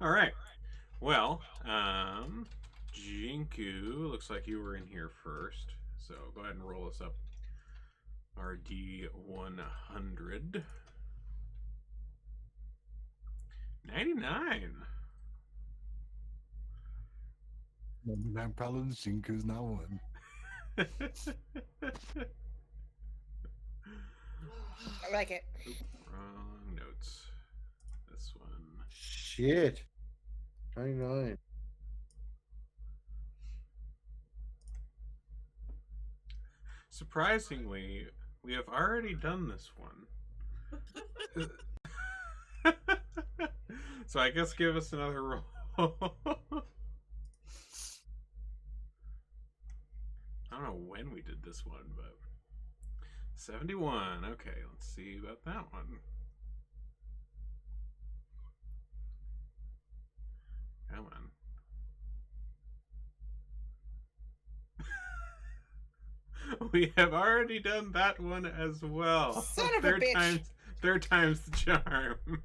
All right. Well, Jinku, looks like you were in here first. So go ahead and roll us up our D100. 99. 99 paladins, Jinku's not one. I like it. Oop, wrong notes. This one. Shit. 99. Surprisingly, we have already done this one. So I guess give us another roll. I don't know when we did this one, but 71. Okay, let's see about that one. Come on. We have already done that one as well. Son of a bitch. Third time's the charm.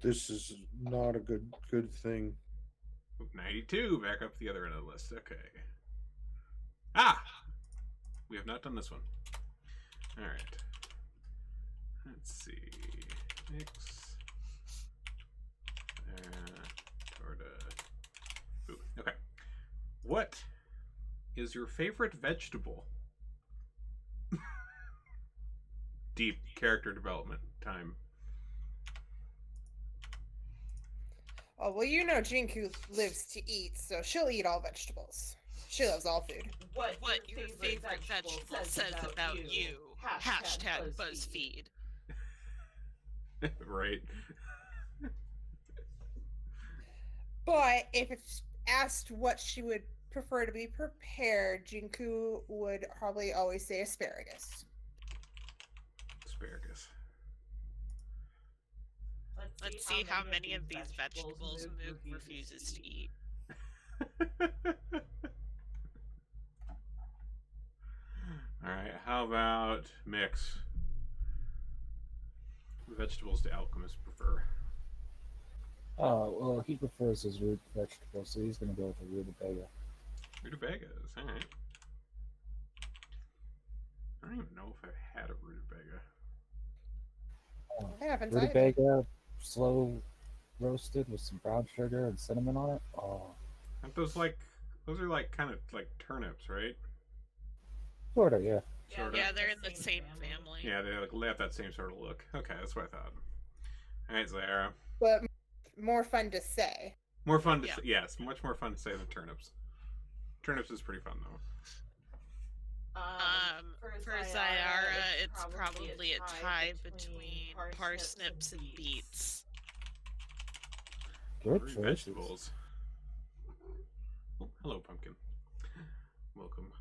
This is not a good thing. 92, back up the other end of the list. Okay. Ah! We have not done this one. Alright. Let's see. Mix. Ooh, okay. What is your favorite vegetable? Deep character development time. Oh, well, you know Jinku lives to eat, so she'll eat all vegetables. She loves all food. What your favorite vegetable says about you. Hashtag BuzzFeed. Right. But if it's asked what she would prefer to be prepared, Jinku would probably always say asparagus. Asparagus. Let's see how many of these vegetables Moog refuses to eat. Alright, how about mix? Vegetables the alchemists prefer. Oh, well, he prefers his root vegetables, so he's going to go with the rutabaga. Rutabagas, alright. I don't even know if I've had a rutabaga. I haven't either. Rutabaga, slow roasted with some brown sugar and cinnamon on it. Oh, Aren't those are like kind of like turnips, right? sort of, yeah. Sorta. Yeah, they're in the same family. Yeah, they have that same sort of look. Okay, that's what I thought. Alright, Zara. But more fun to say. More fun to Yeah. say, yes, much more fun to say than turnips. Turnips is pretty fun though. For Zyara, it's probably a tie between parsnips and beets. Good Root choices. vegetables. Oh, hello, pumpkin. Welcome.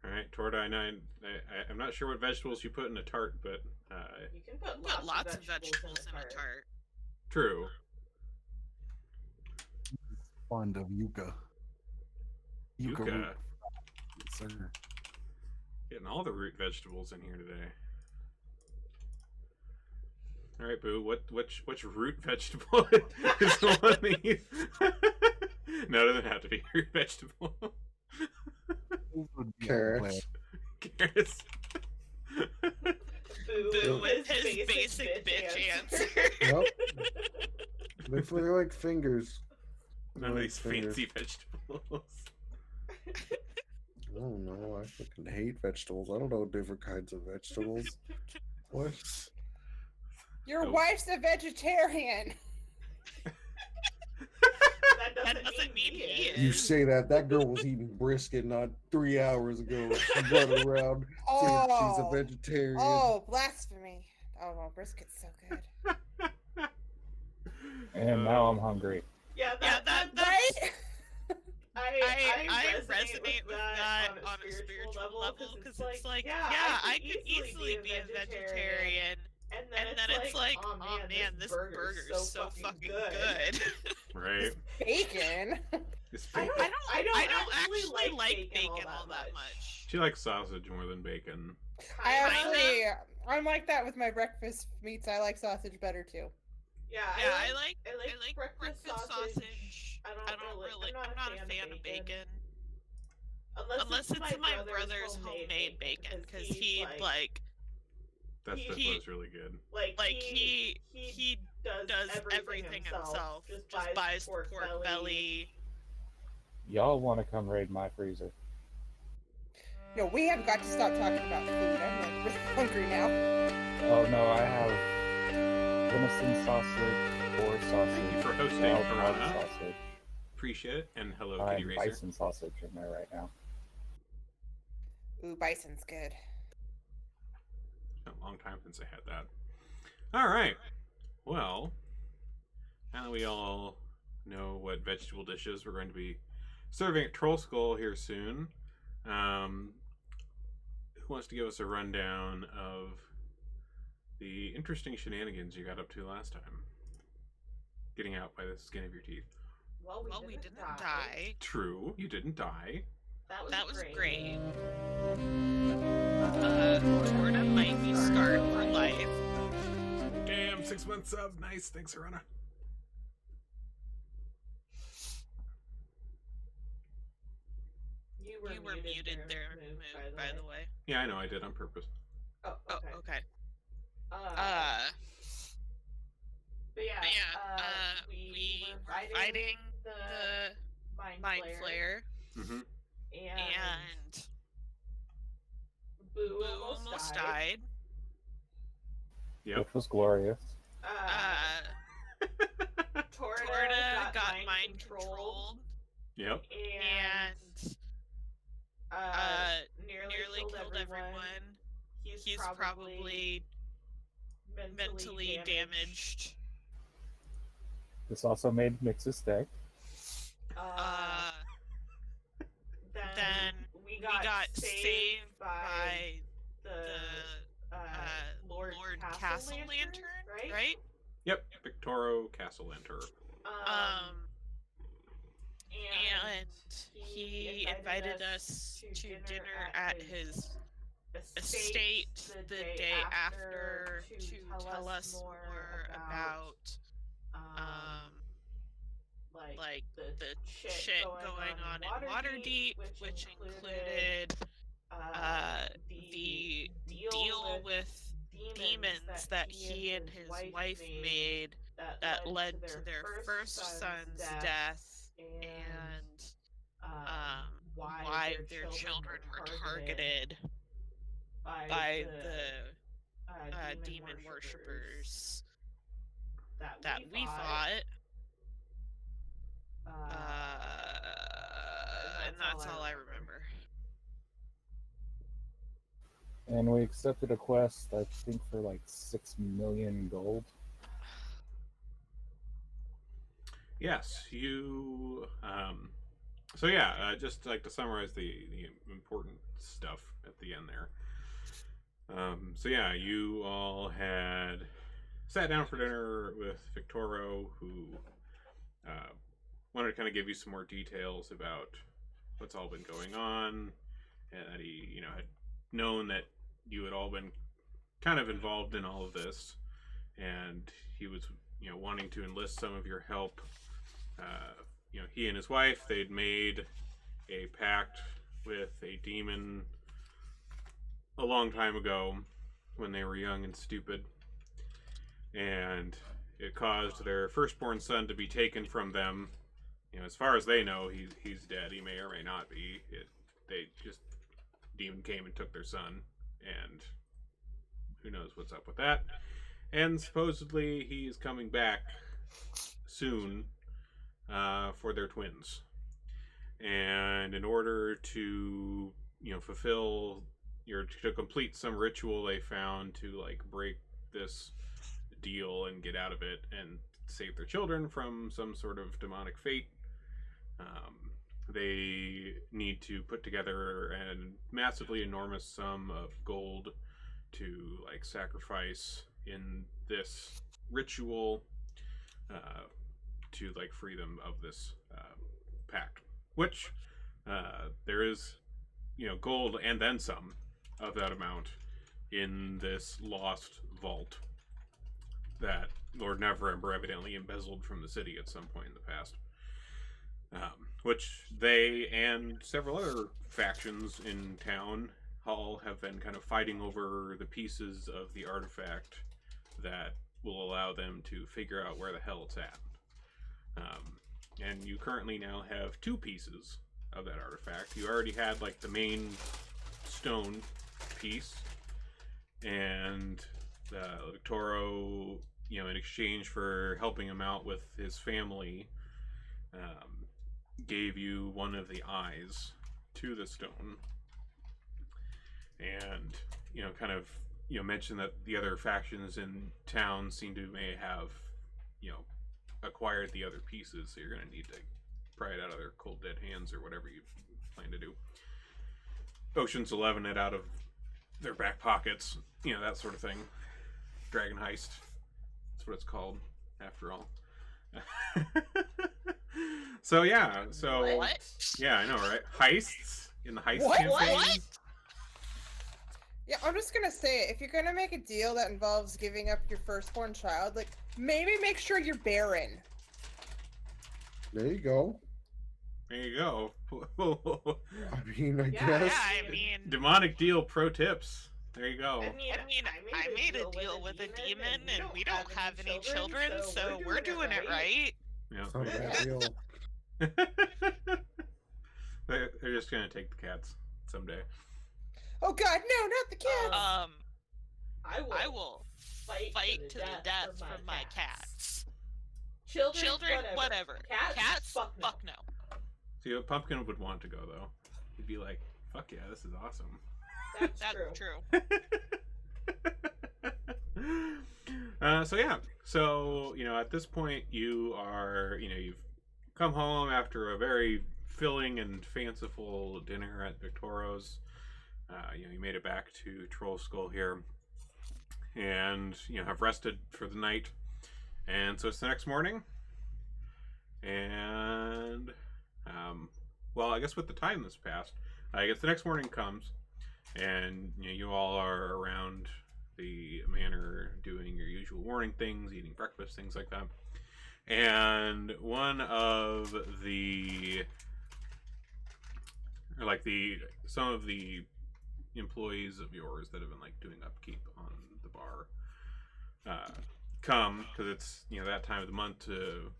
All right, Torda. I'm not sure what vegetables you put in a tart, but You can put lots of vegetables in a tart. true. Fond of yucca. Yucca. root. Yes, sir. Getting all the root vegetables in here today. All right, Boo. Which root vegetable is the one that you? No, it doesn't have to be root vegetable. Those would be Carrots. unplanned. Carrots. Boo with his basic bitch answer. Yep. They're like fingers. None of Like these fingers. fancy vegetables. I don't know. I fucking hate vegetables. I don't know different kinds of vegetables. What? Your Nope. wife's a vegetarian. That doesn't mean he is. You say that. That girl was eating brisket not 3 hours ago. She's running around saying she's a Oh. vegetarian. Oh, blasphemy. Oh, well, brisket's so good. And now I'm hungry. Yeah, that's Right? I resonate with that on a spiritual level because it's like, yeah, I could easily be a vegetarian, and then it's like, oh man, this burger's so fucking good. Right. Bacon. It's I bacon. don't actually like bacon all that much. She likes sausage more than bacon. I actually, I'm like that with my breakfast meats. I like sausage better too. I like breakfast sausage. I'm not a fan of bacon. Unless it's my brother's homemade bacon, because he That stuff was really good. he does everything himself. Just buys the pork belly. Y'all want to come raid my freezer? No, we have got to stop talking about food. I'm like really hungry now. Oh no, I have venison sausage, boar sausage. Thank you for hosting, wild Piranha. sausage. Appreciate it. And hello, I'm Kitty Racer. bison sausage in there right now. Ooh, bison's good. It's been a long time since I had that. All right. Well, now that we all know what vegetable dishes we're going to be serving at Troll Skull here soon, who wants to give us a rundown of the interesting shenanigans you got up to last time? Getting out by the skin of your teeth. Well, we didn't die. True, you didn't die. That was great. Torna might be scarred for life. Damn, 6 months of nice. Thanks, Arana. You were muted there, Moon, by the way. Yeah, I know I did on purpose. Oh, okay. But we were fighting the Mind Flayer. Mm-hmm. And Boo almost died. Yep. Which was glorious. Torta got mind controlled. Yep. And nearly killed everyone. He's probably mentally damaged. This also made Mix's stay. Then we got saved by the Lord Castle Lantern, right? Yep. Victoro Castle Lantern. And he invited us to dinner at his estate the day after to tell us more about like the shit going on in Waterdeep, which included the deal with demons that he and his wife made that led to their first son's death, and why their children were targeted by the demon worshippers that we fought. And that's all I remember. And we accepted a quest, I think, for like 6 million gold. Yes, you. So yeah, just like to summarize the important stuff at the end there. So yeah, you all had sat down for dinner with Victoro, who wanted to kind of give you some more details about what's all been going on, and that he, had known that you had all been kind of involved in all of this, and he was, wanting to enlist some of your help. He and his wife, they'd made a pact with a demon a long time ago when they were young and stupid, and it caused their firstborn son to be taken from them. As far as they know, he's dead. He may or may not be. Demon came and took their son, and who knows what's up with that. And supposedly he's coming back soon for their twins. And in order to, fulfill to complete some ritual they found to break this deal and get out of it and save their children from some sort of demonic fate, they need to put together a massively enormous sum of gold to sacrifice in this ritual to free them of this pact, which there is gold and then some of that amount in this lost vault that Lord Neverember evidently embezzled from the city at some point in the past. Which they and several other factions in town all have been kind of fighting over the pieces of the artifact that will allow them to figure out where the hell it's at. And you currently now have 2 pieces of that artifact. You already had like the main stone piece, and Toro, you know, in exchange for helping him out with his family, gave you one of the eyes to the stone, and you know, kind of, you know, mentioned that the other factions in town seem to may have, you know, acquired the other pieces, so you're going to need to pry it out of their cold dead hands or whatever you plan to do. Ocean's 11 it out of their back pockets, you know, that sort of thing. Dragon Heist, that's what it's called, after all. So yeah, so What? yeah, I know, right? Heists in the Heist What? campaign. What? Yeah, I'm just gonna say it. If you're gonna make a deal that involves giving up your firstborn child, like, maybe make sure you're barren. There you go. There you go. I mean, I Yeah, guess. I mean, Demonic deal pro tips. There you go. I made a deal with a demon, and we don't have any children, so we're doing it right. Yeah. It's not a bad deal. They're just gonna take the cats someday. Oh God, no, not the kids. I will fight to the death for my cats. Children, whatever. Cats, fuck no. See, what Pumpkin would want to go though. He'd be like, "Fuck yeah, this is awesome." That's true. So yeah, so you know, at this point, you are, you know, you've come home after a very filling and fanciful dinner at Victoro's. You know, you made it back to Troll Skull here, and you know, have rested for the night. And so it's the next morning, and well, I guess with the time that's passed, I guess the next morning comes, and you know, you all are around the manor doing your usual morning things, eating breakfast, things like that. And one of the, or like some of the employees of yours that have been like doing upkeep on the bar come, because it's, you know, that time of the month to,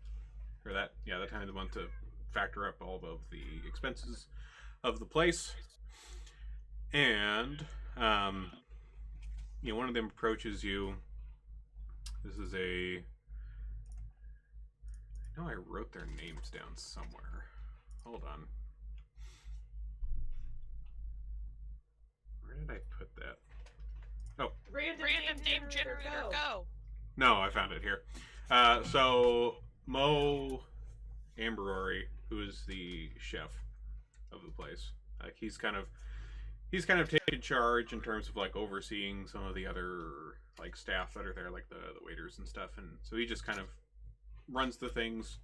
or that time of the month to factor up all of the expenses of the place. And you know, one of them approaches you. This is I know I wrote their names down somewhere. Hold on. Where did I put that? Oh. Random name generator, go. No, I found it here. So Mo Ambrori, who is the chef of the place, like he's kind of taken charge in terms of like overseeing some of the other like staff that are there, like the waiters and stuff, and so he just kind of runs the things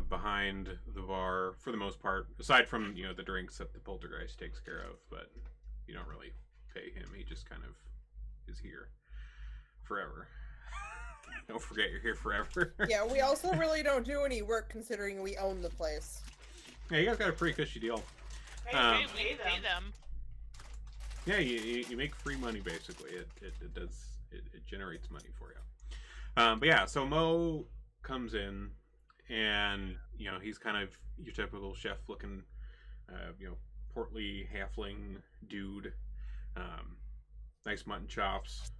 behind the bar for the most part, aside from, you know, the drinks that the poltergeist takes care of, but you don't really pay him. He just kind of is here forever. Don't forget, you're here forever. Yeah, we also really don't do any work considering we own the place. Yeah, you guys got a pretty cushy deal. Hey, we pay them. Yeah, you make free money basically. It generates money for you. But yeah, so Mo comes in, and you know, he's kind of your typical chef looking, you know, portly halfling dude. Nice mutton chops,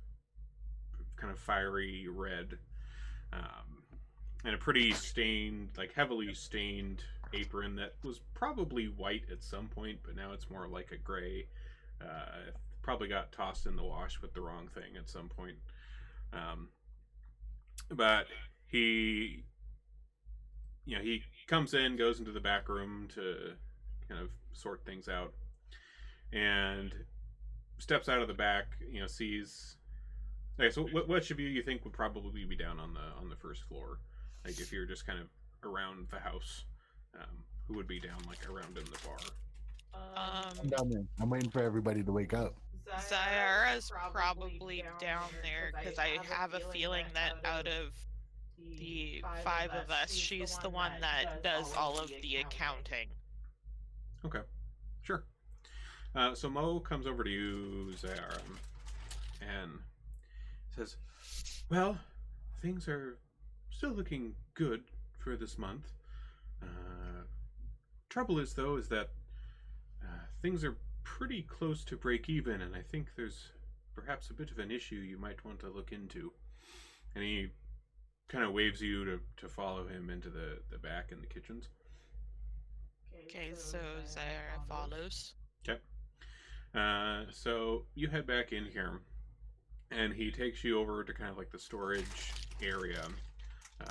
kind of fiery red, and a pretty stained, like heavily stained apron that was probably white at some point, but now it's more like a gray. Probably got tossed in the wash with the wrong thing at some point. But he, you know, he comes in, goes into the back room to kind of sort things out, and steps out of the back. You know, sees. Okay, so which of you think would probably be down on the first floor? Like if you're just kind of around the house, who would be down like around in the bar? I'm down there. I'm waiting for everybody to wake up. Zyara's probably down there because I have a feeling that out of the 5 of us, she's the one that does all of the accounting. Okay, sure. So Mo comes over to you, Zayara, and says, "Well, things are still looking good for this month. Trouble is, though, is that things are pretty close to break even, and I think there's perhaps a bit of an issue you might want to look into." And he kind of waves you to follow him into the back in the kitchens. Okay, so Zyara follows. Okay. So you head back in here, and he takes you over to kind of like the storage area,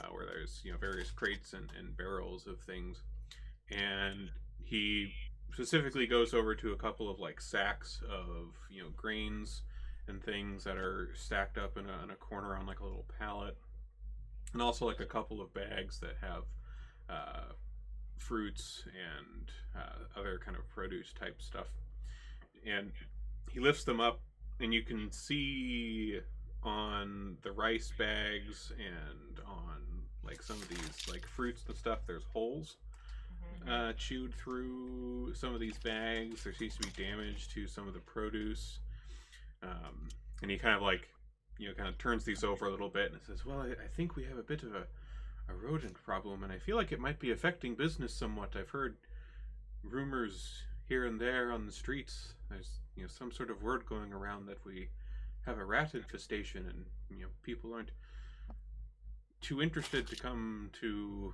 where there's various crates and barrels of things, and he specifically goes over to a couple of like sacks of grains and things that are stacked up in a corner on like a little pallet, and also like a couple of bags that have fruits and other kind of produce type stuff. And he lifts them up, and you can see on the rice bags and on like some of these like fruits and stuff, there's holes chewed through some of these bags. There seems to be damage to some of the produce. And he kind of like kind of turns these over a little bit and says, "Well, I think we have a bit of a rodent problem, and I feel like it might be affecting business somewhat. I've heard rumors here and there on the streets. There's some sort of word going around that we have a rat infestation, and people aren't too interested to come to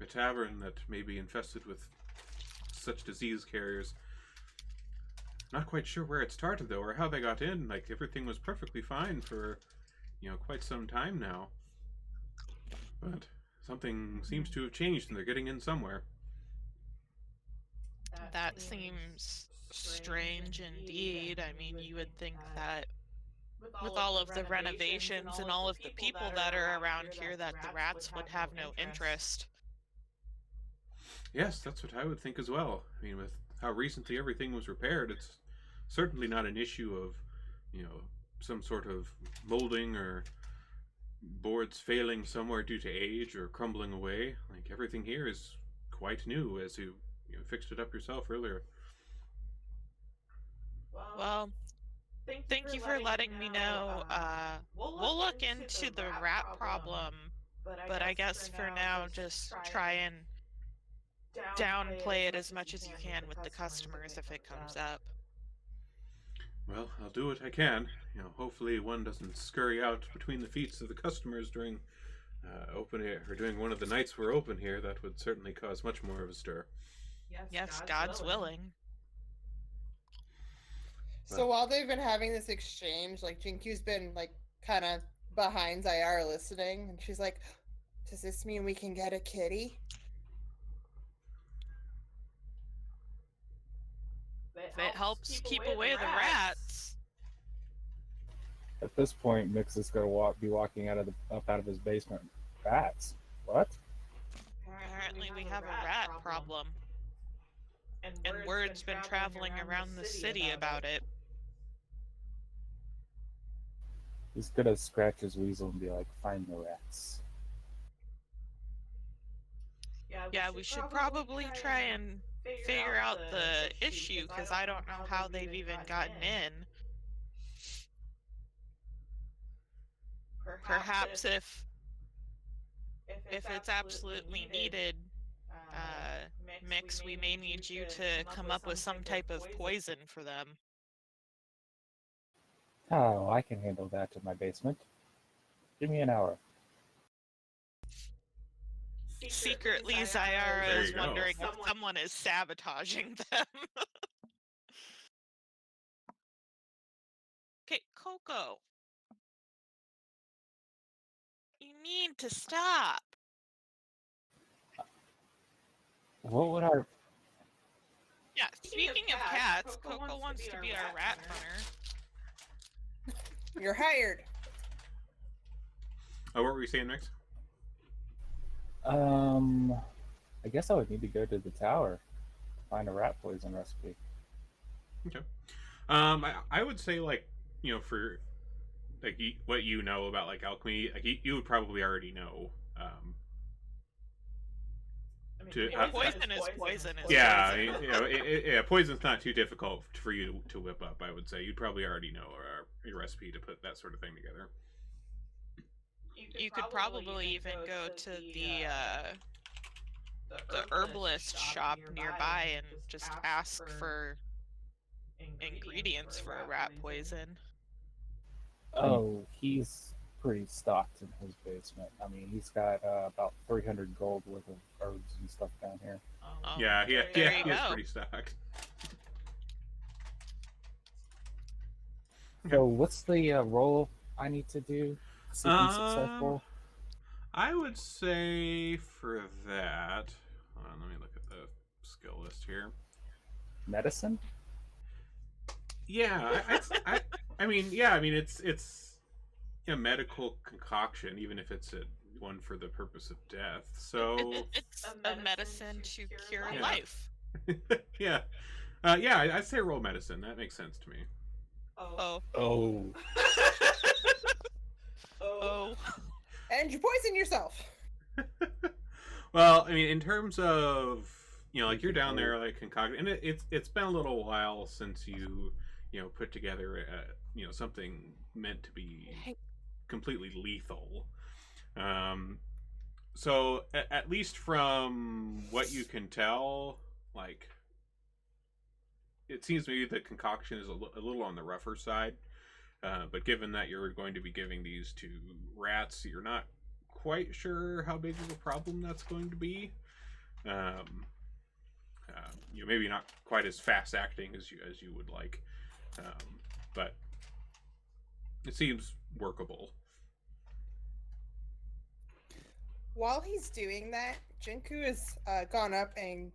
a tavern that may be infested with such disease carriers. Not quite sure where it started though, or how they got in. Like everything was perfectly fine for quite some time now, but something seems to have changed, and they're getting in somewhere." That seems strange indeed. I mean, you would think that with all of the renovations and all of the people that are around here, that the rats would have no interest. Yes, that's what I would think as well. I mean, with how recently everything was repaired, it's certainly not an issue of some sort of molding or boards failing somewhere due to age or crumbling away. Like everything here is quite new, as you fixed it up yourself earlier. Well, thank you for letting me know. We'll look into the rat problem, but I guess for now, just try and downplay it as much as you can with the customers if it comes up. Well, I'll do what I can. Hopefully one doesn't scurry out between the feet of the customers during opening or during one of the nights we're open here. That would certainly cause much more of a stir. Yes, God's willing. So while they've been having this exchange, like Jinkyu's been like kind of behind Zyara listening, and she's like, "Does this mean we can get a kitty?" If it helps keep away the rats. At this point, Mix is going to be walking up out of his basement. Rats? What? Apparently we have a rat problem. And word's been traveling around the city about it. He's going to scratch his weasel and be like, "Find the rats." Yeah, we should probably try and figure out the issue, because I don't know how they've even gotten in. Perhaps if it's absolutely needed, Mix, we may need you to come up with some type of poison for them. Oh, I can handle that in my basement. Give me an hour. Secretly, Zyara is wondering if someone is sabotaging them. Okay, Coco. You need to stop. What would our... Yeah, speaking of cats, Coco wants to be our rat hunter. You're hired. Oh, what were you saying next? I guess I would need to go to the tower to find a rat poison recipe. Okay. I would say like for like what you know about like alchemy, like you would probably already know. Poison is poison. Yeah, poison's not too difficult for you to whip up. I would say you'd probably already know a recipe to put that sort of thing together. You could probably even go to the herbalist shop nearby and just ask for ingredients for a rat poison. Oh, he's pretty stocked in his basement. I mean, he's got about 300 gold worth of herbs and stuff down here. Oh, Yeah, he there you is go. pretty stocked. So, what's the role I need to do to be successful? I would say for that. Hold on, let me look at the skill list here. Medicine? Yeah, I mean, yeah, I mean, it's a medical concoction, even if it's one for the purpose of death. So it's a medicine to cure Yeah. life. yeah, yeah, I'd say roll medicine. That makes sense to me. Oh. Oh. Oh. And you poison yourself. Well, I mean, in terms of like you're down there like concocting, and it's been a little while since you put together something meant to be completely lethal. So at least from what you can tell, like it seems maybe the concoction is a little on the rougher side. But given that you're going to be giving these to rats, you're not quite sure how big of a problem that's going to be. Maybe not quite as fast acting as you would like, but it seems workable. While he's doing that, Jinku has gone up and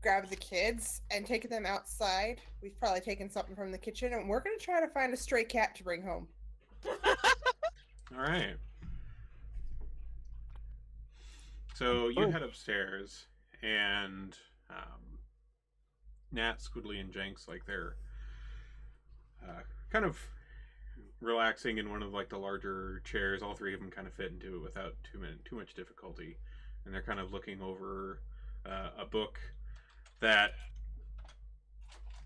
grabbed the kids and taken them outside. We've probably taken something from the kitchen, and we're going to try to find a stray cat to bring home. All right. So you head upstairs, and Nat, Squidly, and Jenks, like they're kind of relaxing in one of like the larger chairs. All three of them kind of fit into it without too much difficulty, and they're kind of looking over a book that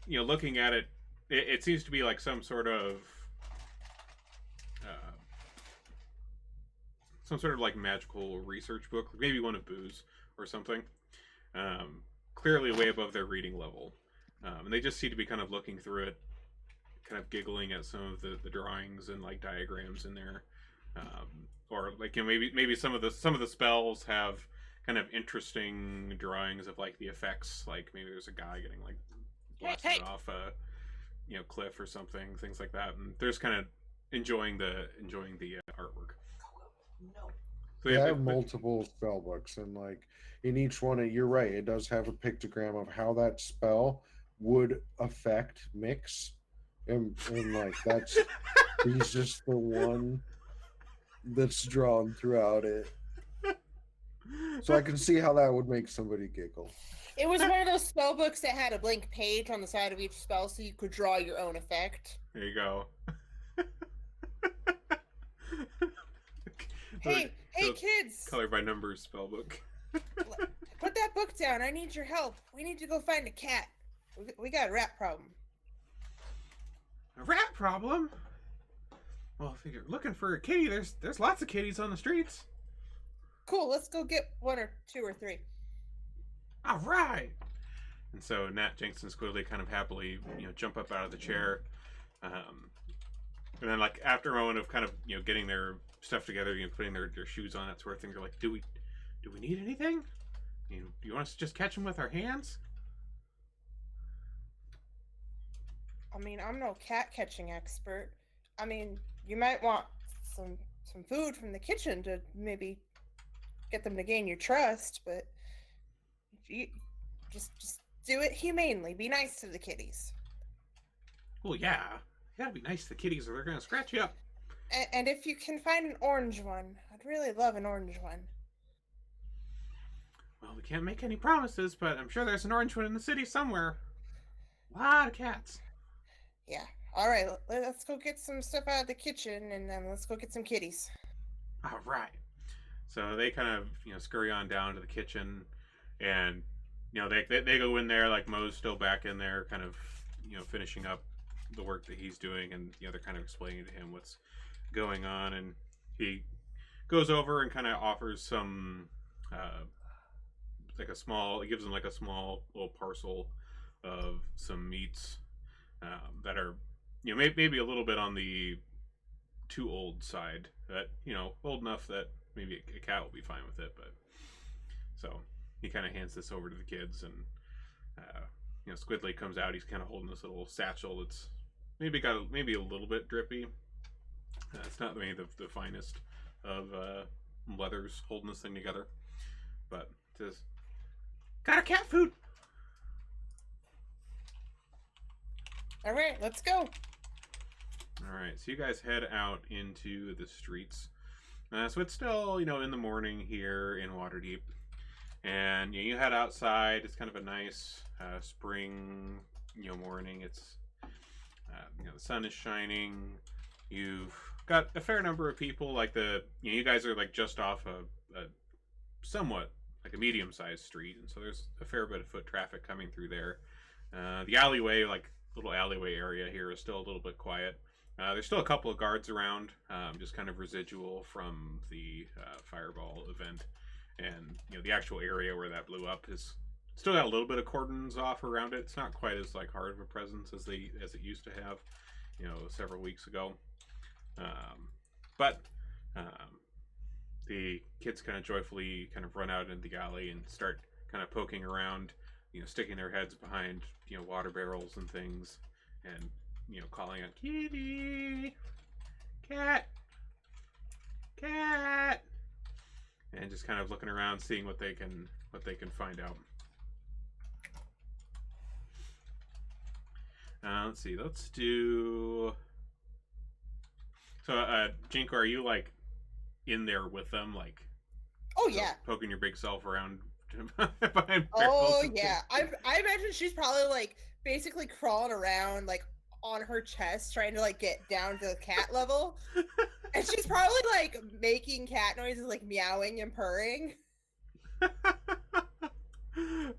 looking at it, it seems to be like some sort of like magical research book, maybe one of Boo's or something. Clearly way above their reading level, and they just seem to be kind of looking through it, kind of giggling at some of the drawings and like diagrams in there, or like maybe some of the spells have kind of interesting drawings of like the effects, like maybe there's a guy getting like blasted off a cliff or something, things like that, and they're just kind of enjoying the artwork. No. So they have multiple spell books, and like in each one, you're right, it does have a pictogram of how that spell would affect Mix, and like that's he's just the one that's drawn throughout it. So I can see how that would make somebody giggle. It was one of those spell books that had a blank page on the side of each spell, so you could draw your own effect. There you go. Hey, kids! Color by numbers spell book. Put that book down. I need your help. We need to go find a cat. We got a rat problem. A rat problem? Well, if you're looking for a kitty, there's lots of kitties on the streets. Cool, let's go get 1 or 2 or 3. All right. And so Nat, Jenks, and Squidly kind of happily, jump up out of the chair. And then, like, after a moment of kind of, getting their stuff together, putting their shoes on, that sort of thing, they're like, do we need anything? Do you want us to just catch them with our hands? I mean, I'm no cat catching expert. I mean, you might want some food from the kitchen to maybe get them to gain your trust, but you just do it humanely. Be nice to the kitties. Well, yeah. You gotta be nice to the kitties or they're gonna scratch you up. And if you can find an orange one, I'd really love an orange one. Well, we can't make any promises, but I'm sure there's an orange one in the city somewhere. A lot of cats. Yeah. All right. Let's go get some stuff out of the kitchen, and then let's go get some kitties. All right. So they kind of scurry on down to the kitchen, and they go in there. Like Mo's still back in there, kind of finishing up the work that he's doing, and they're kind of explaining to him what's going on, and he goes over and kind of offers some he gives them like a small little parcel of some meats that are maybe a little bit on the too old side, that old enough that maybe a cat will be fine with it. But so he kind of hands this over to the kids, and Squidly comes out. He's kind of holding this little satchel that's maybe a little bit drippy. It's not maybe the finest of leathers holding this thing together, but it says, "Got our cat food." All right, let's go. All right, so you guys head out into the streets. So it's still, in the morning here in Waterdeep, and you head outside. It's kind of a nice spring, morning. It's the sun is shining. You've got a fair number of people. Like you guys are like just off a somewhat like a medium-sized street, and so there's a fair bit of foot traffic coming through there. The alleyway, like little alleyway area here, is still a little bit quiet. There's still a couple of guards around, just kind of residual from the fireball event, and the actual area where that blew up is still got a little bit of cordons off around it. It's not quite as like hard of a presence as it used to have, several weeks ago. But the kids kind of joyfully kind of run out into the alley and start kind of poking around, sticking their heads behind water barrels and things, and calling out, "Kitty, cat, cat," and just kind of looking around, seeing what they can find out. Let's see. Let's do. So, Jinko, are you like in there with them, like? Oh yeah. Poking your big self around behind. Oh yeah. I imagine she's probably like basically crawling around like on her chest, trying to like get down to the cat level, and she's probably like making cat noises, like meowing and purring.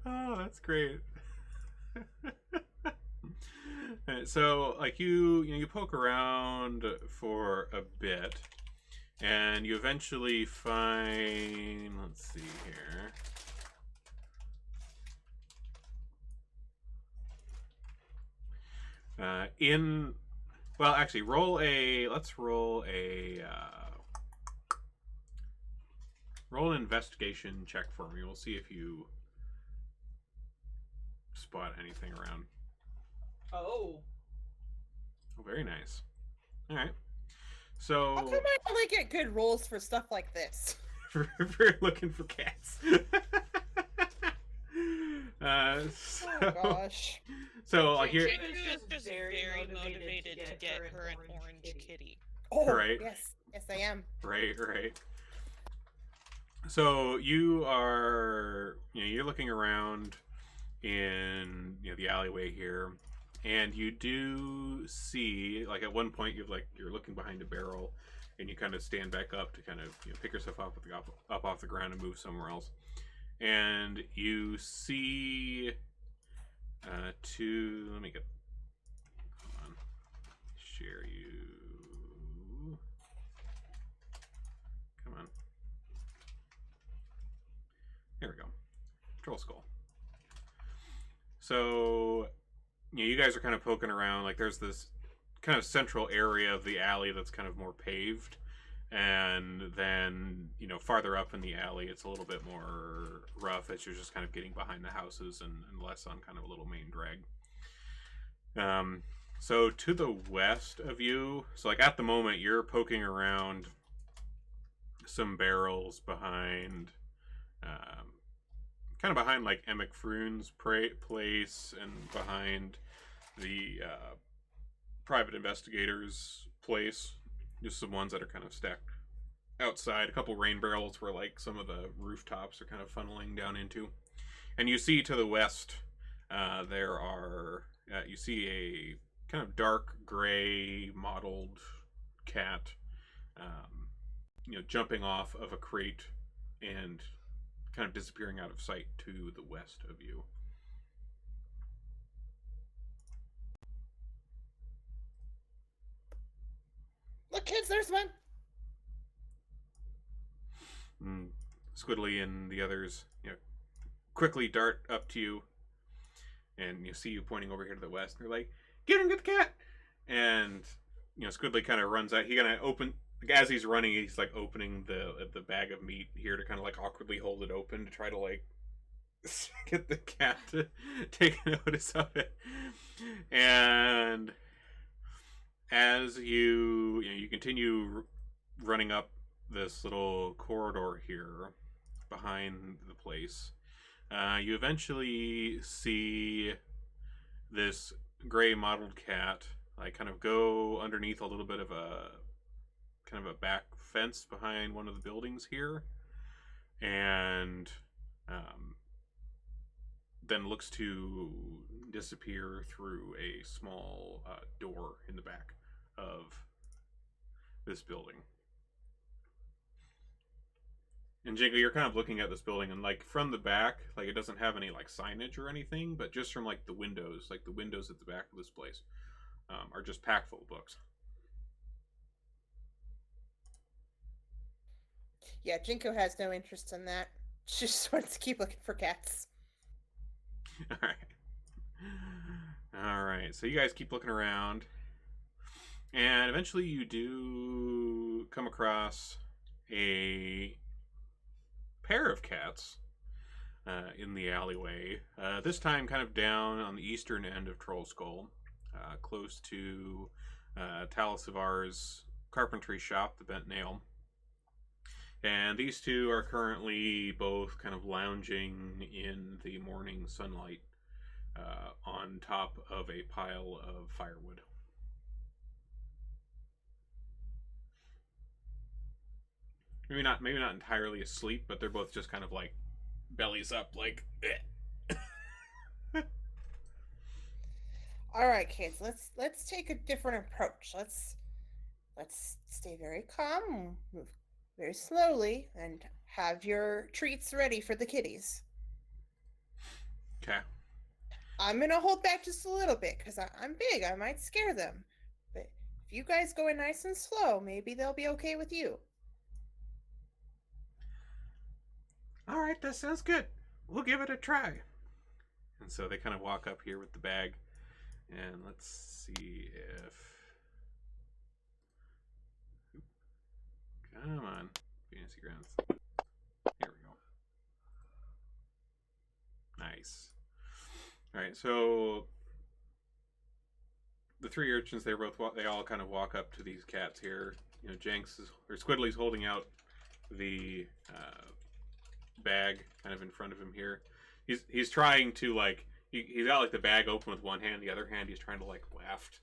Oh, that's great. So, like you poke around for a bit, and you eventually find. Let's see here. Actually, let's roll an investigation check for me. We'll see if you spot anything around. Oh, Very nice. All right. So how come I only get good rolls for stuff like this? for looking for cats. Oh gosh. So like here, Jinko's just very motivated to get her an orange kitty. Oh right. yes, I am. Right. So you are, you're looking around in the alleyway here, and you do see, like, at one point you're looking behind a barrel, and you kind of stand back up to kind of pick yourself up off the ground and move somewhere else, and you see let me get, hold on, share you, come on, there we go, Troll Skull. So you guys are kind of poking around, like there's this kind of central area of the alley that's kind of more paved, and then farther up in the alley it's a little bit more rough as you're just kind of getting behind the houses and less on kind of a little main drag. So to the west of you, so like at the moment you're poking around some barrels behind kind of behind like Emic Froon's place, and behind the private investigator's place. Just some ones that are kind of stacked outside. A couple rain barrels where like some of the rooftops are kind of funneling down into. And you see to the west, there are you see kind of dark gray mottled cat, jumping off of a crate and kind of disappearing out of sight to the west of you. Look, kids, there's one. Squiddly and the others, quickly dart up to you, and see you pointing over here to the west. And they're like, "Get him, get the cat!" And Squiddly kind of runs out. He kind of as he's running, he's like opening the bag of meat here to kind of like awkwardly hold it open to try to like get the cat to take notice of it. And as you continue running up this little corridor here behind the place, you eventually see this gray mottled cat like kind of go underneath a little bit of a kind of a back fence behind one of the buildings here, and then looks to disappear through a small door in the back of this building. And Jingo, you're kind of looking at this building, and like from the back, like it doesn't have any like signage or anything, but just from like the windows at the back of this place are just packed full of books. Yeah, Jinko has no interest in that. She just wants to keep looking for cats. All right. So you guys keep looking around, and eventually you do come across a pair of cats in the alleyway. This time, kind of down on the eastern end of Troll Skull, close to Talisivar's carpentry shop, the Bent Nail. And these two are currently both kind of lounging in the morning sunlight on top of a pile of firewood. Maybe not entirely asleep, but they're both just kind of like bellies up, like. All right, kids, let's take a different approach. Let's stay very calm, move very slowly, and have your treats ready for the kitties. Okay. I'm gonna hold back just a little bit because I'm big. I might scare them. But if you guys go in nice and slow, maybe they'll be okay with you. All right, that sounds good. We'll give it a try. And so they kind of walk up here with the bag, and let's see if. Come on, fancy grounds. Here we go. Nice. All right, so the three urchins, they all kind of walk up to these cats here. Squiddly's holding out the bag kind of in front of him here. He's trying to like he's got like the bag open with one hand, the other hand he's trying to like waft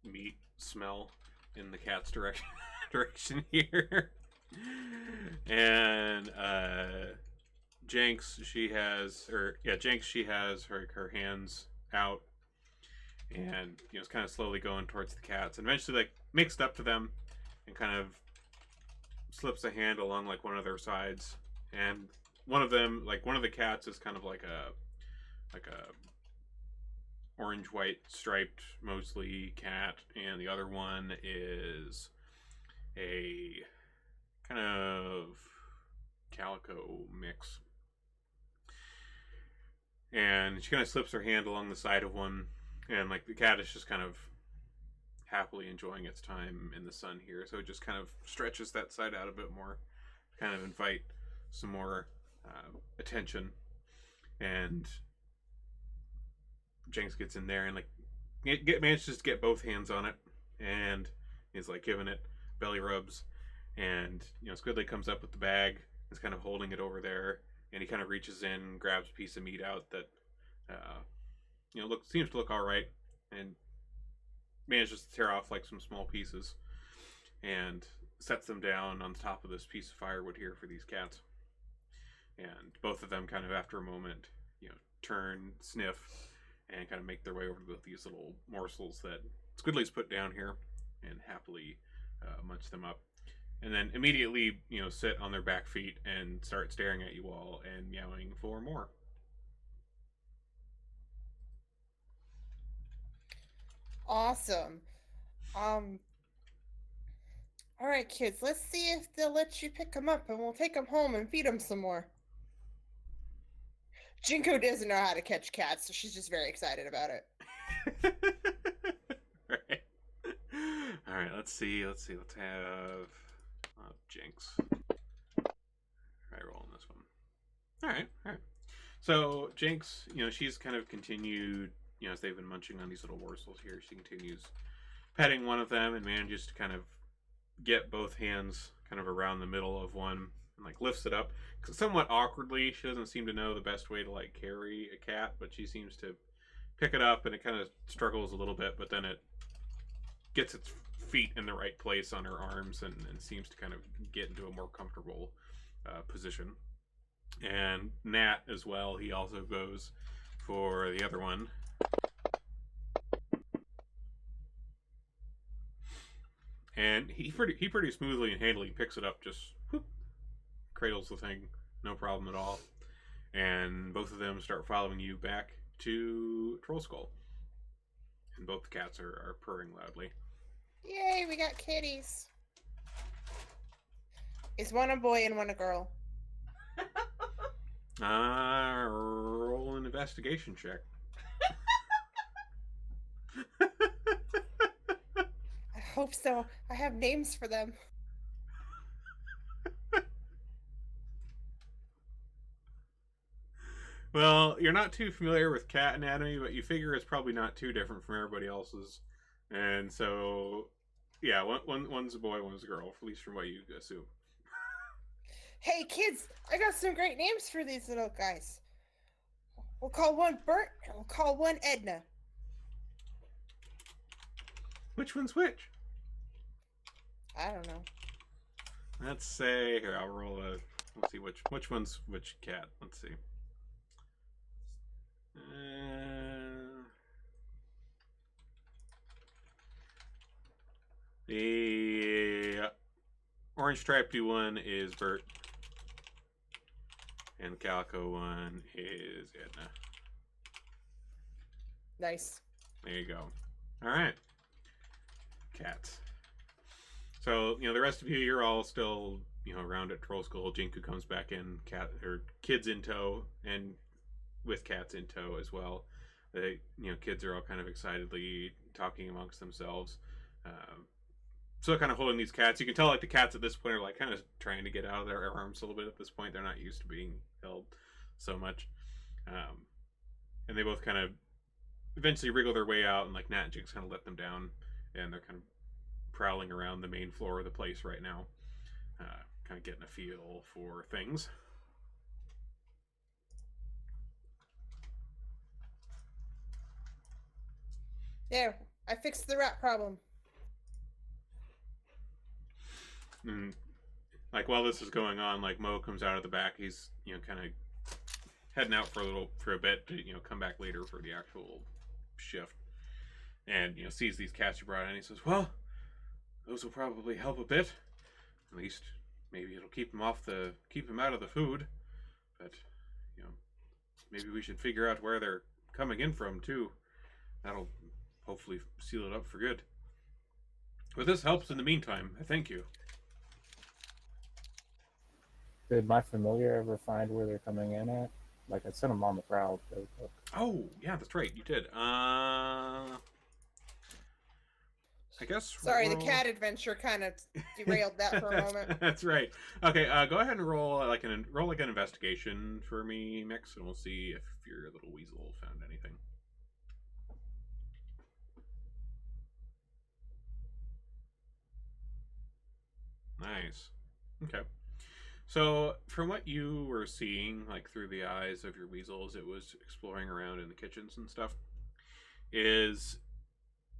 meat smell in the cat's direction here. And Jenks, she has her hands out, and it's kind of slowly going towards the cats, and eventually like mixed up to them, and kind of slips a hand along like one of their sides, and one of the cats is kind of like a orange white striped mostly cat, and the other one is a kind of calico mix. And she kind of slips her hand along the side of one, and like the cat is just kind of happily enjoying its time in the sun here, so it just kind of stretches that side out a bit more to kind of invite some more attention. And Jenks gets in there and like manages to get both hands on it, and he's like giving it belly rubs, and Squidly comes up with the bag, is kind of holding it over there, and he kind of reaches in, grabs a piece of meat out that seems to look all right, and manages to tear off like some small pieces and sets them down on the top of this piece of firewood here for these cats. And both of them kind of after a moment turn, sniff, and kind of make their way over to these little morsels that Squidly's put down here, and happily munch them up. And then immediately, sit on their back feet and start staring at you all and meowing for more. Awesome. All right, kids, let's see if they'll let you pick them up, and we'll take them home and feed them some more. Jinko doesn't know how to catch cats, so she's just very excited about it. Right. All right, let's see. Let's have Jinx. Try rolling this one. All right. So Jinx, she's kind of continued, as they've been munching on these little morsels here, she continues petting one of them and manages to kind of get both hands kind of around the middle of one and lifts it up somewhat awkwardly. She doesn't seem to know the best way to carry a cat, but she seems to pick it up, and it kind of struggles a little bit, but then it gets its feet in the right place on her arms and seems to kind of get into a more comfortable position. And Nat as well, he also goes for the other one. And he pretty smoothly and handily picks it up, just whoop, cradles the thing, no problem at all. And both of them start following you back to Troll Skull. And both the cats are purring loudly. Yay, we got kitties. Is one a boy and one a girl? Roll an investigation check. I hope so. I have names for them. Well, you're not too familiar with cat anatomy, but you figure it's probably not too different from everybody else's. And so, yeah, one's a boy, one's a girl, at least from what you assume. Hey, kids, I got some great names for these little guys. We'll call one Bert, and we'll call one Edna. Which one's which? I don't know. Let's say, here, I'll roll a, let's see which one's which cat. Let's see. The orange striped one is Bert, and the calico one is Edna. Nice. There you go. All right, cats. So the rest of you, you're all still around at Troll Skull. Jinku comes back in, kids in tow, and with cats in tow as well. The kids are all kind of excitedly talking amongst themselves. So kind of holding these cats. You can tell the cats at this point are kind of trying to get out of their arms a little bit at this point. They're not used to being held so much. And they both kind of eventually wriggle their way out, and Nat and Jinx kind of let them down, and they're kind of prowling around the main floor of the place right now, kind of getting a feel for things. There, I fixed the rat problem. And while this is going on, Mo comes out of the back. He's kind of heading out for a bit to come back later for the actual shift, and sees these cats you brought in. And he says, "Well, those will probably help a bit. At least maybe it'll keep him out of the food. But maybe we should figure out where they're coming in from too. That'll hopefully seal it up for good. But this helps in the meantime. I thank you." Did my familiar ever find where they're coming in at? I sent them on the prowl. Oh, yeah, that's right. You did. I guess. Sorry, the cat adventure kind of derailed that for a moment. That's right. Okay, go ahead and roll an investigation for me, Mix, and we'll see if your little weasel found anything. Nice. Okay. So, from what you were seeing, through the eyes of your weasels, it was exploring around in the kitchens and stuff, is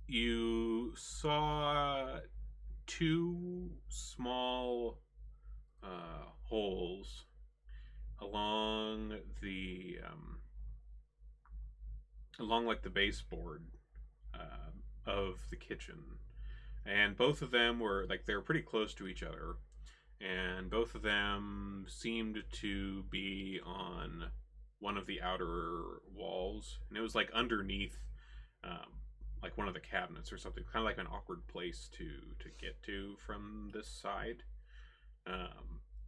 you saw two small holes along the along like the baseboard of the kitchen, and both of them were like they were pretty close to each other, and both of them seemed to be on one of the outer walls, and it was like underneath, like one of the cabinets or something, kind of like an awkward place to get to from this side.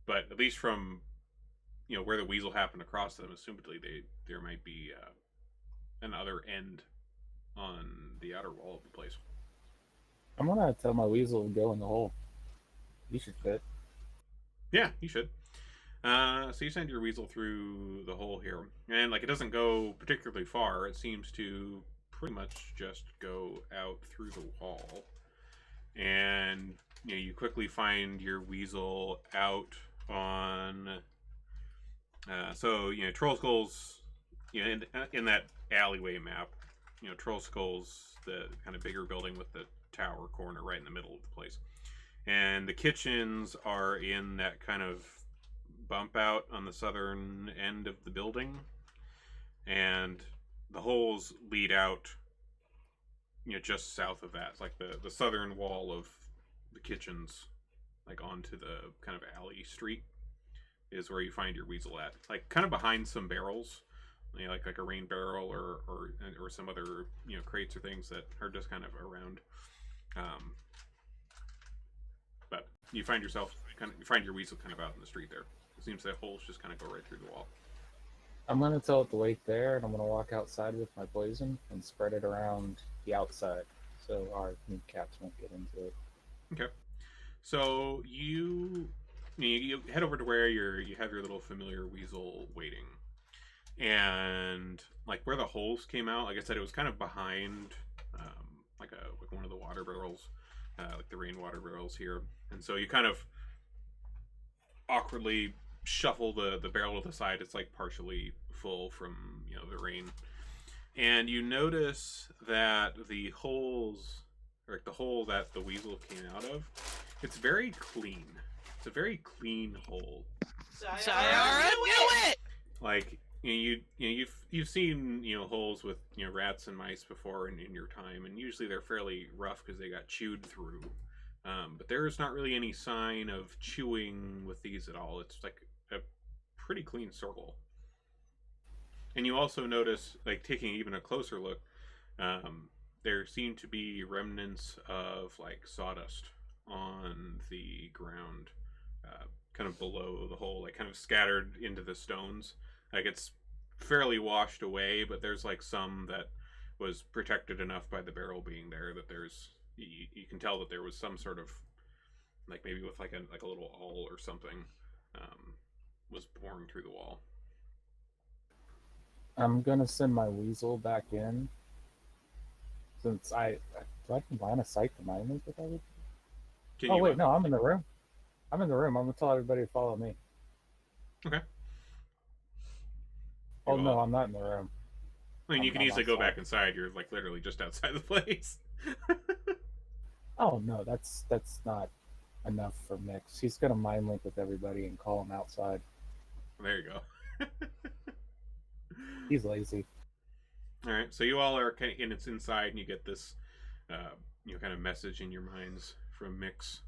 But at least from where the weasel happened across them, assumedly there might be an other end on the outer wall of the place. I'm gonna tell my weasel to go in the hole. He should fit. Yeah, you should. So you send your weasel through the hole here, and like it doesn't go particularly far. It seems to pretty much just go out through the wall, and you quickly find your weasel out on. So Troll Skull's in that alleyway map. Troll Skull's the kind of bigger building with the tower corner right in the middle of the place, and the kitchens are in that kind of bump out on the southern end of the building, and the holes lead out just south of that. It's like the southern wall of the kitchens, like onto the kind of alley street, is where you find your weasel at, like kind of behind some barrels, like a rain barrel or some other crates or things that are just kind of around. But you find your weasel kind of out in the street there. It seems that holes just kind of go right through the wall. I'm gonna tell it to wait there, and I'm gonna walk outside with my poison and spread it around the outside, so our new cats won't get into it. Okay. So you head over to where you have your little familiar weasel waiting, and like where the holes came out, like I said, it was kind of behind, like one of the water barrels, like the rainwater barrels here, and so you kind of awkwardly shuffle the barrel to the side. It's like partially full from the rain, and you notice that the holes, like the hole that the weasel came out of, it's very clean. It's a very clean hole. Sayara knew it. Like you've seen holes with rats and mice before in your time, and usually they're fairly rough because they got chewed through. But there's not really any sign of chewing with these at all. It's like a pretty clean circle. And you also notice, like taking even a closer look, there seem to be remnants of like sawdust on the ground, kind of below the hole, like kind of scattered into the stones. Like it's fairly washed away, but there's like some that was protected enough by the barrel being there that there's you can tell that there was some sort of, like maybe with like a little awl or something, was boring through the wall. I'm gonna send my weasel back in, since do I can line a sight to mine link with everything? Oh wait, no, I'm in the room. I'm gonna tell everybody to follow me. Okay. Oh no, I'm not in the room. I mean, you can easily go back inside. You're like literally just outside the place. Oh no, that's not enough for Mix. He's gonna mind link with everybody and call him outside. There you go. He's lazy. All right, so you all are kind of it's inside, and you get this, kind of message in your minds from Mix,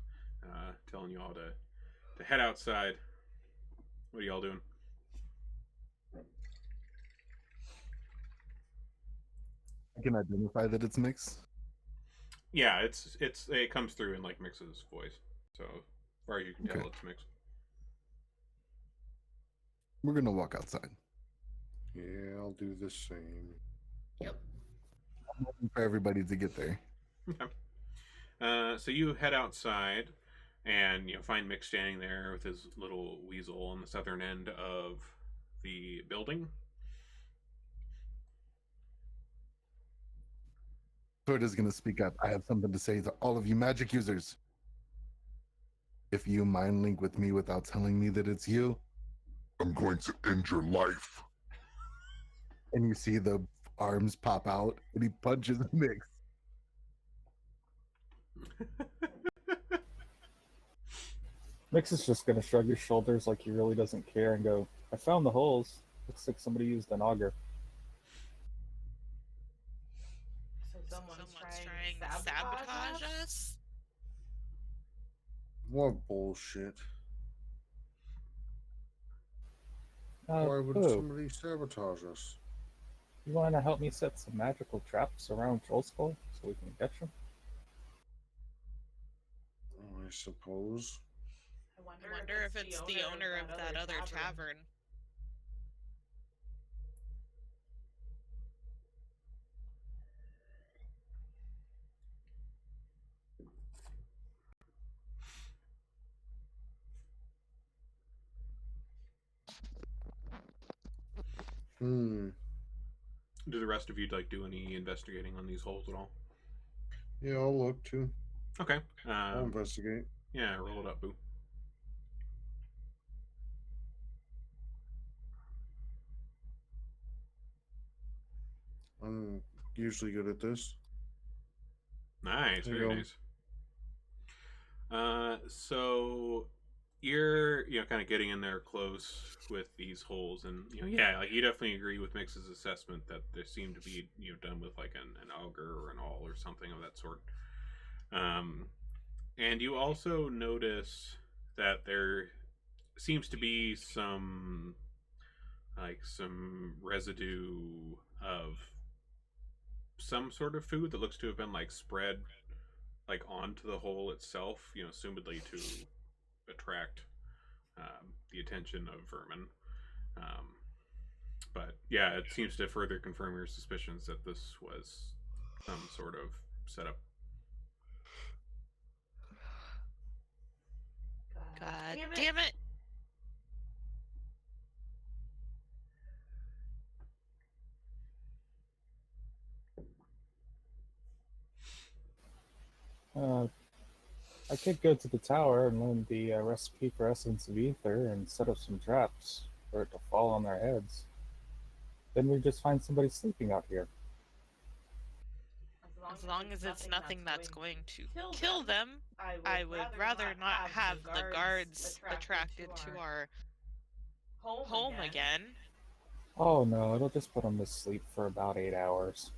telling you all to head outside. What are y'all doing? I can identify that it's Mix. Yeah, it comes through in like Mix's voice, so as far as you can tell, it's Mix. We're gonna walk outside. Yeah, I'll do the same. Yep. I'm waiting for everybody to get there. Okay. So you head outside, and find Mix standing there with his little weasel on the southern end of the building. Sword is gonna speak up. I have something to say to all of you magic users. If you mind link with me without telling me that it's you, I'm going to end your life. And you see the arms pop out, and he punches Mix. Mix is just gonna shrug his shoulders like he really doesn't care and go, I found the holes. Looks like somebody used an auger. someone's trying to sabotage us? What bullshit. Why would Boo. somebody sabotage us? You want to help me set some magical traps around Troll Skull so we can catch him? Oh, I suppose. I wonder if it's the owner of that other tavern. Do the rest of you do any investigating on these holes at all? Yeah, I'll look too. Okay. I'll investigate. Yeah, roll it up, Boo. I'm usually good at this. Nice, very nice. So you're kind of getting in there close with these holes, and you definitely agree with Mix's assessment that there seem to be done with like an auger or an awl or something of that sort. And you also notice that there seems to be some residue of some sort of food that looks to have been spread onto the hole itself, assumedly to attract the attention of vermin. But yeah, it seems to further confirm your suspicions that this was some sort of setup. God damn it! I could go to the tower and learn the recipe for essence of ether and set up some traps for it to fall on their heads. Then we just find somebody sleeping out here. As long as it's nothing that's going to kill them, I would rather not have the guards attracted to our home again. Oh no, it'll just put them to sleep for about 8 hours.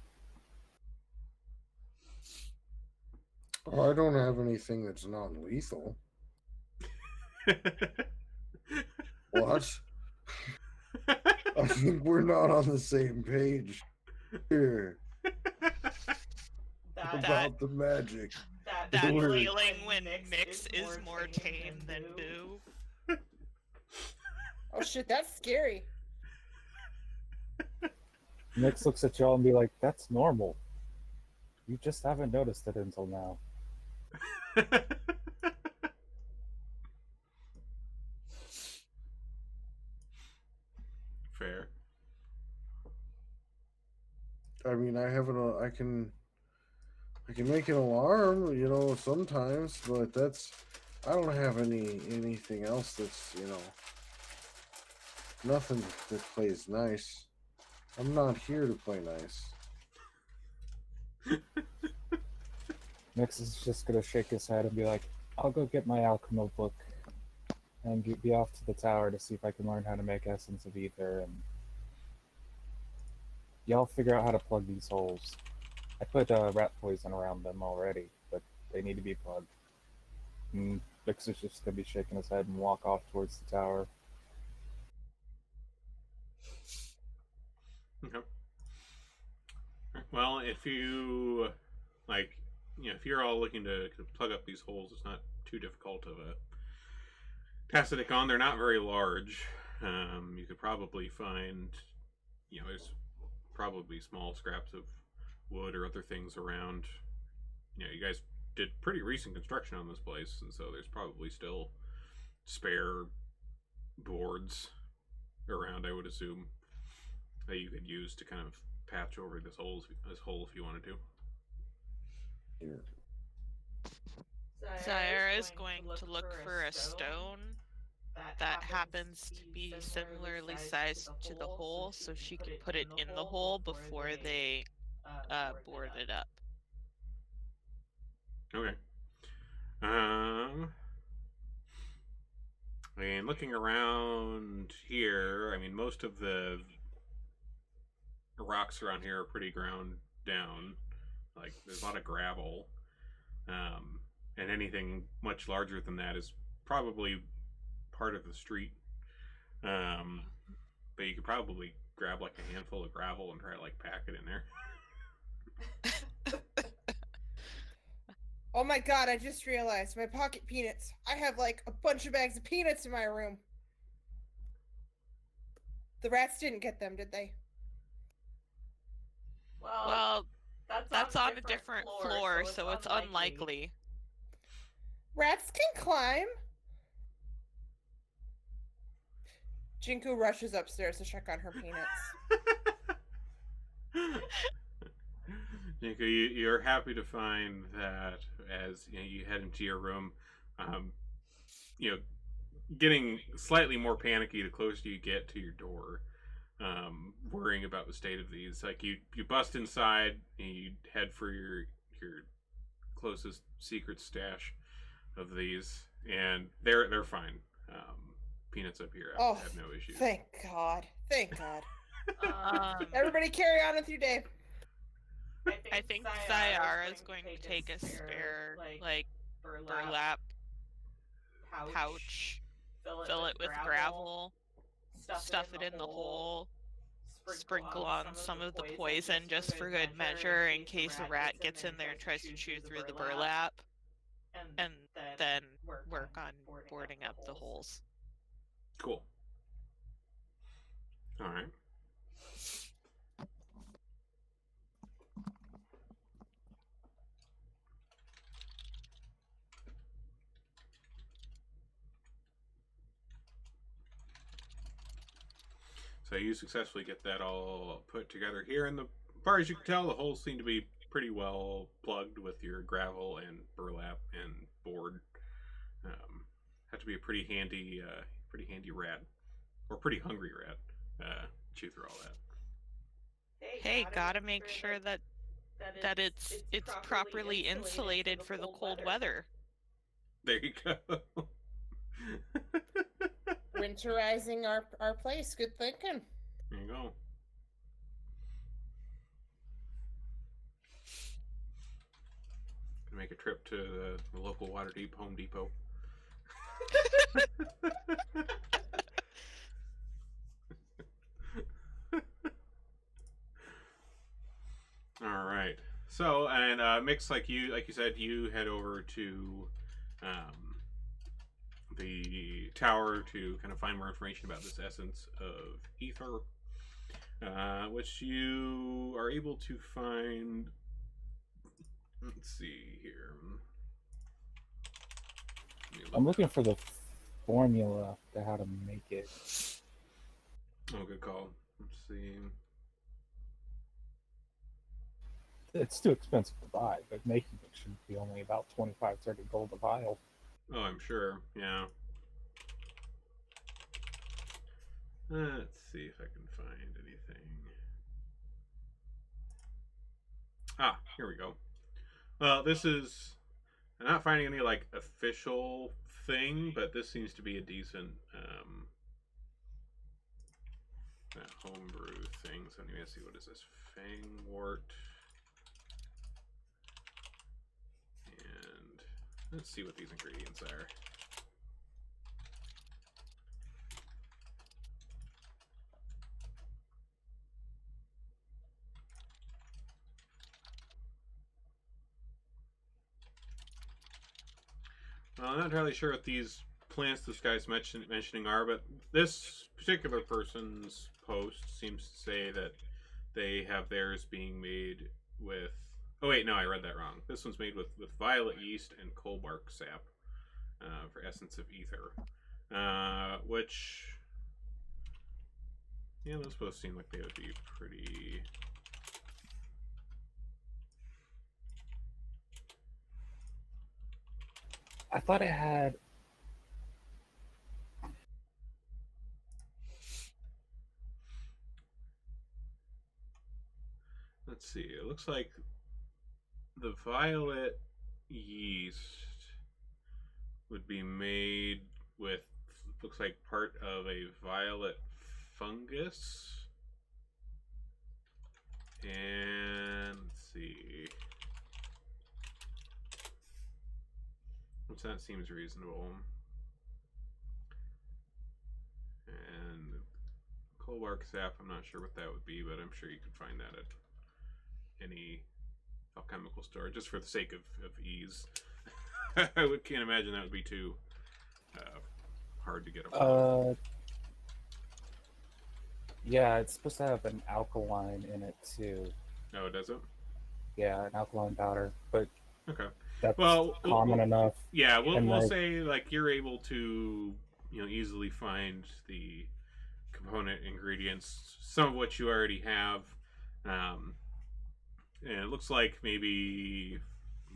Oh, I don't have anything that's non-lethal. What? I think we're not on the same page here. About the magic. That feeling when Mix is more tame than Boo. Oh shit, that's scary. Mix looks at y'all and be like, that's normal. You just haven't noticed it until now. Fair. I mean, I can make an alarm, sometimes, but I don't have anything else that's, nothing that plays nice. I'm not here to play nice. Mix is just gonna shake his head and be like, I'll go get my alchemy book and be off to the tower to see if I can learn how to make essence of ether, and y'all figure out how to plug these holes. I put rat poison around them already, but they need to be plugged. And Mix is just gonna be shaking his head and walk off towards the tower. Okay. Well, if you if you're all looking to plug up these holes, it's not too difficult of a task to take on. They're not very large. You could probably find, there's probably small scraps of wood or other things around. You guys did pretty recent construction on this place, and so there's probably still spare boards around, I would assume, that you could use to kind of patch over this hole if you wanted to. Here. Zaira is going to look for a stone that happens to be similarly sized to the hole, so she can put it in the hole before they board it up. Okay. And looking around here, I mean, most of the rocks around here are pretty ground down. Like, there's a lot of gravel. And anything much larger than that is probably part of the street. But you could probably grab like a handful of gravel and try to like pack it in there. Oh my god, I just realized my pocket peanuts. I have like a bunch of bags of peanuts in my room. The rats didn't get them, did they? Well, that's on a different floor, so it's unlikely. Rats can climb. Jinku rushes upstairs to check on her peanuts. Jinku, you're happy to find that as you head into your room, getting slightly more panicky the closer you get to your door, worrying about the state of these. Like you bust inside and you head for your closest secret stash of these, and they're fine. Peanuts up here have no issues. Thank God. Thank God. Everybody carry on with your day. I think Sayara is going to take a spare, like, burlap pouch, fill it with gravel, stuff it in the hole, sprinkle on some of the poison just for good measure in case a rat gets in there and tries to chew through the burlap, and then work on boarding up the holes. Cool. All right. So you successfully get that all put together here, and as far as you can tell, the holes seem to be pretty well plugged with your gravel and burlap and board. Have to be a pretty handy rat, or pretty hungry rat, chew through all that. Hey, gotta make sure that it's properly insulated for the cold weather. There you go. Winterizing our place. Good thinking. There you go. Gonna make a trip to the local Waterdeep Home Depot. All right. So, and Mix, like you said, you head over to the tower to kind of find more information about this essence of ether, which you are able to find. Let's see here. I'm looking for the formula to how to make it. Oh, good call. Let's see. It's too expensive to buy, but making it should be only about 25, 30 gold a vial. Oh, I'm sure. Yeah. Let's see if I can find anything. Ah, here we go. Well, this is... I'm not finding any, like, official thing, but this seems to be a decent homebrew thing. So let me see, what is this? Fangwort. And let's see what these ingredients are. Well, I'm not entirely sure what these plants this guy's mentioning are, but this particular person's post seems to say that they have theirs being made with... Oh wait, no, I read that wrong. This one's made with violet yeast and coal bark sap for essence of ether. Which... Yeah, those both seem like they would be pretty... I thought it had... Let's see, it looks like the violet yeast would be made with, looks like part of a violet fungus. And let's see, that seems reasonable. And coal bark sap, I'm not sure what that would be, but I'm sure you could find that at any alchemical store, just for the sake of ease. I can't imagine that would be too hard to get a hold of. Yeah, it's supposed to have an alkaline in it too. Oh, does it? Yeah, an alkaline powder, but okay, that's well, common enough. Yeah, we'll say like you're able to easily find the component ingredients, some of which you already have, and it looks like maybe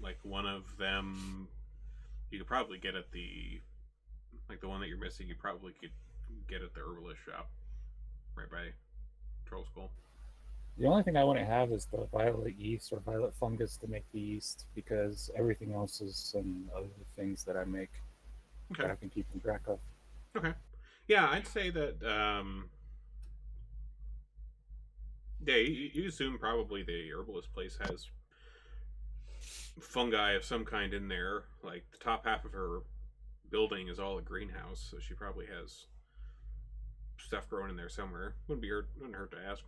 like one of them you could probably get at the one that you're missing. You probably could get at the herbalist shop right by Troll Skull. The only thing I wouldn't have is the violet yeast or violet fungus to make the yeast, because everything else is some other things that I make that I can keep in track of. Okay. Yeah, I'd say that. Yeah, you assume probably the herbalist place has fungi of some kind in there. Like the top half of her building is all a greenhouse, so she probably has stuff growing in there somewhere. Wouldn't hurt to ask.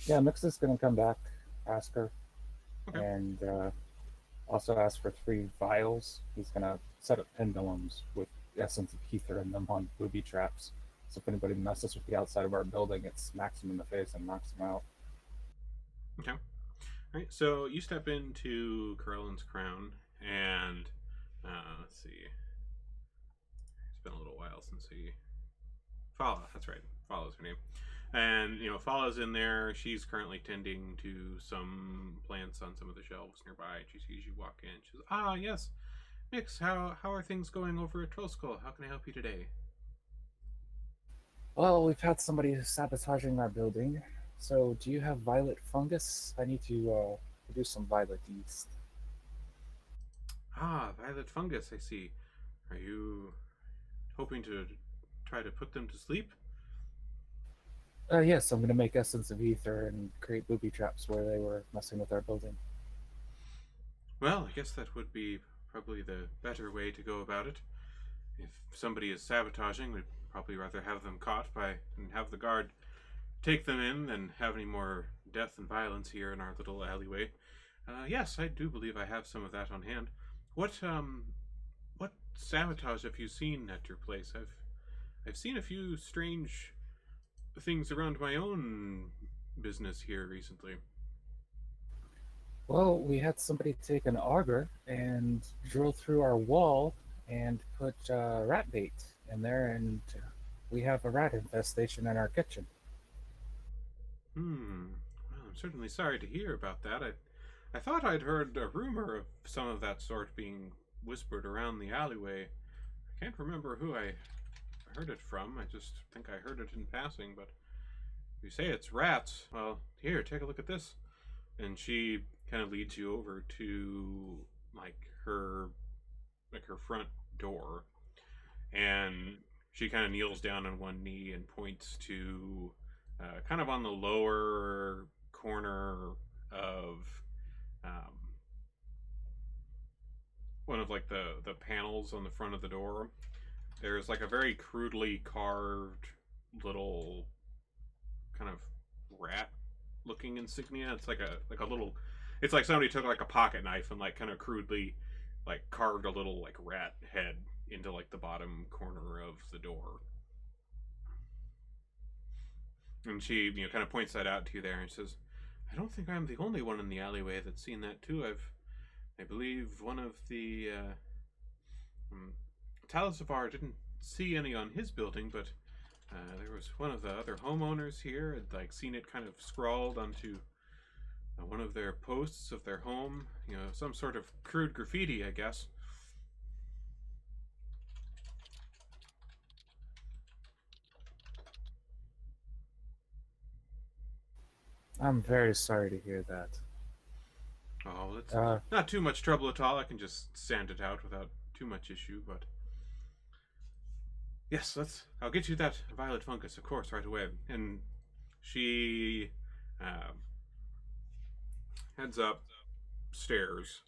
Yeah, Mix is going to come back, ask her, and also ask for 3 vials. He's going to set up pendulums with essence of ether in them on booby traps. So if anybody messes with the outside of our building, it smacks them in the face and knocks them out. Okay. All right. So you step into Curlin's Crown, and let's see. It's been a little while since he. Fala, that's right. Fala's her name. And Fala's in there. She's currently tending to some plants on some of the shelves nearby. She sees you walk in. She says, "Ah, yes, Mix. How are things going over at Troll Skull? How can I help you today?" Well, we've had somebody sabotaging our building. So, do you have violet fungus? I need to produce some violet yeast. Ah, violet fungus. I see. Are you hoping to try to put them to sleep? Yes, I'm going to make essence of ether and create booby traps where they were messing with our building. Well, I guess that would be probably the better way to go about it. If somebody is sabotaging, we'd probably rather have them caught and have the guard take them in than have any more death and violence here in our little alleyway. Yes, I do believe I have some of that on hand. What sabotage have you seen at your place? I've seen a few strange things around my own business here recently. Well, we had somebody take an auger and drill through our wall and put rat bait in there, and we have a rat infestation in our kitchen. Well, I'm certainly sorry to hear about that. I thought I'd heard a rumor of some of that sort being whispered around the alleyway. I can't remember who I heard it from. I just think I heard it in passing, but if you say it's rats, well, here, take a look at this. And she kind of leads you over to her front door, and she kind of kneels down on one knee and points to kind of on the lower corner of one of the panels on the front of the door. There's a very crudely carved little kind of rat looking insignia. It's like a little, it's like somebody took a pocket knife and kind of crudely carved a little rat head into the bottom corner of the door. And she kind of points that out to you there and says, "I don't think I'm the only one in the alleyway that's seen that too. I believe one of the Talisavar didn't see any on his building, but there was one of the other homeowners here had seen it kind of scrawled onto one of their posts of their home. Some sort of crude graffiti, I guess." I'm very sorry to hear that. Oh, it's not too much trouble at all. I can just sand it out without too much issue, but yes, I'll get you that violet fungus, of course, right away. And she heads upstairs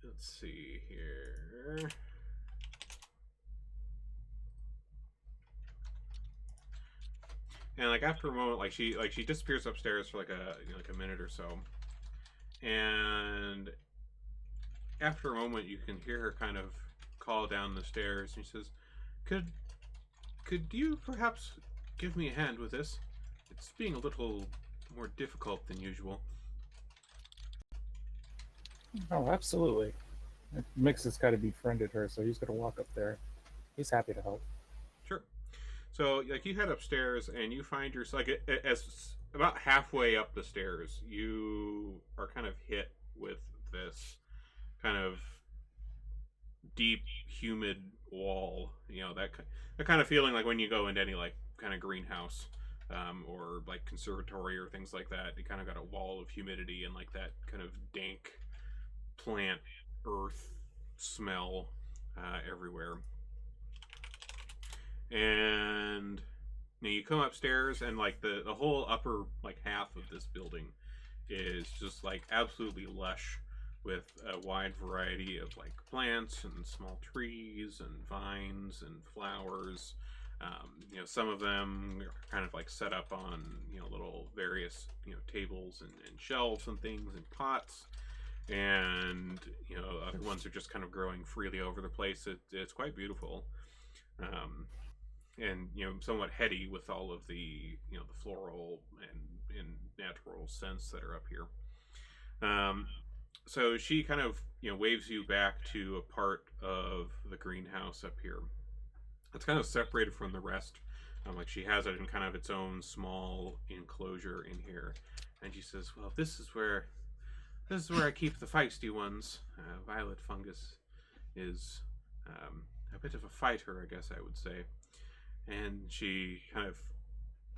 Let's see here. And like after a moment, like she disappears upstairs for like a minute or so, and after a moment, you can hear her kind of call down the stairs, and she says, "Could you perhaps give me a hand with this? It's being a little more difficult than usual." Oh, absolutely. Mix has kind of befriended her, so he's going to walk up there. He's happy to help. Sure. So, like, you head upstairs, and you find yourself, like, as about halfway up the stairs, you are kind of hit with this kind of deep, humid wall. You know, that kind of feeling like when you go into any, like, kind of greenhouse or, like, conservatory or things like that. You kind of got a wall of humidity and, like, that kind of dank plant earth smell everywhere. And you know, you come upstairs, and like the whole upper like half of this building is just like absolutely lush with a wide variety of like plants and small trees and vines and flowers. You know, some of them are kind of like set up on, you know, little various, you know, tables and shelves and things and pots. And, you know, other ones are just kind of growing freely over the place. It's quite beautiful. And, you know, somewhat heady with all of the, you know, the floral and natural scents that are up here. So she kind of, you know, waves you back to a part of the greenhouse up here. It's kind of separated from the rest. Like she has it in kind of its own small enclosure in here. And she says, "Well, this is where I keep the feisty ones. Violet fungus is a bit of a fighter, I guess I would say." And she kind of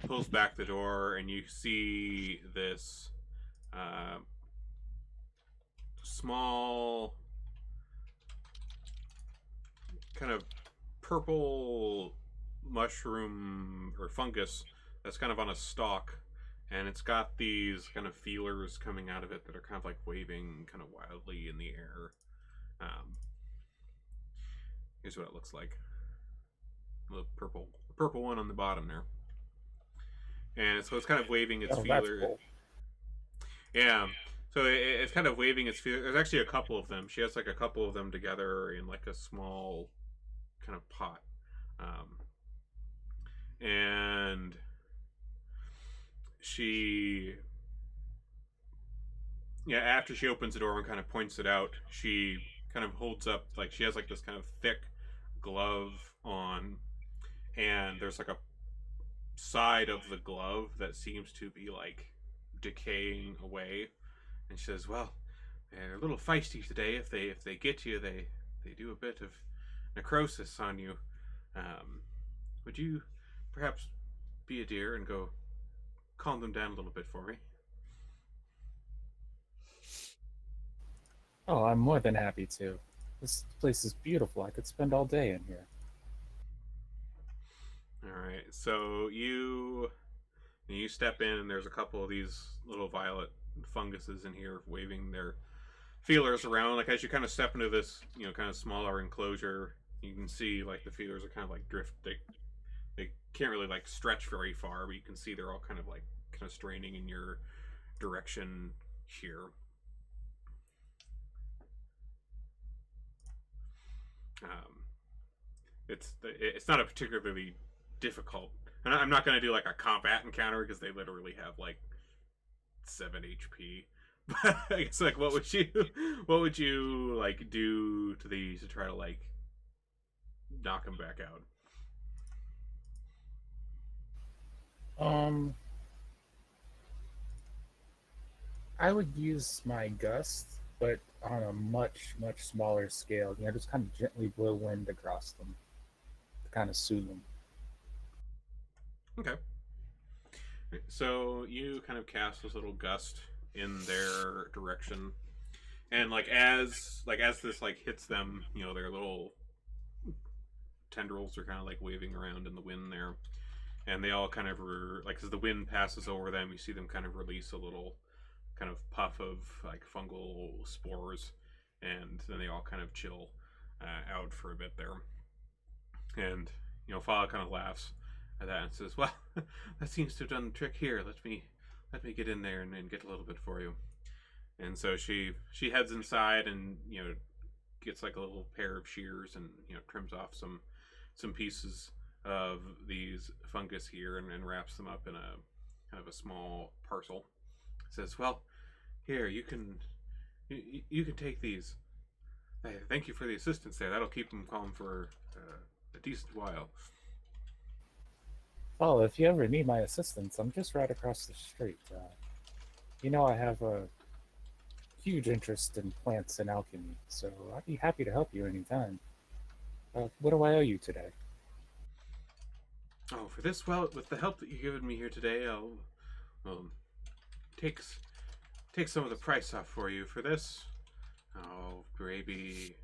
pulls back the door, and you see this small kind of purple mushroom or fungus that's kind of on a stalk, and it's got these kind of feelers coming out of it that are kind of like waving kind of wildly in the air. Here's what it looks like. The purple one on the bottom there. And so it's kind of waving its feelers. Cool. Yeah. So it's kind of waving its feelers. There's actually a couple of them. She has like a couple of them together in like a small kind of pot. And she, yeah, after she opens the door and kind of points it out, she kind of holds up, like she has like this kind of thick glove on, and there's like a side of the glove that seems to be like decaying away. And she says, "Well, they're a little feisty today. If they get you, they do a bit of necrosis on you. Would you perhaps be a dear and go calm them down a little bit for me?" Oh, I'm more than happy to. This place is beautiful. I could spend all day in here. All right, so you step in, and there's a couple of these little violet funguses in here waving their feelers around. Like as you kind of step into this, you know, kind of smaller enclosure, you can see like the feelers are kind of like drift. They can't really like stretch very far, but you can see they're all kind of straining in your direction here. It's not a particularly difficult, and I'm not going to do like a combat encounter because they literally have like 7 HP. But I guess like what would you like do to these to try to like knock them back out? I would use my gust, but on a much smaller scale. You know, just kind of gently blow wind across them to kind of soothe them. Okay. So you kind of cast this little gust in their direction, and like as this like hits them, you know, their little tendrils are kind of like waving around in the wind there, and they all kind of like as the wind passes over them, you see them kind of release a little kind of puff of like fungal spores, and then they all kind of chill out for a bit there. And Fala kind of laughs at that and says, "Well, that seems to have done the trick here. Let me get in there and get a little bit for you." And so she heads inside and gets like a little pair of shears and trims off some pieces of these fungus here and wraps them up in a kind of a small parcel. Says, "Well, here you can take these. Hey, thank you for the assistance there. That'll keep them calm for a decent while." Well, if you ever need my assistance, I'm just right across the street. I have a huge interest in plants and alchemy, so I'd be happy to help you anytime. What do I owe you today? Oh, for this, well, with the help that you've given me here today, I'll take some of the price off for you for this. Oh, maybe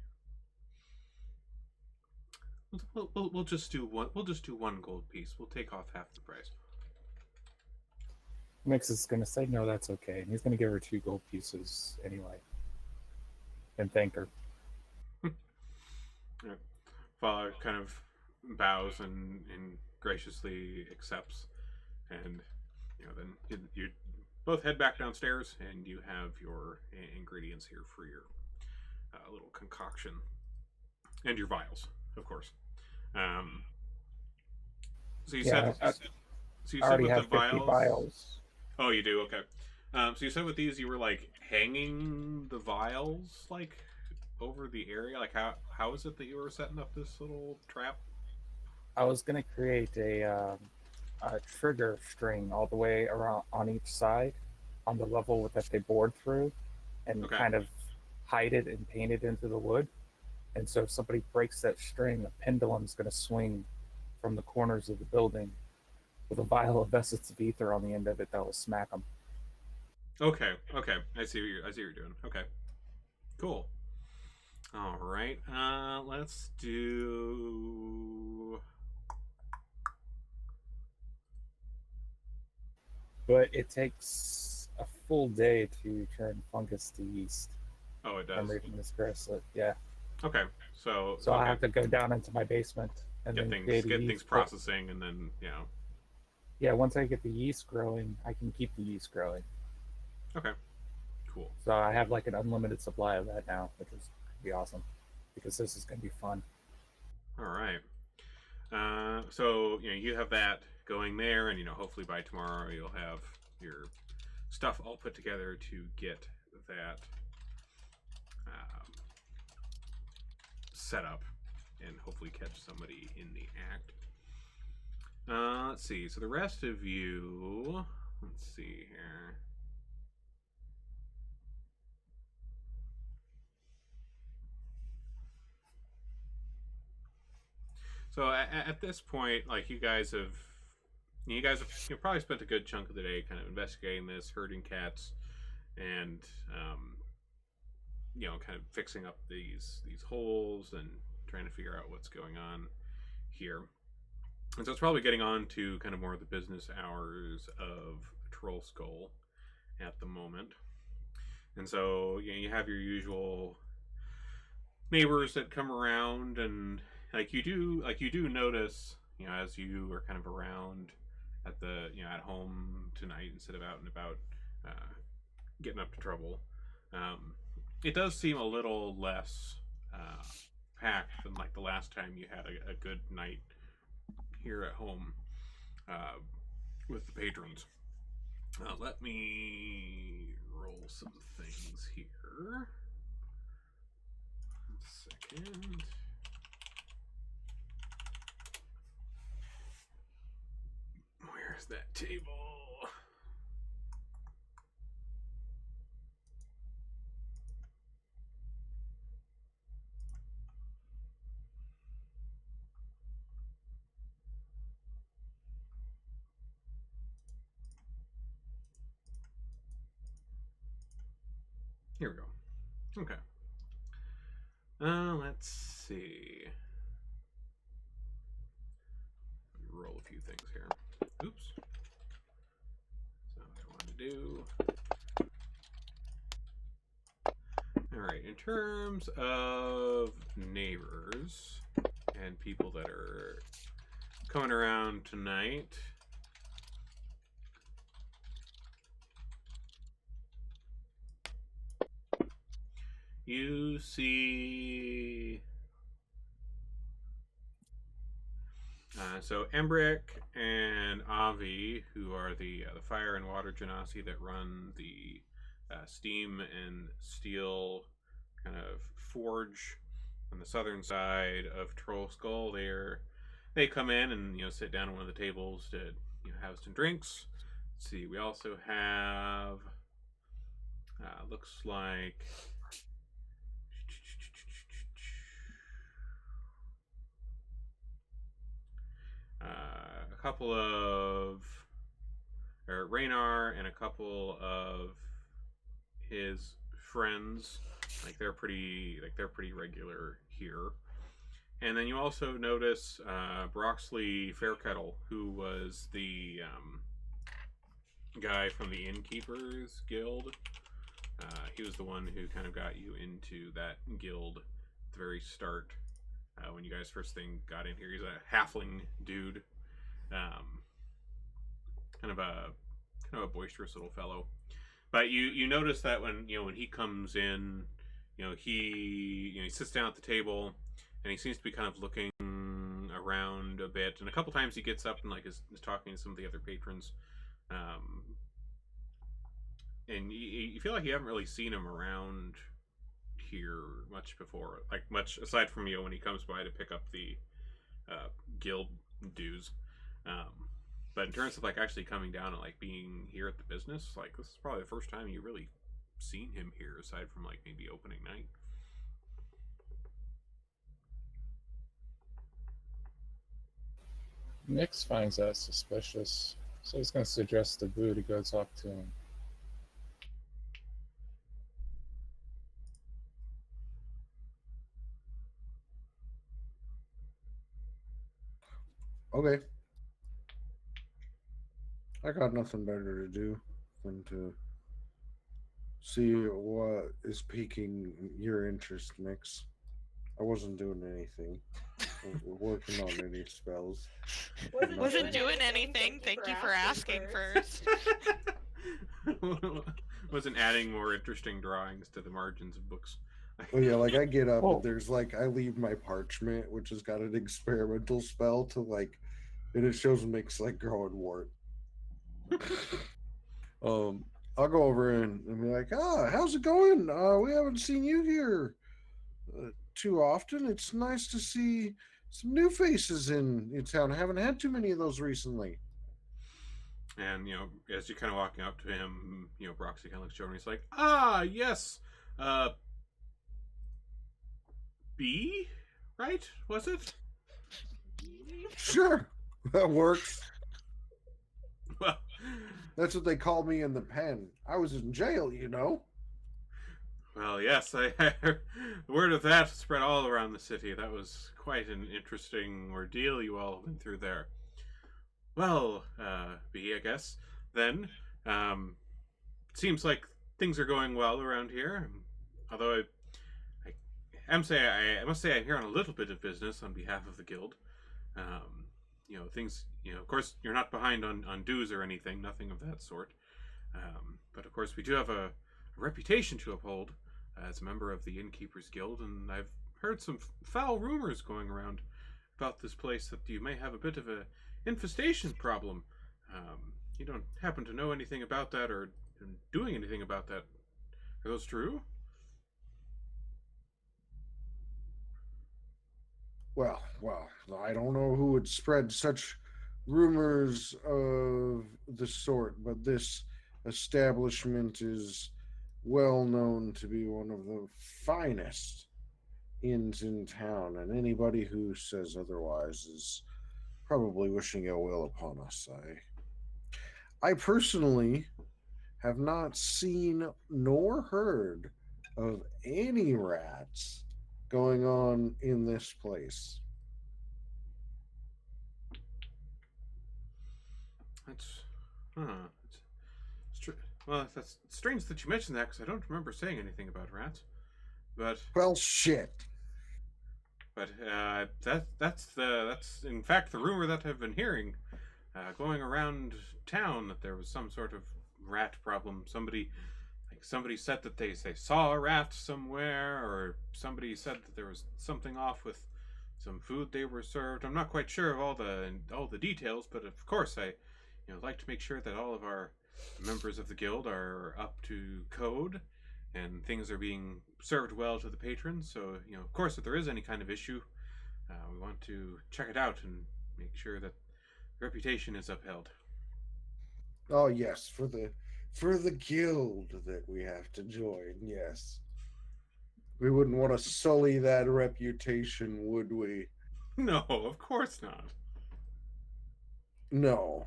we'll just do one. We'll just do one gold piece. We'll take off half the price. Mix is gonna say no, that's okay, and he's gonna give her 2 gold pieces anyway, and thank her. Fala kind of bows and graciously accepts, and then you both head back downstairs, and you have your ingredients here for your little concoction, and your vials, of course. So you said. So you I said already with have the 50 vials. Oh, you do? Okay. So you said with these you were like hanging the vials like over the area. Like how is it that you were setting up this little trap? I was gonna create a trigger string all the way around on each side, on the level that they bored through, and kind of hide it and paint it into the wood. And so if somebody breaks that string, a pendulum's gonna swing from the corners of the building with a vial of essence of ether on the end of it that will smack them. Okay. I see what you're doing. Okay. Cool. All right. Let's do. But it takes a full day to turn fungus to yeast. Oh, it does. I'm reading this correctly. Yeah. Okay. So I have to go down into my basement and get things processing, and then Yeah, once I get the yeast growing, I can keep the yeast growing. Okay. Cool. So I have like an unlimited supply of that now, which is be awesome because this is going to be fun. All right. So you have that going there, and hopefully by tomorrow you'll have your stuff all put together to get that set up, and hopefully catch somebody in the act. Let's see. So the rest of you, let's see here. So at this point, like you guys have probably spent a good chunk of the day kind of investigating this, herding cats, and kind of fixing up these holes and trying to figure out what's going on here. And so it's probably getting on to kind of more of the business hours of Troll Skull at the moment. And so you have your usual neighbors that come around, and you do notice, as you are kind of around at the at home tonight instead of out and about getting up to trouble, it does seem a little less packed than like the last time you had a good night here at home with the patrons. Let me roll some things here. 1 second. Where's that table? Here we go. Okay. Let's see. Let me roll a few things here. Oops. That's not what I wanted to do. in terms of neighbors and people that are coming around tonight, you see... so Embrick and Avi, who are the fire and water genasi that run the steam and steel kind of forge on the southern side of Troll Skull, they come in and sit down at one of the tables to have some drinks. Let's see, we also have looks like a couple of Raynar and a couple of his friends. They're pretty regular here. And then you also notice Broxley Fairkettle, who was the guy from the Innkeepers Guild. He was the one who kind of got you into that guild at the very start. When you guys first got in here, he's a halfling dude, kind of a boisterous little fellow. But you notice that when he comes in, he sits down at the table, and he seems to be kind of looking around a bit. And a couple times he gets up and is talking to some of the other patrons, and you feel like you haven't really seen him around here much before, much aside from when he comes by to pick up the guild dues. But in terms of actually coming down and being here at the business, this is probably the first time you really seen him here, aside from maybe opening night. Nix finds that suspicious, so he's going to suggest to Boo to go talk to him. Okay. I got nothing better to do than to see what is piquing your interest, Mix. I wasn't doing anything. I wasn't working on any spells. Wasn't doing anything. Thank you for asking first. Wasn't adding more interesting drawings to the margins of books. Oh yeah, I get up and there's I leave my parchment, which has got an experimental spell to and it shows Mix growing wart. I'll go over and be like, how's it going? We haven't seen you here too often. It's nice to see some new faces in town. I haven't had too many of those recently. And as you're kind of walking up to him, Broxy kind of looks over and he's like, yes, B, right? Was it? Sure, that works. Well, that's what they called me in the pen. I was in jail, Well, yes, the word of that spread all around the city. That was quite an interesting ordeal you all went through there. Well, B, I guess, then, it seems like things are going well around here. Although I must say I'm here on a little bit of business on behalf of the guild. Things, of course, you're not behind on dues or anything, nothing of that sort. But of course, we do have a reputation to uphold as a member of the Innkeepers Guild, and I've heard some foul rumors going around about this place that you may have a bit of a infestation problem. You don't happen to know anything about that or doing anything about that. Are those true? Well, I don't know who would spread such rumors of the sort, but this establishment is well known to be one of the finest inns in town, and anybody who says otherwise is probably wishing ill will upon us. I personally have not seen nor heard of any rats going on in this place. Well, that's strange that you mentioned that, because I don't remember saying anything about rats. But well, shit. But that's in fact the rumor that I've been hearing, going around town, that there was some sort of rat problem. Somebody said that they saw a rat somewhere, or somebody said that there was something off with some food they were served. I'm not quite sure of all the details, but of course I, like to make sure that all of our members of the guild are up to code and things are being served well to the patrons. So, of course, if there is any kind of issue, we want to check it out and make sure that reputation is upheld. Oh yes, for the guild that we have to join. Yes, we wouldn't want to sully that reputation, would we? No, of course not. No.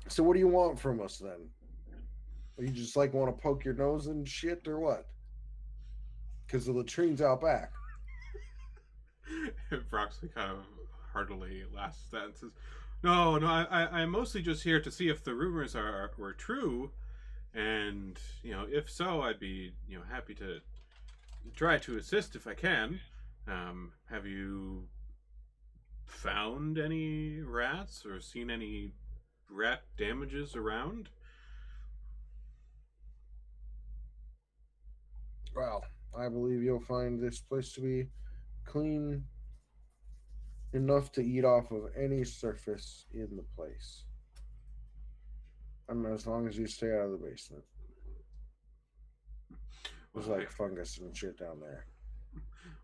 So what do you want from us then? You just want to poke your nose in shit or what? Because the latrine's out back. Broxley kind of heartily laughs at that and says, No, I'm mostly just here to see if the rumors were true, and if so, I'd be happy to try to assist if I can. Have you found any rats or seen any rat damages around? Well, I believe you'll find this place to be clean enough to eat off of any surface in the place. And as long as you stay out of the basement. There's fungus and shit down there.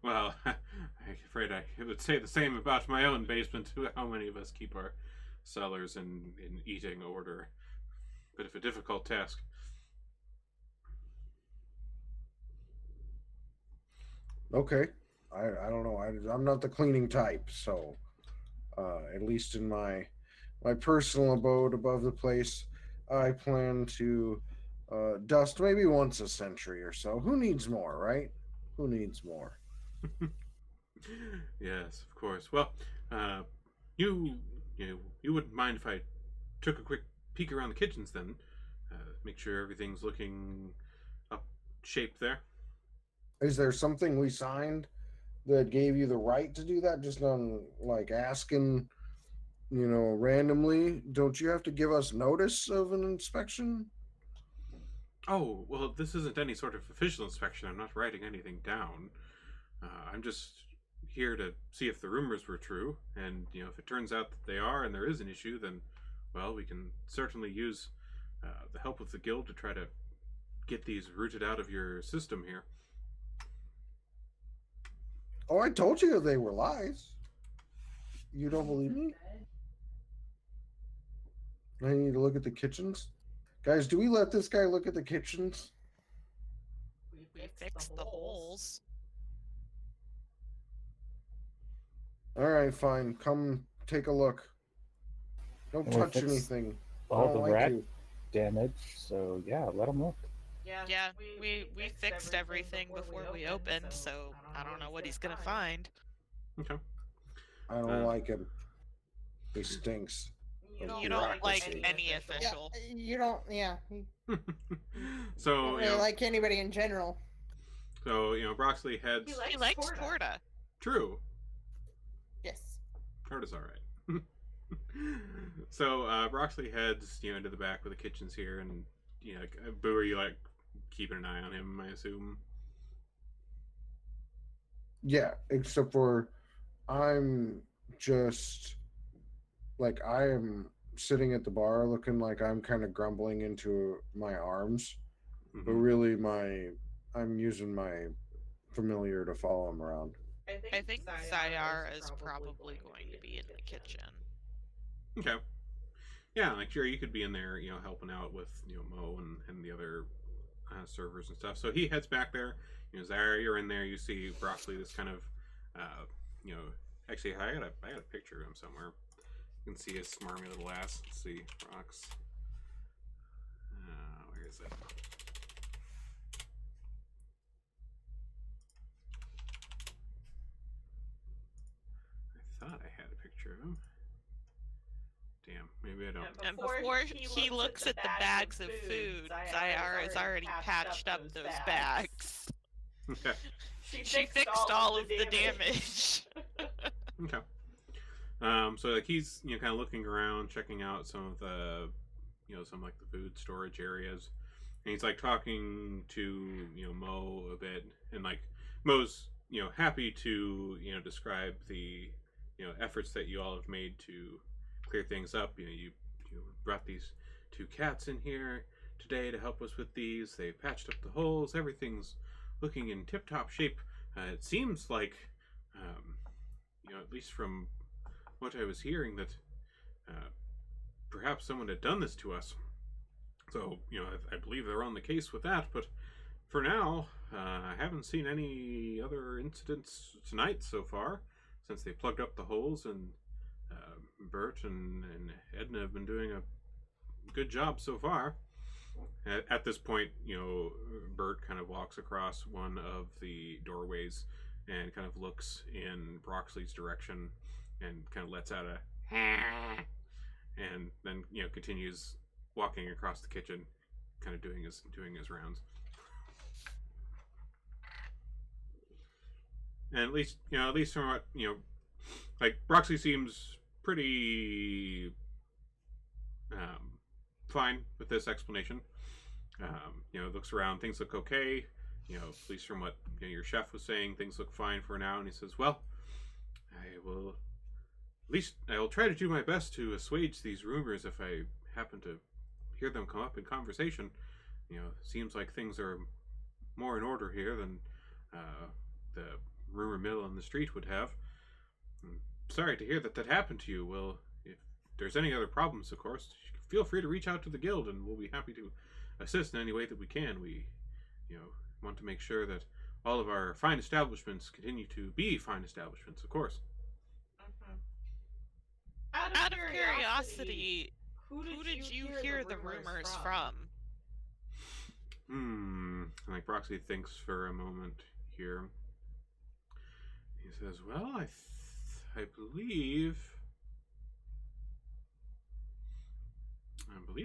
Well, I'm afraid I would say the same about my own basement. How many of us keep our cellars in eating order? Bit of a difficult task. Okay. I don't know. I'm not the cleaning type, so at least in my personal abode above the place, I plan to dust maybe once a century or so. Who needs more, right? Who needs more? Yes, of course. Well, you wouldn't mind if I took a quick peek around the kitchens then, make sure everything's looking up shape there. Is there something we signed that gave you the right to do that? Just on asking, randomly? Don't you have to give us notice of an inspection? Oh, well, this isn't any sort of official inspection. I'm not writing anything down. I'm just here to see if the rumors were true, and if it turns out that they are and there is an issue, then well, we can certainly use the help of the guild to try to get these rooted out of your system here. Oh, I told you they were lies. You don't believe me? I need to look at the kitchens. Guys, do we let this guy look at the kitchens? We fixed the holes. All right, fine. Come take a look. Don't touch anything. All the rat damage, so yeah, let them look. Yeah, we fixed everything before we opened, so I don't know what he's gonna find. Okay. I don't like him. He stinks. You don't like any official. Yeah, you don't, yeah. So, don't really like anybody in general. So, Broxley heads... He likes Torta. True. Yes. Torta's alright. So, Broxley heads, into the back where the kitchen's here, and, Boo, are you, keeping an eye on him, I assume? Yeah, except for I'm just... I am sitting at the bar looking like I'm kind of grumbling into my arms, but really I'm using my familiar to follow him around. I think Sayar is probably going to be in the kitchen. Okay. Yeah, sure, you could be in there, helping out with, Mo and the other servers and stuff. So he heads back there. Zara, you're in there. You see Broxley, this kind of, actually, I got a picture of him somewhere. You can see his smarmy little ass. Let's see, Brox. Where is it? I thought I had a picture of him. Damn, maybe I don't. And before he looks at the bags of food, Zayara's already patched up those bags. Okay. She fixed all of the damage. Okay. So like he's kind of looking around, checking out some of the some like the food storage areas, and he's like talking to Mo a bit, and like Mo's happy to describe the efforts that you all have made to clear things up. You brought these 2 cats in here today to help us with these. They patched up the holes. Everything's looking in tip-top shape. It seems like at least from what I was hearing, that perhaps someone had done this to us. So, I believe they're on the case with that, but for now, I haven't seen any other incidents tonight so far, since they plugged up the holes, and Bert and Edna have been doing a good job so far. At this point, Bert kind of walks across one of the doorways and kind of looks in Broxley's direction and kind of lets out a and then continues walking across the kitchen, kind of doing his rounds. And at least from what like Broxley seems pretty fine with this explanation. Looks around, things look okay. At least from what your chef was saying, things look fine for now. And he says, "Well, I will try to do my best to assuage these rumors if I happen to hear them come up in conversation. Seems like things are more in order here than the rumor mill on the street would have. I'm sorry to hear that happened to you. Well, if there's any other problems, of course, feel free to reach out to the guild, and we'll be happy to assist in any way that we can. We, want to make sure that all of our fine establishments continue to be fine establishments, of course." Out of curiosity, who did you hear the rumors from? Like Broxley thinks for a moment here. He says, "Well, I believe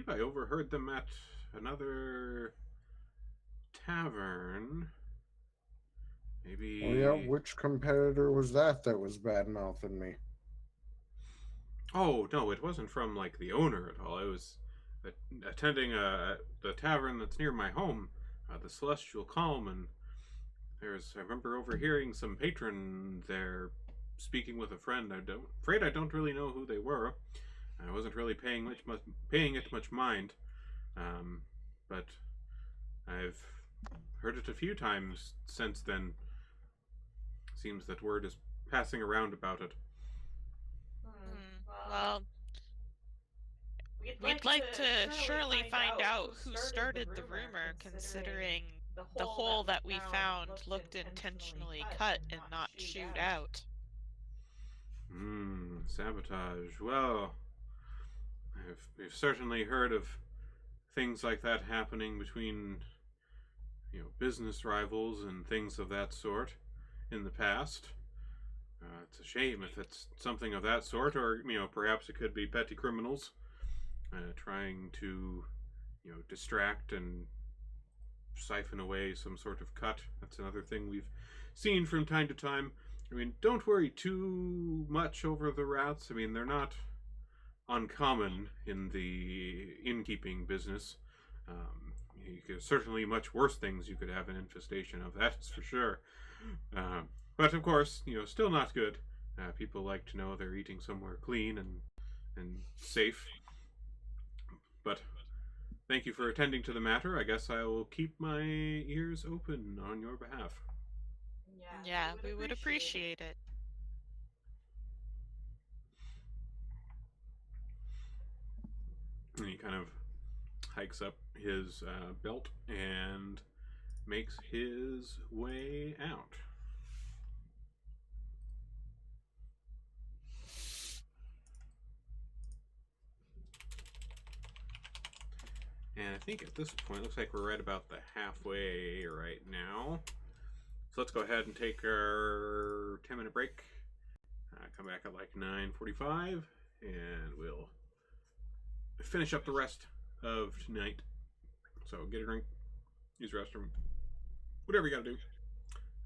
I overheard them at another tavern. Maybe." Oh yeah, which competitor was that was bad-mouthing me? Oh no, it wasn't from like the owner at all. I was attending the tavern that's near my home, the Celestial Calm, and I remember overhearing some patron there speaking with a friend. Afraid I don't really know who they were. I wasn't really paying it much mind, but I've heard it a few times since then. Seems that word is passing around about it. Well, we'd like to surely find out who started the rumor, considering the hole that we found looked intentionally cut and not chewed out. Sabotage. Well, we've certainly heard of things like that happening between, business rivals and things of that sort in the past. It's a shame if it's something of that sort, or, perhaps it could be petty criminals trying to, distract and siphon away some sort of cut. That's another thing we've seen from time to time. Don't worry too much over the rats. They're not uncommon in the innkeeping business. Certainly much worse things you could have an infestation of, that's for sure. But of course, still not good. People like to know they're eating somewhere clean and safe. But thank you for attending to the matter. I guess I will keep my ears open on your behalf. Yeah, we would appreciate it. And he kind of hikes up his belt and makes his way out. And I think at this point, looks like we're right about the halfway right now. So let's go ahead and take our 10-minute break. Come back at like 9:45, and we'll finish up the rest of tonight. So get a drink, use the restroom, whatever you got to do.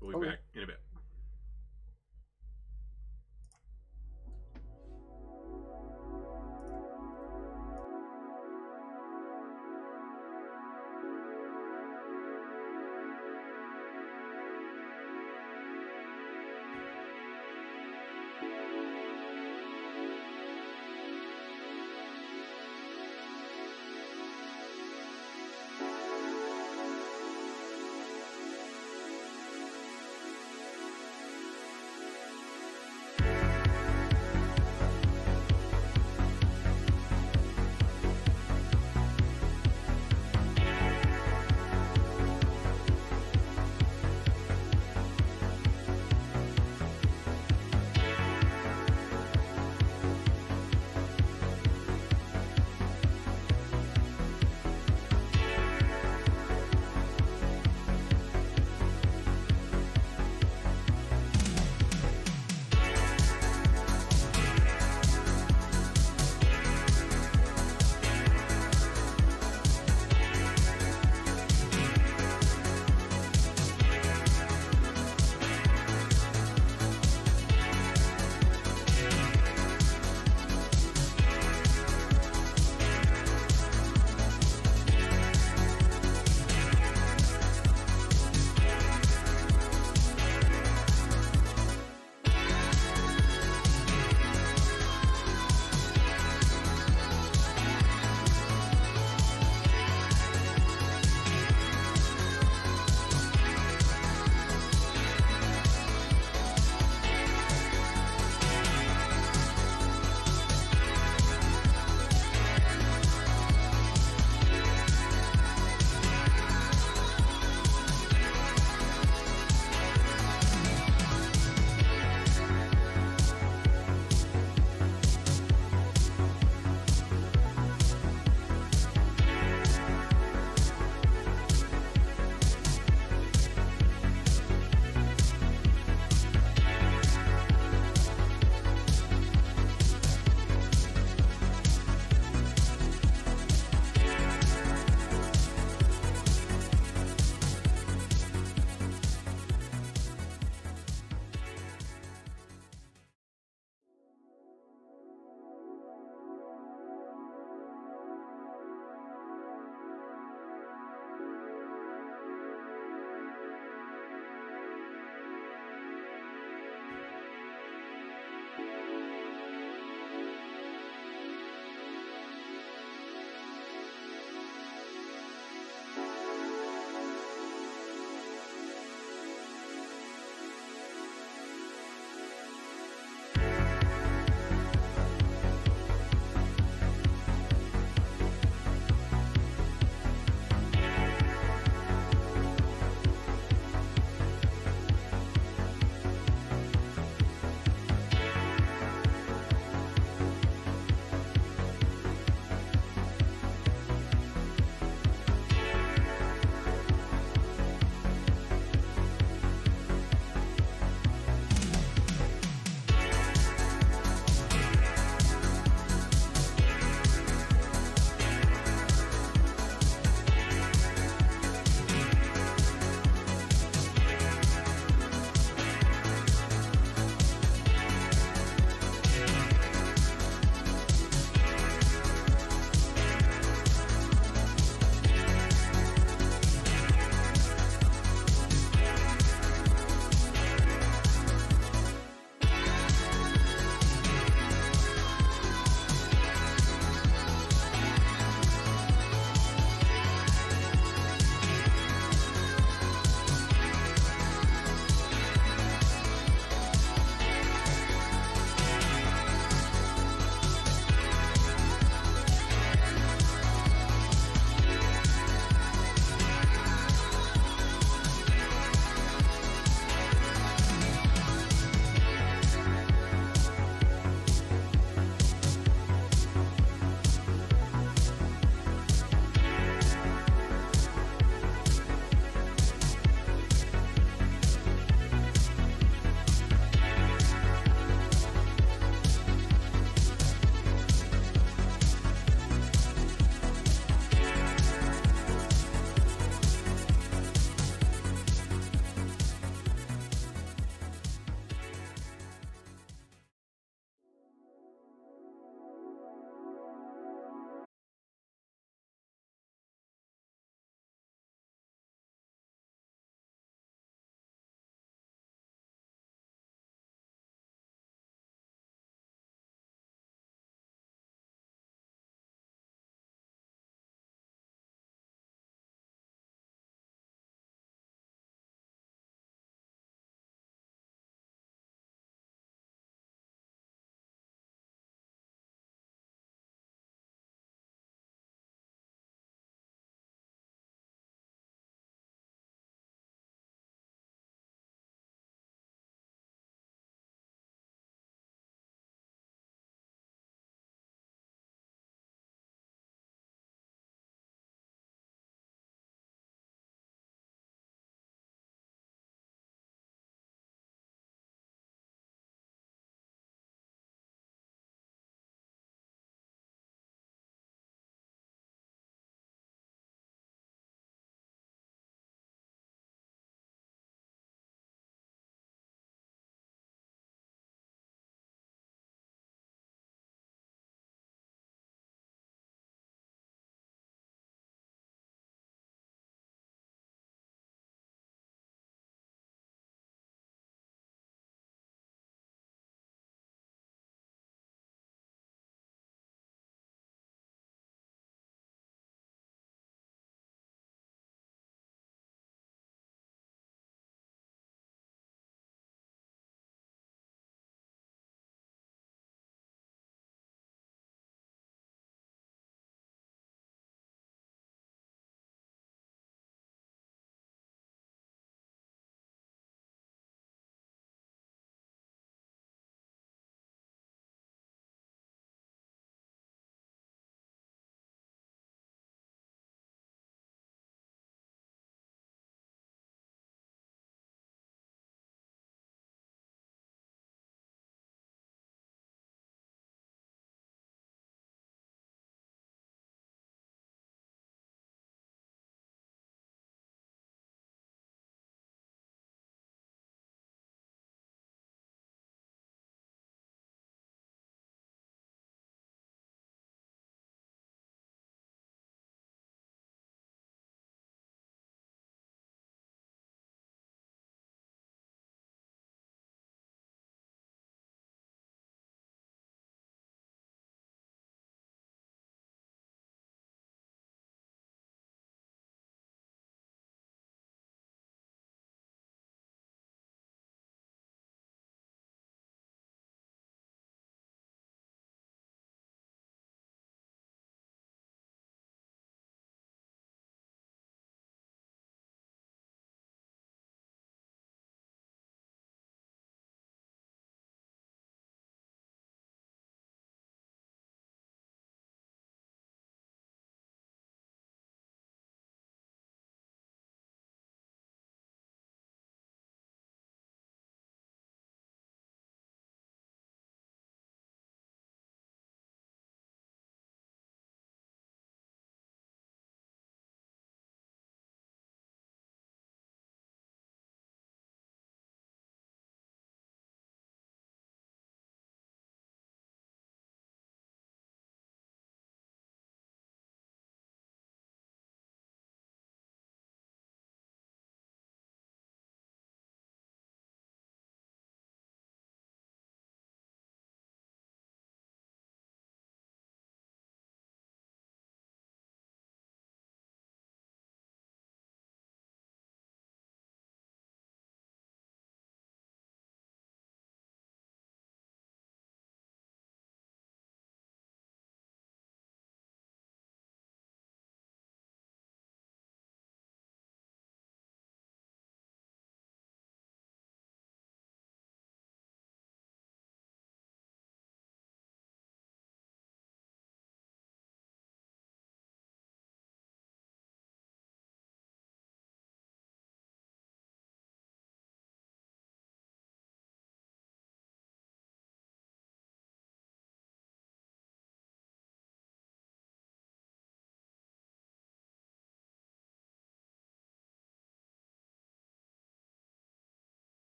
We'll be back in a bit.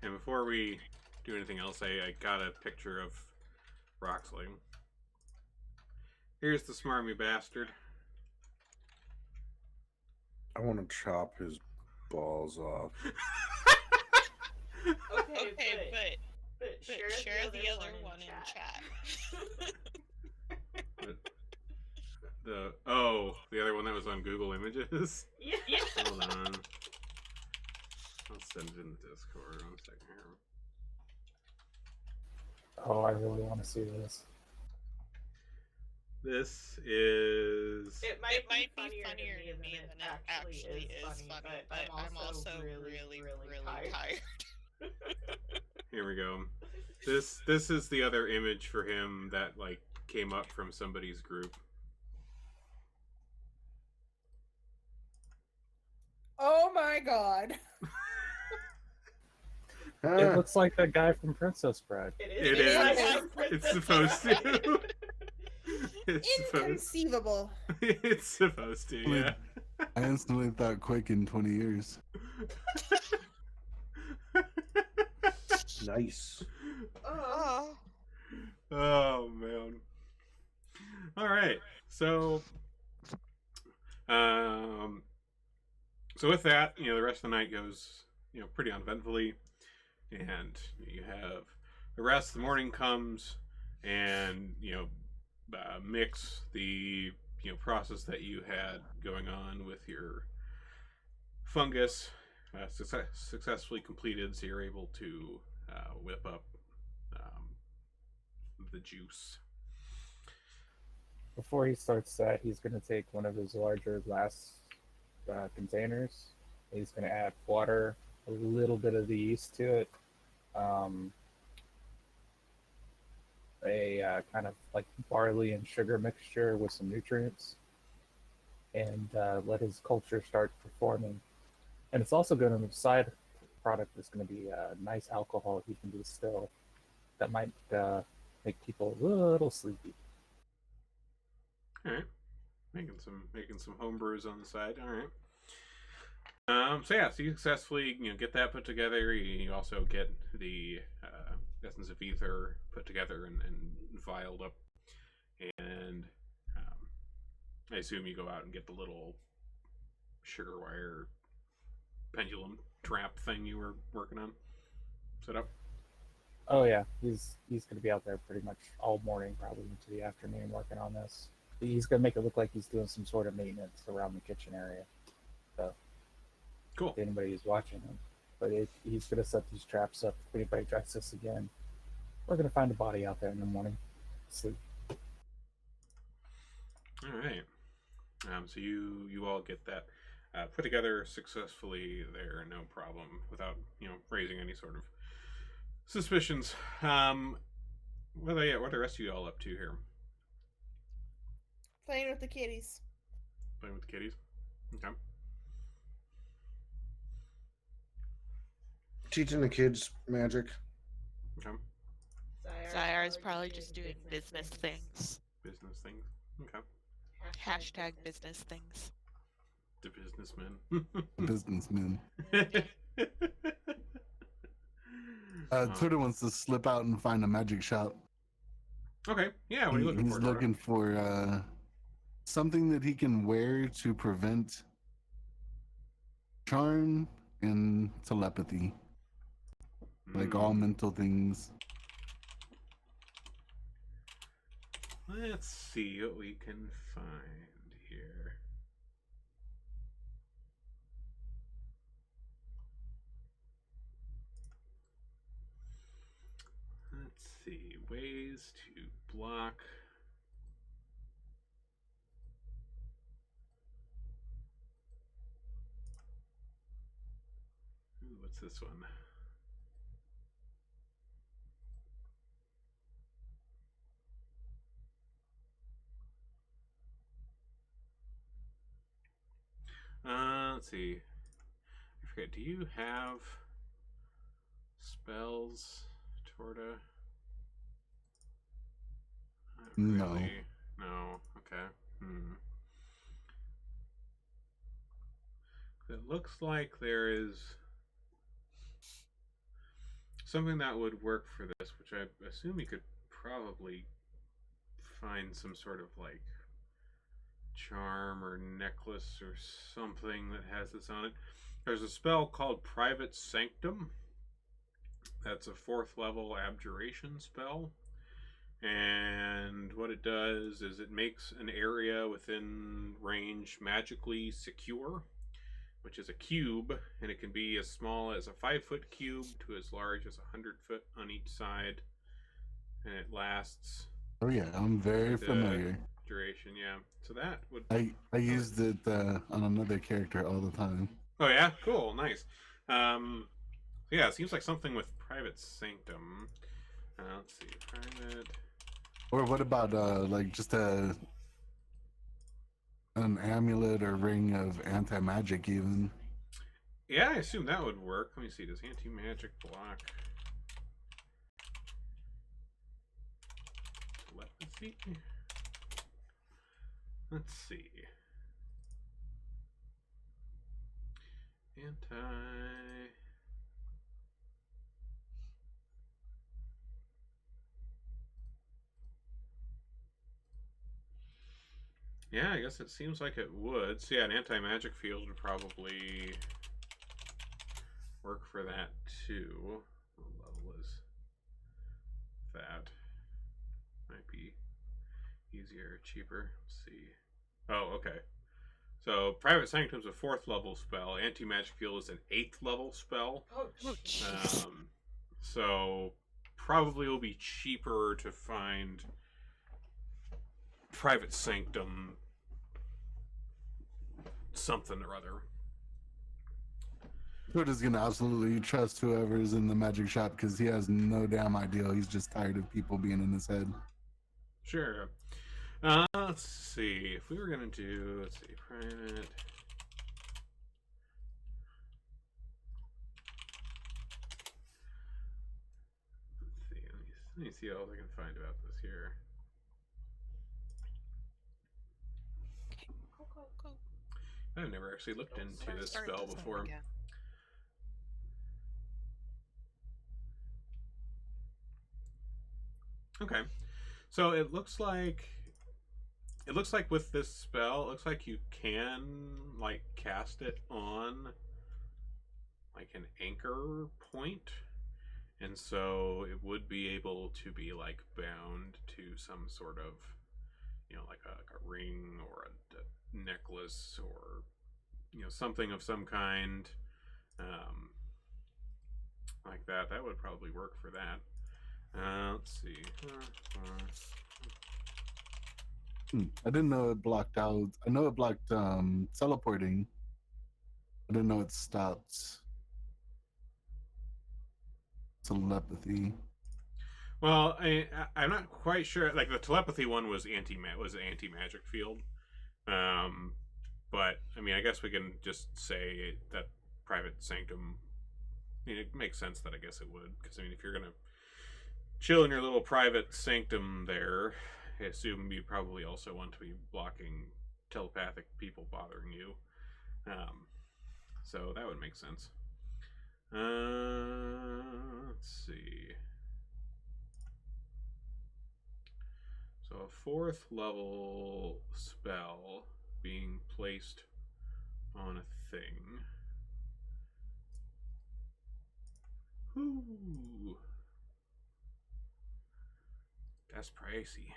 And before we do anything else, I got a picture of Roxley. Here's the smarmy bastard. I want to chop his balls off. Okay, but share the other one in chat. The other one that was on Google Images? Yeah. Hold on. I'll send it in the Discord. 1 second here. Oh, I really want to see this. This is... It might be funnier to me than it actually is funny, but I'm also really tired. Here we go. This is the other image for him that like came up from somebody's group. Oh my god. It looks like that guy from Princess Bride. It is. It's supposed to. Inconceivable. It's supposed to, yeah. I instantly thought Quick in 20 years. Nice. Oh man. All right. So with that, the rest of the night goes, pretty uneventfully, and you have the rest of the morning comes, and mix the process that you had going on with your fungus successfully completed, so you're able to whip up the juice. Before he starts that, he's going to take one of his larger glass containers. He's going to add water, a little bit of the yeast to it, a kind of like barley and sugar mixture with some nutrients, and let his culture start performing. And it's also going to, side product is going to be a nice alcohol he can distill that might make people a little sleepy. All right, making some home brews on the side. All right. So you successfully get that put together. You also get the essence of ether put together and vialed up, and I assume you go out and get the little sugar wire pendulum trap thing you were working on set up. Oh yeah, he's going to be out there pretty much all morning, probably into the afternoon, working on this. He's going to make it look like he's doing some sort of maintenance around the kitchen area. So cool. If anybody is watching him, but he's going to set these traps up. If anybody tries this again, we're going to find a body out there in the morning. Sleep. All right. So you all get that put together successfully there, no problem, without raising any sort of suspicions. What are the rest of you all up to here? Playing with the kitties. Playing with the kitties? Okay. Teaching the kids magic. Okay. Zyar's probably just doing business things. Business things? Okay. Hashtag business things. The businessman. Businessman. Twitter wants to slip out and find a magic shop. Okay, yeah, what are you looking for? He's looking for something that he can wear to prevent charm and telepathy. Like all mental things. Let's see what we can find here. Let's see, ways to block. Ooh, what's this one? Let's see. I forget. Do you have spells, Torta? No. Really? No. Okay. It looks like there is something that would work for this, which I assume you could probably find some sort of like charm or necklace or something that has this on it. There's a spell called Private Sanctum. That's a 4th level abjuration spell. And what it does is it makes an area within range magically secure, which is a cube, and it can be as small as a 5-foot cube to as large as 100-foot on each side. And it lasts. Oh yeah, I'm very familiar. Duration, yeah. So that would. I used it on another character all the time. Oh yeah, cool, nice. Yeah, it seems like something with Private Sanctum. Let's see, private. Or what about like just an amulet or ring of anti-magic even? Yeah, I assume that would work. Let me see. Does anti-magic block telepathy? Let's see. Yeah, I guess it seems like it would. So yeah, an anti-magic field would probably work for that too. What level is that? Might be easier, cheaper. Let's see. Oh, okay. So Private Sanctum is a 4th level spell. Anti-magic field is an 8th level spell. Oh, jeez. So probably will be cheaper to find Private Sanctum something or other. Twitta's gonna absolutely trust whoever's in the magic shop because he has no damn idea. He's just tired of people being in his head. Sure. Let's see. If we were gonna do, let's see, private. Let's see. Let me see what else I can find about this here. Go. I've never actually looked into this spell before. Okay, so it looks like with this spell, it looks like you can like cast it on like an anchor point, and so it would be able to be like bound to some sort of, you know, like a ring or a necklace or, you know, something of some kind, like that. That would probably work for that. Let's see. I didn't know it blocked out. I know it blocked teleporting. I didn't know it stopped telepathy. Well, I'm not quite sure. Like the telepathy one was an anti-magic field. But I mean, I guess we can just say that Private Sanctum. I mean, it makes sense that I guess it would, because I mean, if you're gonna chill in your little private sanctum there, I assume you probably also want to be blocking telepathic people bothering you. So that would make sense. Let's see. So a 4th level spell being placed on a thing. Ooh. That's pricey.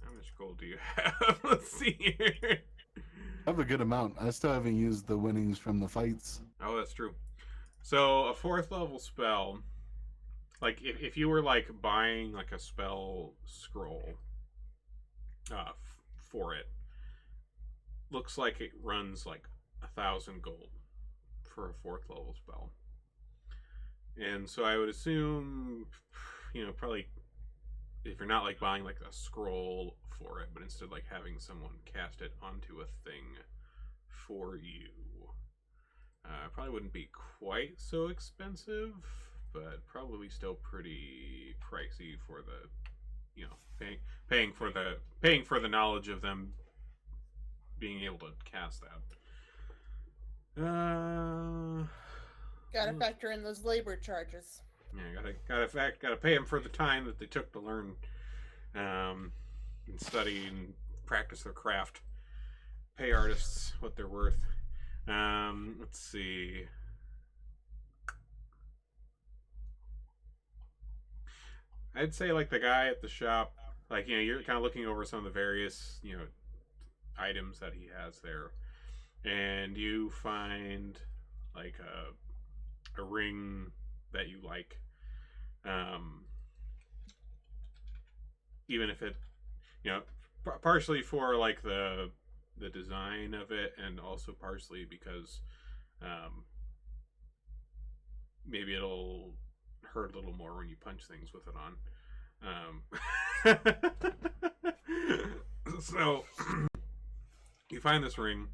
How much gold do you have? Let's see here. I have a good amount. I still haven't used the winnings from the fights. Oh, that's true. So a 4th level spell, like if you were like buying like a spell scroll for it, looks like it runs like 1,000 gold for a 4th level spell. And so I would assume, you know, probably if you're not like buying like a scroll for it, but instead like having someone cast it onto a thing for you, probably wouldn't be quite so expensive, but probably still pretty pricey for the, you know, paying for the knowledge of them being able to cast that. Gotta factor in those labor charges. Yeah, gotta pay them for the time that they took to learn, and study and practice their craft. Pay artists what they're worth. Let's see. I'd say like the guy at the shop, like you're kind of looking over some of the various items that he has there, and you find like a ring that you like. Even if it, partially for like the design of it, and also partially because maybe it'll hurt a little more when you punch things with it on. So you find this ring,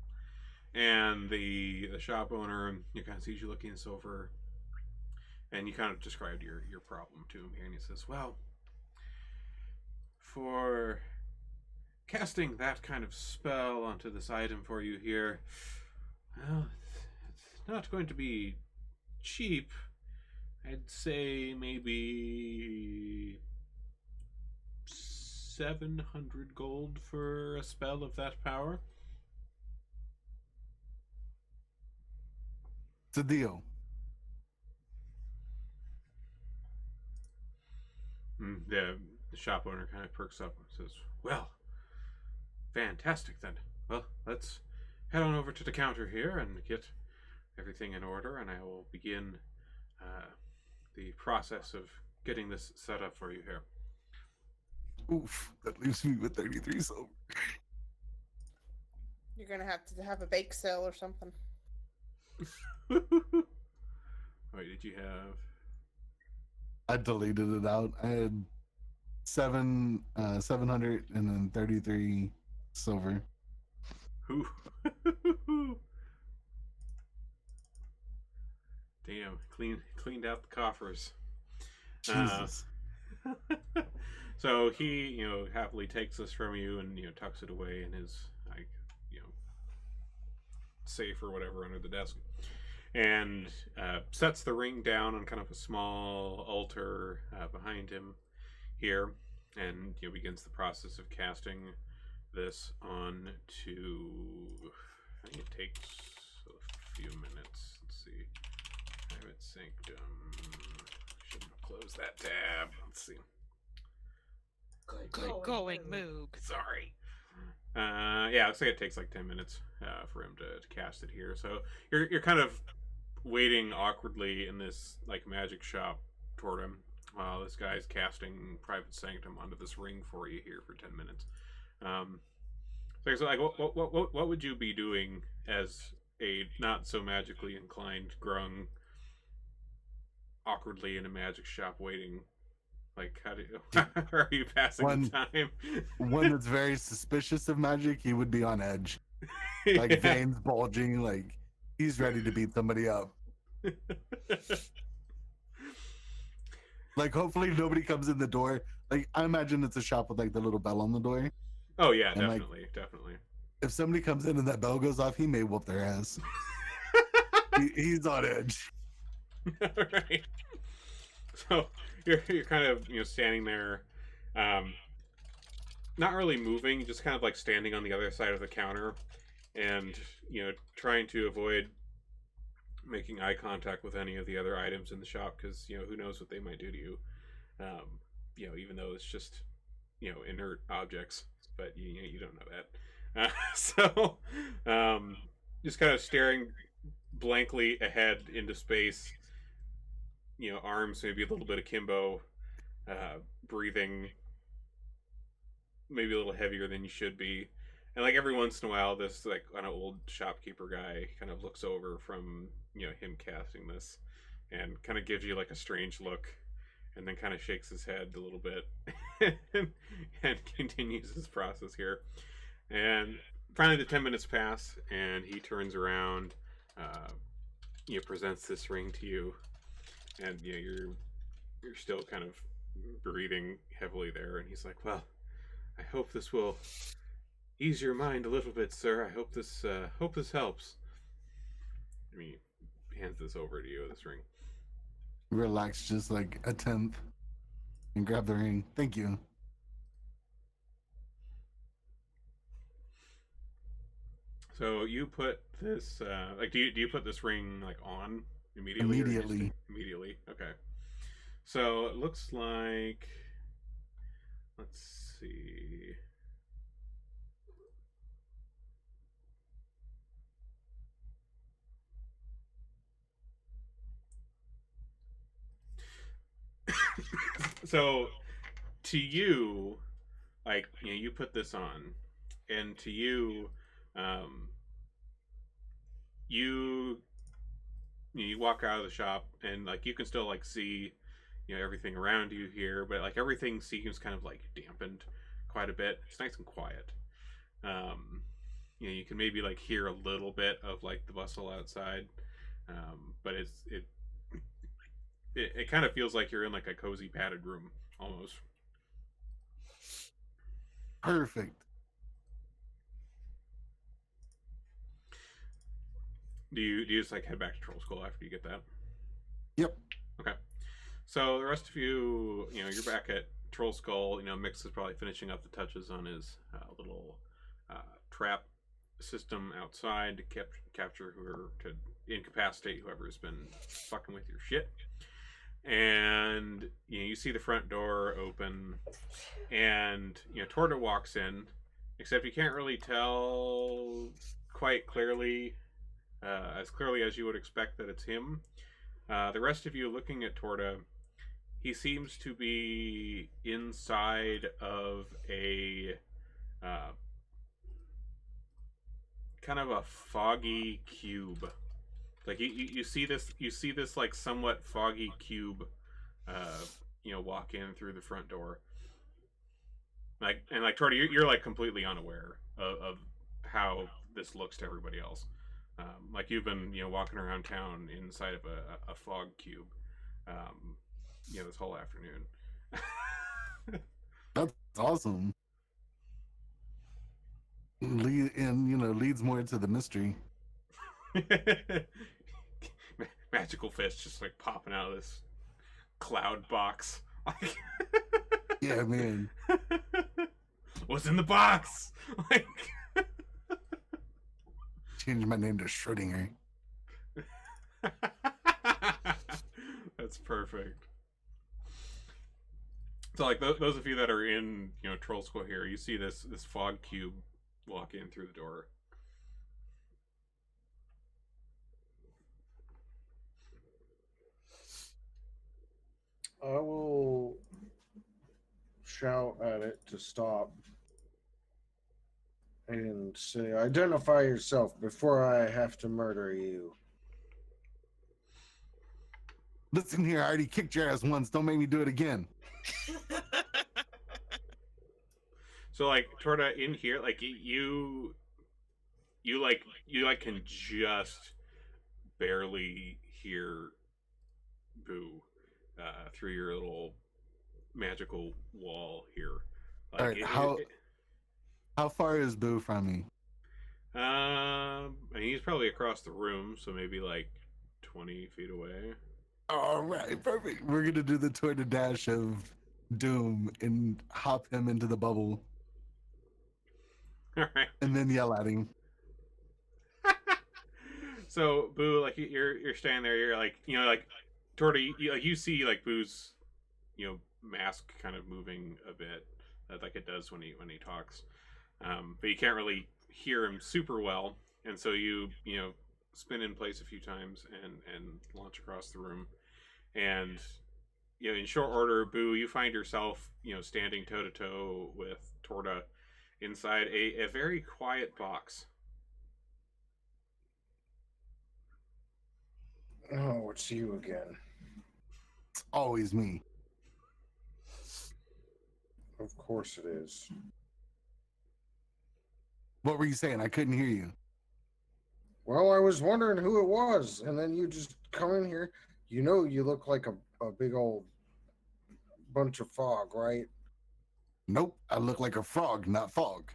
and the shop owner kind of sees you looking this over, and you kind of described your problem to him here, and he says, "Well, for casting that kind of spell onto this item for you here, well, it's not going to be cheap. I'd say maybe 700 gold for a spell of that power." It's a deal. The shop owner kind of perks up and says, "Well, fantastic then. Well, let's head on over to the counter here and get everything in order, and I will begin the process of getting this set up for you here." Oof, that leaves me with 33 silver. You're gonna have to have a bake sale or something. Wait, did you have? I deleted it out. I had 700 and then 33 silver. Damn, cleaned out the coffers. Jesus. So he, happily takes this from you and tucks it away in his safe or whatever under the desk, and sets the ring down on kind of a small altar behind him here, and begins the process of casting this on to. I think it takes a few minutes. Let's see. Private Sanctum. Shouldn't have closed that tab. Let's see. Good going, Moog. Sorry. Yeah, I'd say it takes like 10 minutes for him to cast it here. So you're kind of waiting awkwardly in this like magic shop toward him while this guy's casting Private Sanctum onto this ring for you here for 10 minutes. So like, what would you be doing as a not so magically inclined grung awkwardly in a magic shop waiting? Like, how are you passing the time? One that's very suspicious of magic, he would be on edge. Like, veins bulging, like, he's ready to beat somebody up. Like, hopefully nobody comes in the door. Like, I imagine it's a shop with, like, the little bell on the door. Oh, yeah, and definitely, definitely. If somebody comes in and that bell goes off, he may whoop their ass. He's on edge. All right. So you're kind of standing there, not really moving, just kind of like standing on the other side of the counter, and trying to avoid making eye contact with any of the other items in the shop, because who knows what they might do to you. Even though it's just inert objects, but you don't know that. So just kind of staring blankly ahead into space. Arms maybe a little bit akimbo, breathing maybe a little heavier than you should be, and like every once in a while, this like kind of old shopkeeper guy kind of looks over from him casting this, and kind of gives you like a strange look, and then kind of shakes his head a little bit, and continues his process here. And finally, the 10 minutes pass, and he turns around, presents this ring to you. And you're still kind of breathing heavily there, and he's like, "Well, I hope this will ease your mind a little bit, sir. I hope this helps." I mean, hands this over to you, this ring. Relax just like a tenth and grab the ring. Thank you. So you put this, like, do you put this ring like on immediately? Immediately. Okay. So it looks like, let's see. So to you, like, you put this on, and to you, you you walk out of the shop, and like you can still like see everything around you here, but like everything seems kind of like dampened quite a bit. It's nice and quiet. You can maybe like hear a little bit of like the bustle outside, but it kind of feels like you're in like a cozy padded room almost. Perfect. Do you just like head back to Troll School after you get that? Yep. Okay. So the rest of you, you're back at Troll Skull. Mix is probably finishing up the touches on his little trap system outside to capture to incapacitate whoever's been fucking with your shit. And you see the front door open, and Torta walks in, except you can't really tell quite clearly, as clearly as you would expect that it's him. The rest of you looking at Torta, he seems to be inside of a kind of a foggy cube. Like you see this like somewhat foggy cube, walk in through the front door. Like Torta, you're like completely unaware of how this looks to everybody else. Like you've been walking around town inside of a fog cube, this whole afternoon. That's awesome. Leads more into the mystery. Magical fist just like popping out of this cloud box. Yeah, man. What's in the box? Like, change my name to Schrodinger. That's perfect. So, like, those of you that are in, Troll School here, you see this fog cube walk in through the door. I will shout at it to stop and say, identify yourself before I have to murder you. Listen here, I already kicked your ass once. Don't make me do it again. So, like, Torta, in here, like, you can just barely hear Boo through your little magical wall here. Like, all right, how far is Boo from me? I mean, he's probably across the room, so maybe like 20 feet away. All right, perfect. We're gonna do the Torta dash of doom and hop him into the bubble. All right, and then yell at him. So Boo, like you're standing there, you're like like Torta, you see like Boo's mask kind of moving a bit, like it does when he talks, but you can't really hear him super well, and so you spin in place a few times and launch across the room, and in short order, Boo, you find yourself standing toe to toe with Torta inside a very quiet box. Oh, it's you again. It's always me. Of course it is. What were you saying? I couldn't hear you. Well, I was wondering who it was, and then you just come in here. You look like a big old bunch of fog, right? Nope, I look like a frog, not fog.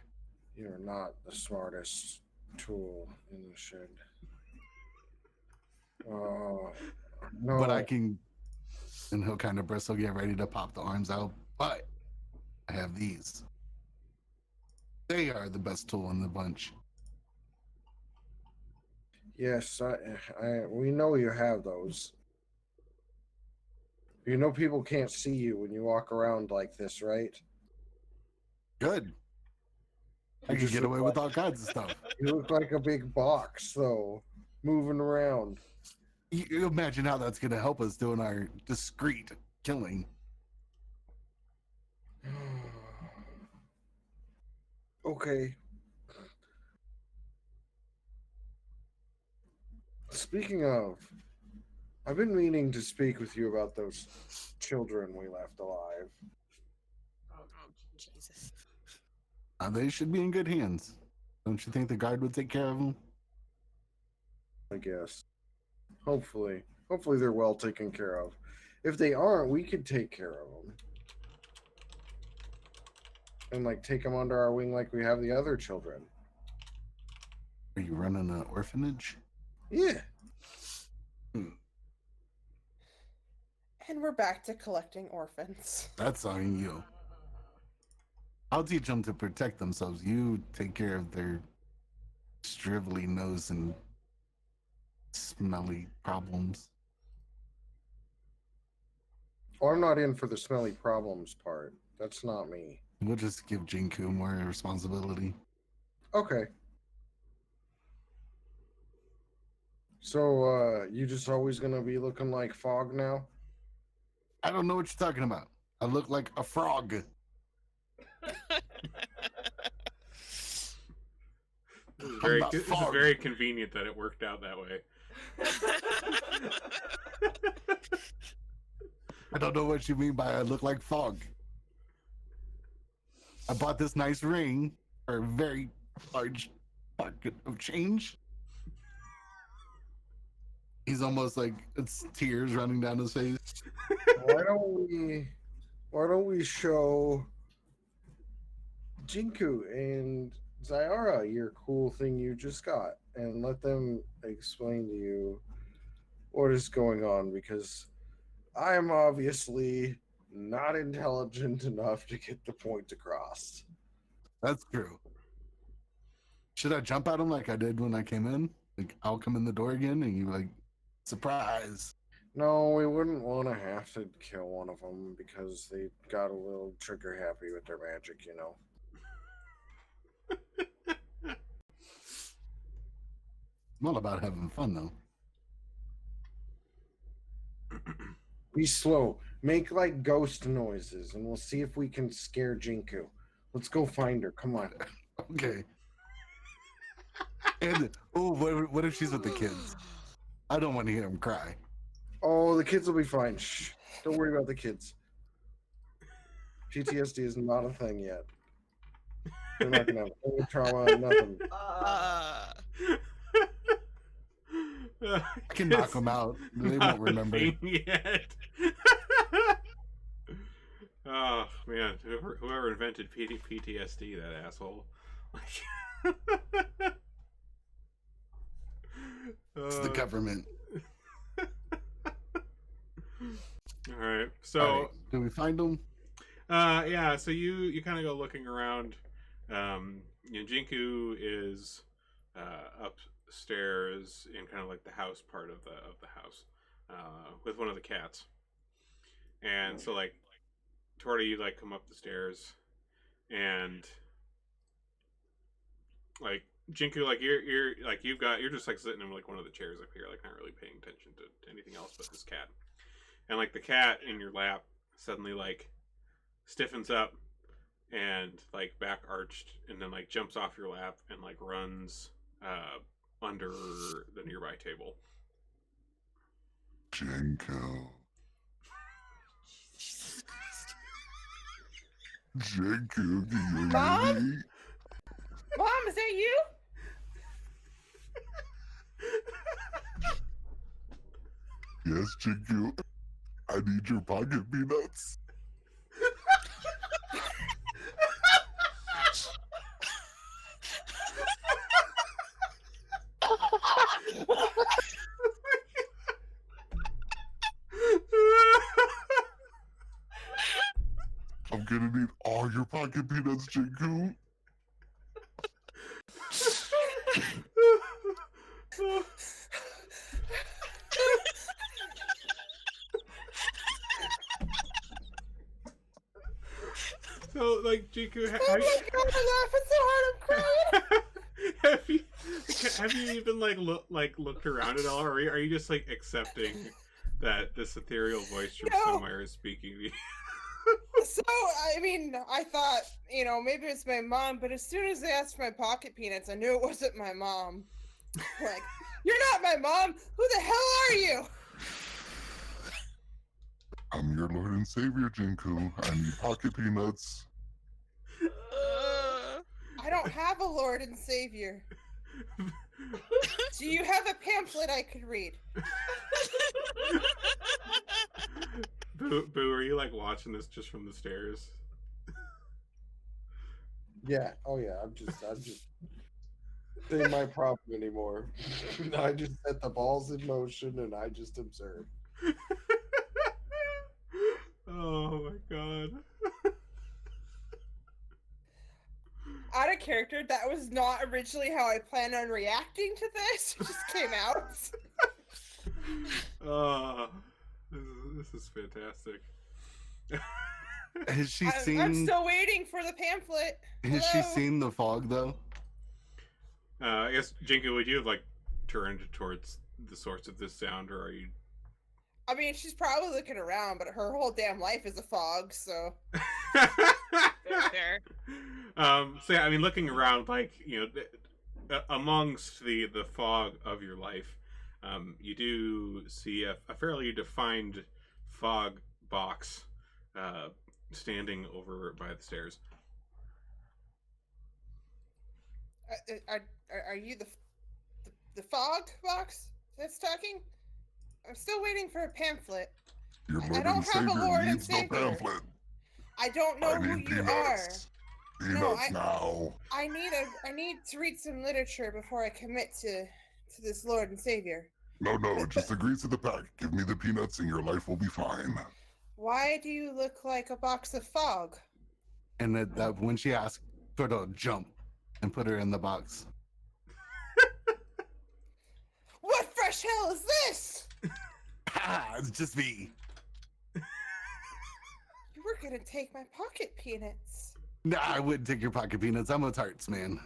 You're not the smartest tool in the shed. No. But I can, and he'll kind of bristle, get ready to pop the arms out. But I have these. They are the best tool in the bunch. Yes, we know you have those. You know people can't see you when you walk around like this, right? Good. I can get away with all kinds of stuff. You look like a big box, though, moving around. You imagine how that's going to help us doing our discreet killing. Okay. Speaking of, I've been meaning to speak with you about those children we left alive. Oh, Jesus. They should be in good hands. Don't you think the guard would take care of them? I guess. Hopefully they're well taken care of. If they aren't, we could take care of them. And like take them under our wing like we have the other children. Are you running an orphanage? Yeah. And we're back to collecting orphans. That's on you. I'll teach them to protect themselves. You take care of their shrivelly nose and smelly problems. Oh, I'm not in for the smelly problems part. That's not me. We'll just give Jinku more responsibility. Okay. So, you just always gonna be looking like Fog now? I don't know what you're talking about. I look like a frog. This is very convenient that it worked out that way. I don't know what you mean by I look like Fog. I bought this nice ring for a very large bucket of change. He's almost like it's tears running down his face. Why don't we show Jinku and Zyara your cool thing you just got and let them explain to you what is going on, because I'm obviously not intelligent enough to get the point across. That's true. Should I jump at him like I did when I came in? Like I'll come in the door again and you like, surprise. No, we wouldn't want to have to kill one of them because they got a little trigger happy with their magic, you know. I'm all about having fun though. Be slow. Make like ghost noises and we'll see if we can scare Jinku. Let's go find her. Come on. Okay. And what if she's with the kids? I don't want to hear them cry. Oh, the kids will be fine. Shh. Don't worry about the kids. PTSD is not a thing yet. They're not gonna have any trauma, nothing. I can knock them out. They won't remember. Yet. Oh man, whoever invented PTSD, that asshole. It's the government. All right. So, do we find them? Yeah. So you kind of go looking around. Jinku is upstairs in kind of like the house part of the house with one of the cats. And so like Torty, you like come up the stairs and like Jinku, like you're like you're just like sitting in like one of the chairs up here, like not really paying attention to anything else but this cat. And like the cat in your lap suddenly like stiffens up and like back arched and then like jumps off your lap and like runs under the nearby table. Jenko. Jenko, do you Mom? hear me? Mom, is that you? Yes, Jenko. I need your pocket peanuts. gonna need all your pocket peanuts, Jinku. So, like, Jinku, Oh my god, I'm laughing so hard, I'm crying. have you even looked around at all, or are you just like accepting that this ethereal voice from somewhere is speaking to you? So, I mean, I thought, maybe it's my mom, but as soon as they asked for my pocket peanuts, I knew it wasn't my mom. Like, you're not my mom! Who the hell are you? I'm your Lord and Savior, Jinku. I need pocket peanuts. I don't have a Lord and Savior. Do you have a pamphlet I could read? Boo, are you like watching this just from the stairs? Yeah. Oh yeah. I'm just. It ain't my problem anymore. I just set the balls in motion and I just observe. Oh my god. Out of character, that was not originally how I planned on reacting to this. It just came out. This is fantastic. Has she seen? I'm still waiting for the pamphlet. Has she seen the fog though? I guess, Jinku, would you have like turned towards the source of this sound, or are you? I mean, she's probably looking around, but her whole damn life is a fog, so. Fair. So yeah, I mean, looking around, like, amongst the fog of your life, you do see a fairly defined fog box standing over by the stairs. Are you the fog box that's talking? I'm still waiting for a pamphlet. Your I Lord don't and have Savior a Lord and needs no Savior. pamphlet. I don't know who you are. Peanuts now. I need to read some literature before I commit to this Lord and Savior. No, just agree to the pact. Give me the peanuts and your life will be fine. Why do you look like a box of fog? And that when she asked, put a jump and put her in the box. What fresh hell is this? It's just me. You were gonna take my pocket peanuts. Nah, I wouldn't take your pocket peanuts. I'm a tarts man.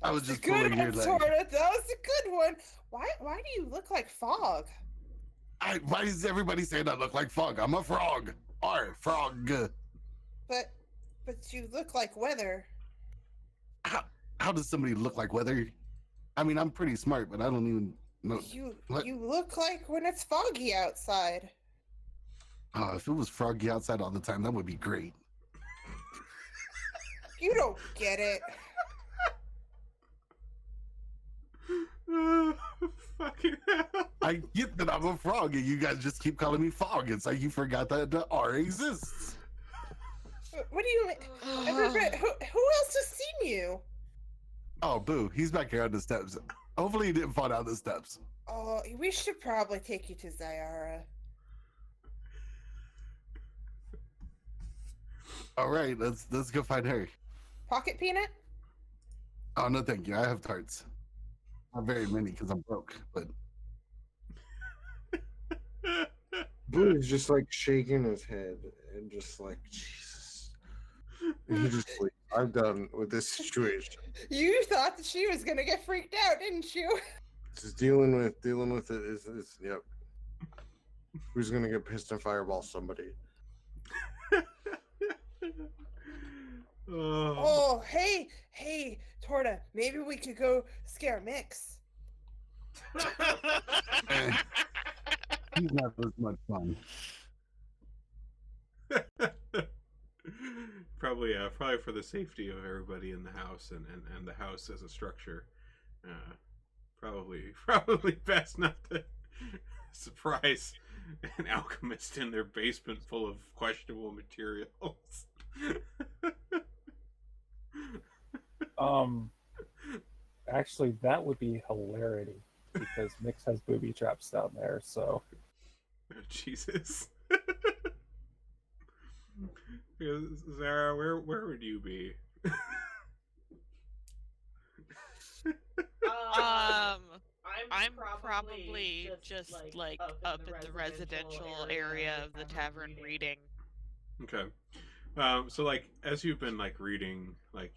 I was just pulling your leg. That was a good one. Why do you look like fog? Why does everybody say I look like fog? I'm a frog. Frog. But you look like weather. How does somebody look like weather? I mean, I'm pretty smart, but I don't even know. You look like when it's foggy outside. Oh, if it was froggy outside all the time, that would be great. You don't get it. Fucking hell. I get that I'm a frog, and you guys just keep calling me fog. It's like you forgot that the R exists. What do you mean? Who else has seen you? Oh, Boo, he's back here on the steps. Hopefully he didn't fall down the steps. Oh, we should probably take you to Zyara. All right, let's go find her. Pocket peanut? Oh, no, thank you. I have tarts. Not very many because I'm broke, but... Boo is just like shaking his head and just like, Jesus. And he just like, I'm done with this situation. You thought that she was gonna get freaked out, didn't you? Just dealing with it is yep. Who's gonna get pissed and fireball somebody? Oh, hey, Torta, maybe we could go scare Mix. He's not as much fun. Probably for the safety of everybody in the house and the house as a structure. Probably best not to surprise an alchemist in their basement full of questionable materials. Actually, that would be hilarity because Mix has booby traps down there. So, Jesus. Zara, where would you be? I'm probably just like up in the residential area of the tavern reading. Okay. So like as you've been like reading, like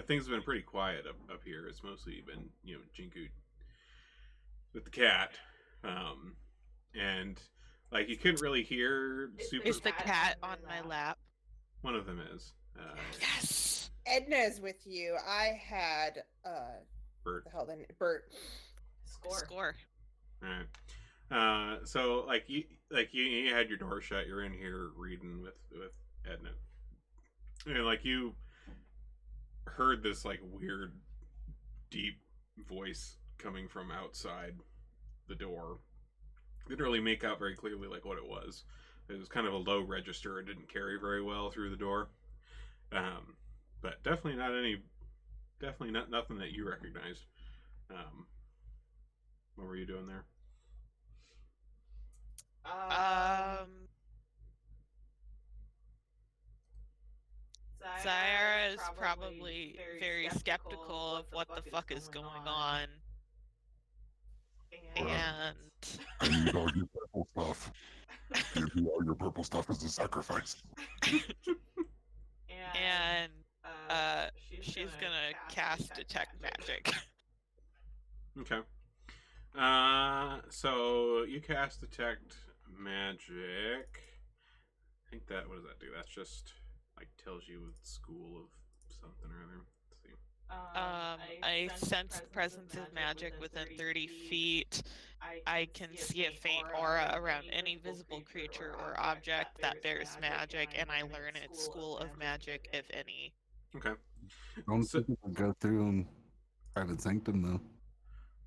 things have been pretty quiet up here. It's mostly been, Jinku with the cat. And like you couldn't really hear super. Is the cat on my lap? One of them is. Yes. Edna is with you. I had Bert. The hell then Bert. Score. All right. So like you had your door shut. You're in here reading with Edna, and like you heard this like weird, deep voice coming from outside the door. Didn't really make out very clearly like what it was. It was kind of a low register. It didn't carry very well through the door. But definitely not nothing that you recognized. What were you doing there? Zaira is probably very skeptical of what the fuck is going on. And I need all your purple stuff. Give me all your purple stuff as a sacrifice. And she's gonna cast Detect Magic. Okay. So you cast Detect Magic. I think what does that do? That's just like tells you with school of something or other. Let's see. I sense the presence of magic within 30 feet. I can see a faint aura around any visible creature or object that bears magic, and I learn its school of magic, if any. Okay. Don't think people go through and try to sanctum though.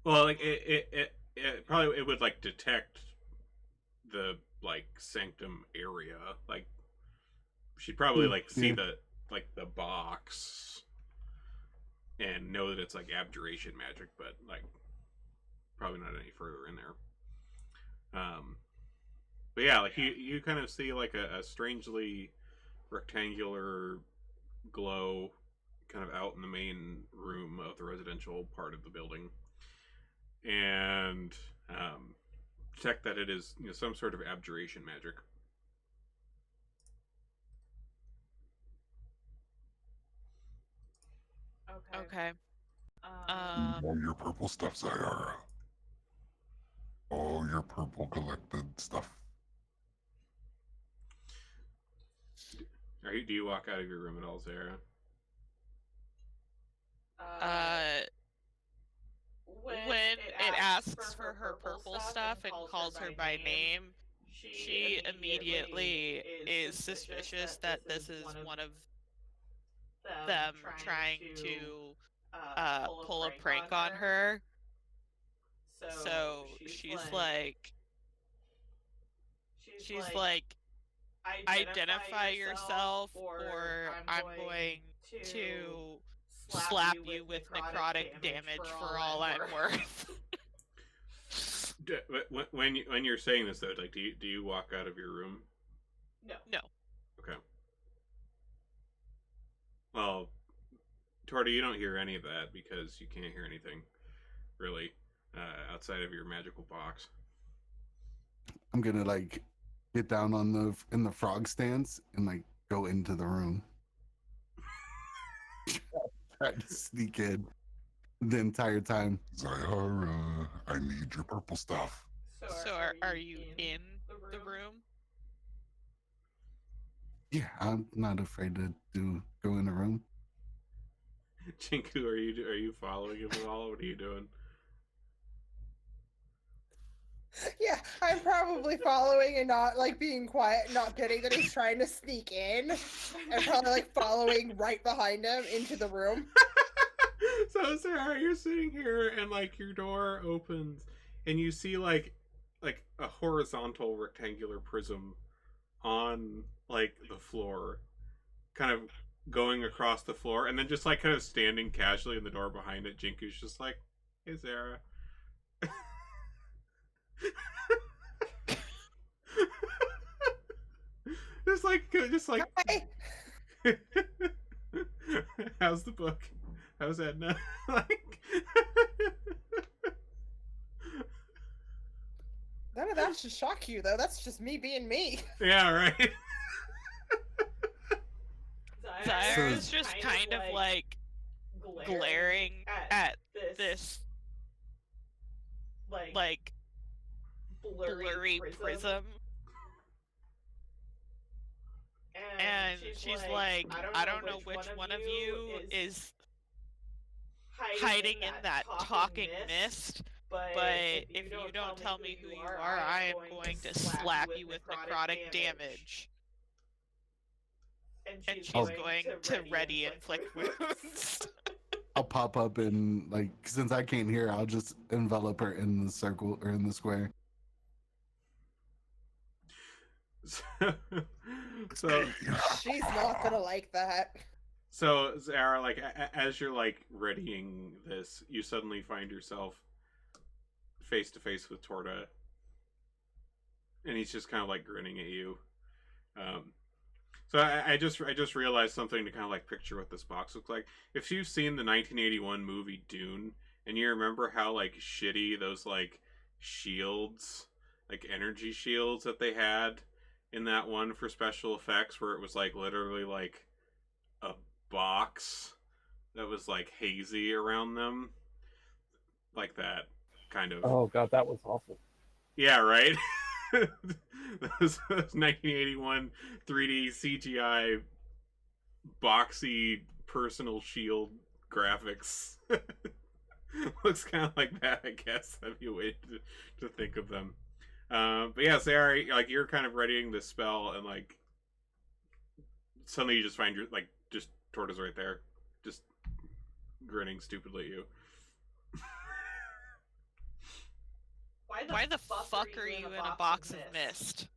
Well, like it probably it would like detect the like sanctum area. Like she'd probably like see the box and know that it's like abjuration magic, but like probably not any further in there. But yeah, like you kind of see like a strangely rectangular glow kind of out in the main room of the residential part of the building, and detect that it is some sort of abjuration magic. Okay. All your purple stuff, Zaira. All your purple collected stuff. Do you walk out of your room at all, Zara? When it asks for her purple stuff and calls her by name, she immediately is suspicious that this is one of them trying to pull a prank on her. So she's like, identify yourself or I'm going to slap you with necrotic damage for all I'm worth. When you're saying this though, like, do you walk out of your room? No. Okay. Well, Torty, you don't hear any of that because you can't hear anything really outside of your magical box. I'm gonna like get down in the frog stance and like go into the room. Try to sneak in the entire time. Zaira, I need your purple stuff. So are you in the room? Yeah, I'm not afraid to go in the room. Chinku, are you following him at all? What are you doing? Yeah, I'm probably following and not like being quiet, not getting that he's trying to sneak in, and probably like following right behind him into the room. So Sarah, you're sitting here and like your door opens and you see like a horizontal rectangular prism on like the floor, kind of going across the floor, and then just like kind of standing casually in the door behind it. Jinku's just like, "Hey, Sarah." just like Hi. how's the book? How's Edna? Like None of that should shock you, though. That's just me being me. yeah, right. Zyra's just kind of like glaring at this like blurry prism. And she's like, I don't know which one of you is hiding in that talking mist, but if you don't tell me who you are, I am going to slap you with necrotic damage. And she's going to ready inflict wounds. I'll pop up and, like, since I can't hear, I'll just envelop her in the circle or in the square. So she's not gonna like that. So Zara, like as you're like readying this, you suddenly find yourself face to face with Torta, and he's just kind of like grinning at you. So I just realized something to kind of like picture what this box looks like. If you've seen the 1981 movie Dune, and you remember how like shitty those like shields, like energy shields that they had in that one for special effects, where it was like literally like a box that was like hazy around them, like that kind of. Oh god, that was awful. Yeah, right. those 1981 3D CGI boxy personal shield graphics. Looks kind of like that, I guess. That'd be a way to think of them. But yeah, Sarah, like you're kind of readying this spell, and like suddenly you just find your like just Tortoise right there, just grinning stupidly at you. Why the fuck are you in a box of mist?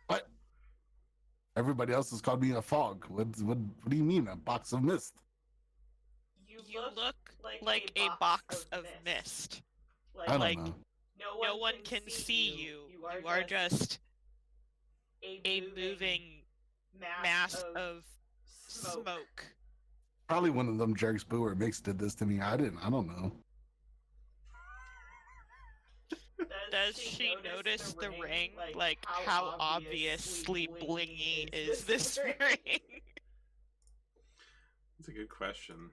What? Everybody else has called me a fog. What do you mean, a box of mist? You look like a box of mist. I don't know. No one can see you. You are just a moving mass of smoke. Probably one of them jerks Boo or Mix did this to me. I don't know. Does she notice the ring? Like, how obviously blingy is this ring? That's a good question.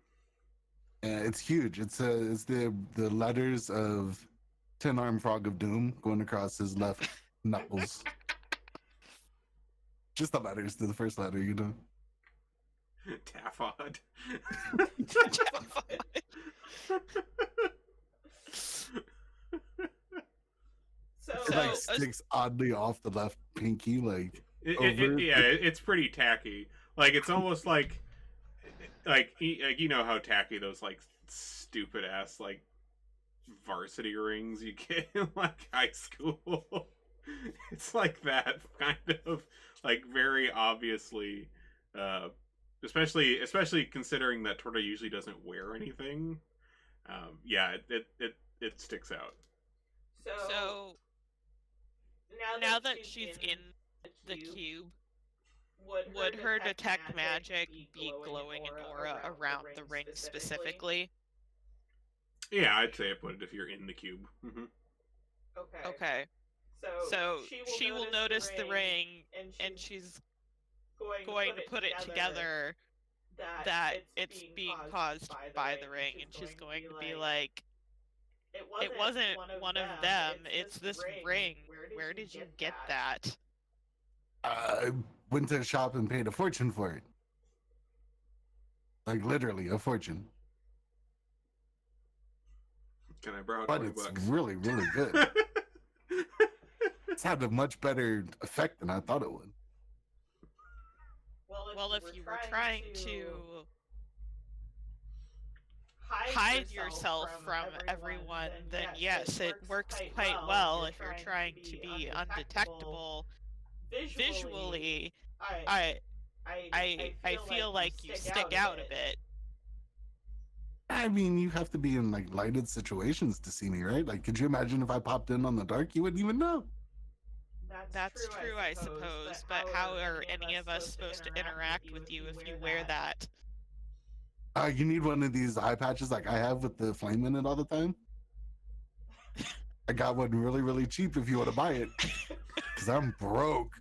Yeah, it's huge. It's the letters of 10-armed Frog of Doom going across his left knuckles. Just the letters to the first letter, you know. Taffod. It like sticks oddly off the left pinky, like it's pretty tacky. Like it's almost like you know how tacky those like stupid ass like varsity rings you get in like high school. It's like that kind of like very obviously, especially considering that Torta usually doesn't wear anything. Yeah, it sticks out. So now that she's in the cube, would her detect magic be glowing an aura around the ring specifically? Yeah, I'd say I put it if you're in the cube. Mm-hmm. Okay. So she will notice the ring, and she's going to put it together that it's being caused by the ring, and she's going to be like, it wasn't one of them, it's this ring. Where did you get that? I went to a shop and paid a fortune for it. Like literally a fortune. Can I borrow but $20? It's really, really good. It's had a much better effect than I thought it would. Well, if you were trying to hide yourself from everyone, then yes, it works quite well. If you're trying to be undetectable visually, I feel like you stick out a bit. I mean, you have to be in like lighted situations to see me, right? Like, could you imagine if I popped in on the dark? You wouldn't even know. That's true, I suppose, but how are any of us supposed to interact with you if you wear that? You need one of these eye patches like I have with the flame in it all the time. I got one really, really cheap if you want to buy it. Because I'm broke.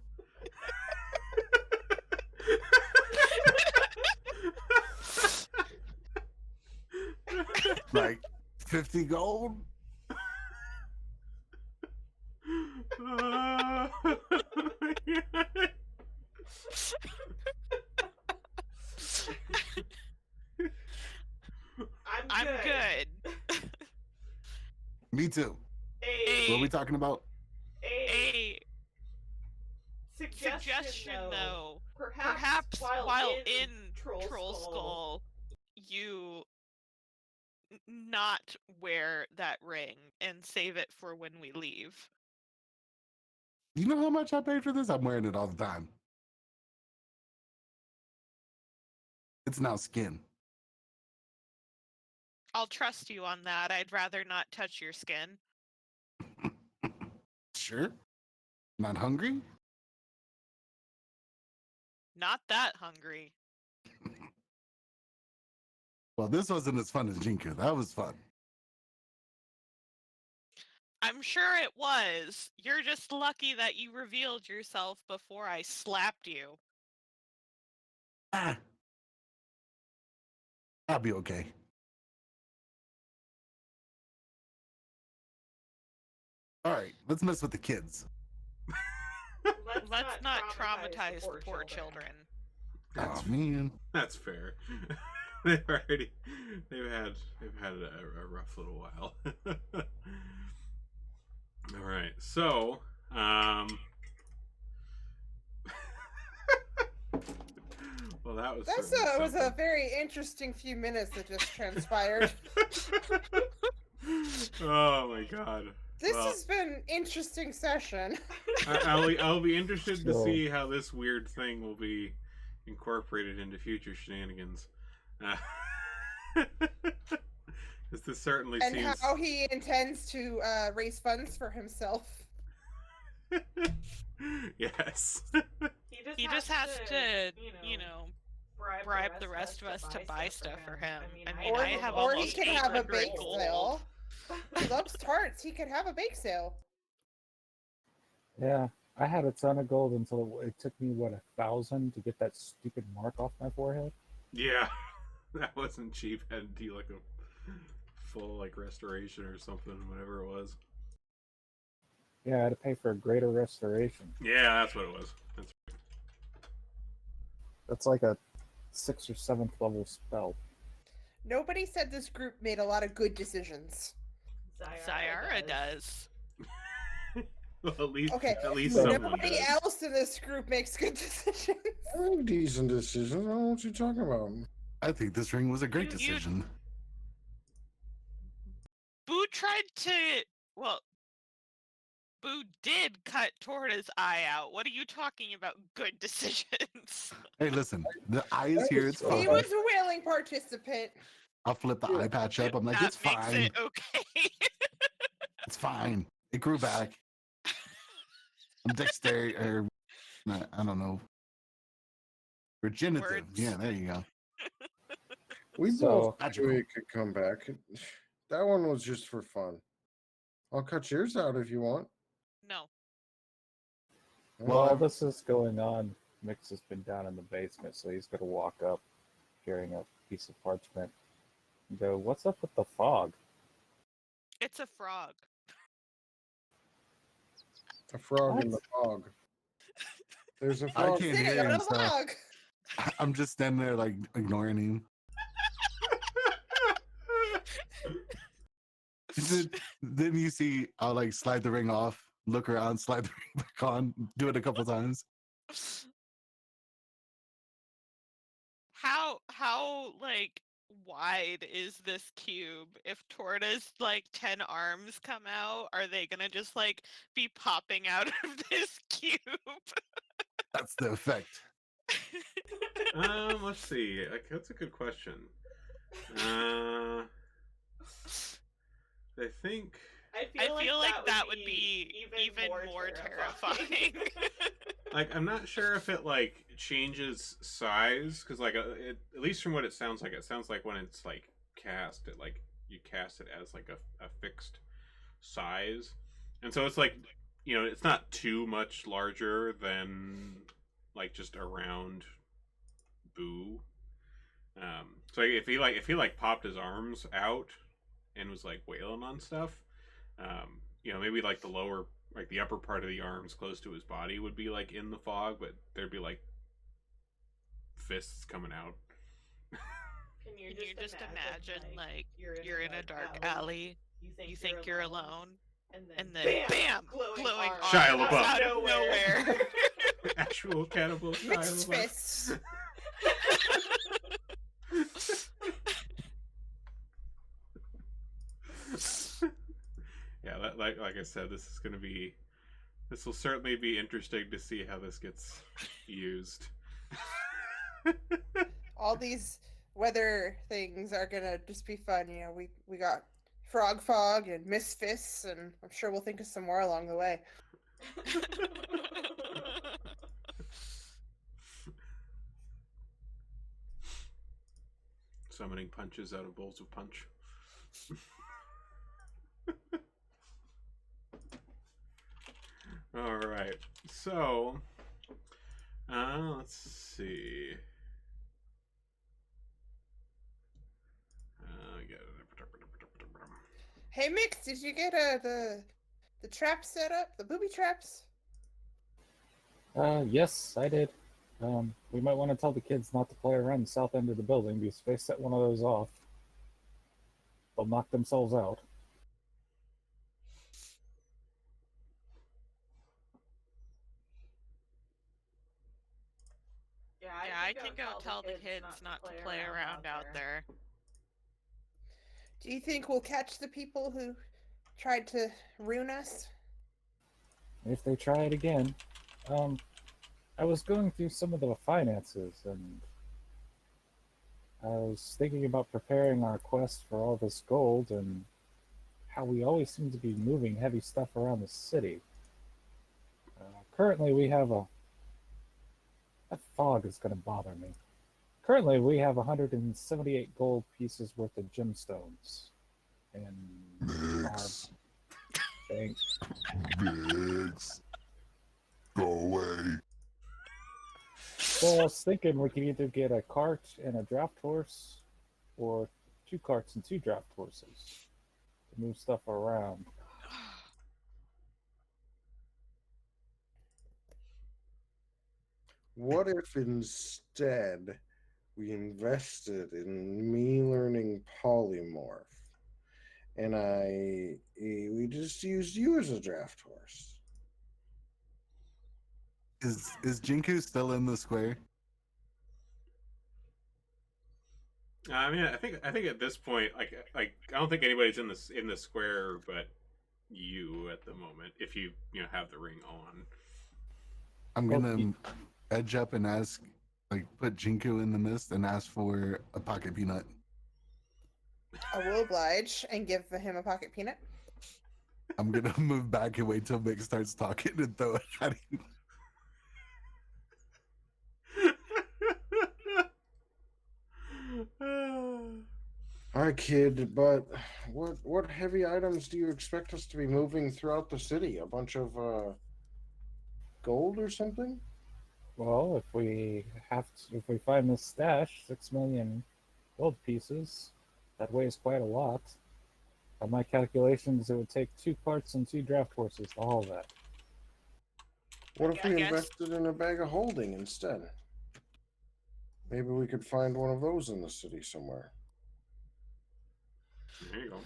Like 50 gold? Oh my God. I'm good. Me too. What are we talking about? A suggestion, though. Perhaps while in Troll Skull, you not wear that ring and save it for when we leave. You know how much I paid for this? I'm wearing it all the time. It's now skin. I'll trust you on that. I'd rather not touch your skin. Sure. Not hungry? Not that hungry. Well, this wasn't as fun as Jinka. That was fun. I'm sure it was. You're just lucky that you revealed yourself before I slapped you. I'll be okay. All right, let's mess with the kids. Let's not traumatize the poor children. Oh man, that's fair. they've had a rough little while. All right, so well, that was a very interesting few minutes that just transpired. Oh my God. This has been an interesting session. I'll be interested to see how this weird thing will be incorporated into future shenanigans. Because this certainly and seems... how he intends to raise funds for himself. Yes. He just has to, you know, bribe the rest of us to buy stuff for him. I mean, I have or almost he can have a 800 bake gold. sale. He loves tarts. He could have a bake sale. Yeah, I had a ton of gold until it took me, what, 1,000 to get that stupid mark off my forehead? Yeah, that wasn't cheap. Had to do like a full like restoration or something, whatever it was. Yeah, I had to pay for a greater restoration. Yeah, that's what it was. That's like a 6th or 7th level spell. Nobody said this group made a lot of good decisions. Sayara does. Well, at least Nobody someone does. else in this group makes good decisions. I make decent decisions. I don't know what you're talking about. I think this ring was a great decision. Boo tried to... Well, Boo did cut Torta's eye out. What are you talking about? Good decisions. Hey, listen, the eye is here. It's fine. He was a willing participant. I'll flip the eye patch up. I'm like, that it's makes fine. It okay. It's fine. It grew back. I'm dexterity, or I don't know. Regenerative. Words. Yeah, there you go. We both knew it could come back. That one was just for fun. I'll cut yours out if you want. No. While this is going on, Mix has been down in the basement, so he's going to walk up carrying a piece of parchment and go, "What's up with the fog?" It's a frog. A frog in the fog. There's a frog. I can't hear him, so I'm just standing there like ignoring him. Then you see I'll like slide the ring off, look around, slide the ring back on, do it a couple times. How like wide is this cube? If Torta's like 10 arms come out, are they gonna just like be popping out of this cube? That's the effect. Let's see. That's a good question. I think I feel like that would be even more terrifying. Like, I'm not sure if it like changes size, because like at least from what it sounds like when it's like cast, it like you cast it as like a fixed size, and so it's like, you know, it's not too much larger than like just a round Boo. So if he like popped his arms out and was like wailing on stuff, you know, maybe like the lower, like the upper part of the arms close to his body would be like in the fog, but there'd be like fists coming out. Can you just imagine like you're in a dark alley, you think you're alone, and then bam, glowing Shia arms LaBeouf. out of nowhere. Actual cannibal Shia Mixed LaBeouf. fists. Yeah, like I said, this will certainly be interesting to see how this gets used. All these weather things are gonna just be fun. You know, we got frog fog and misfists, and I'm sure we'll think of some more along the way. Summoning punches out of bowls of punch. All right, so let's see. Hey Mix, did you get the trap set up? The booby traps? Yes, I did. We might want to tell the kids not to play around the south end of the building, because if they set one of those off, they'll knock themselves out. Yeah, I can go tell the kids not to play around out there. Do you think we'll catch the people who tried to ruin us? If they try it again. I was going through some of the finances, and I was thinking about preparing our quest for all this gold, and how we always seem to be moving heavy stuff around the city. Currently, we have that fog is going to bother me. Currently, we have 178 gold pieces worth of gemstones in our bank. Biggs. Go away. So I was thinking we could either get a cart and a draft horse, or 2 carts and 2 draft horses to move stuff around. What if instead we invested in me learning polymorph, and we just used you as a draft horse? Is Jinku still in the square? I mean, I think at this point, like I don't think anybody's in the square but you at the moment. If you have the ring on, I'm gonna edge up and ask, like, put Jinku in the mist and ask for a pocket peanut. I will oblige and give him a pocket peanut. I'm gonna move back and wait till Mick starts talking and throw it at him. All right, kid, but what heavy items do you expect us to be moving throughout the city? A bunch of gold or something? Well, if we find this stash, 6 million gold pieces, that weighs quite a lot. By my calculations, it would take 2 carts and 2 draft horses to haul that. What if we invested in a bag of holding instead? Maybe we could find one of those in the city somewhere. There you go.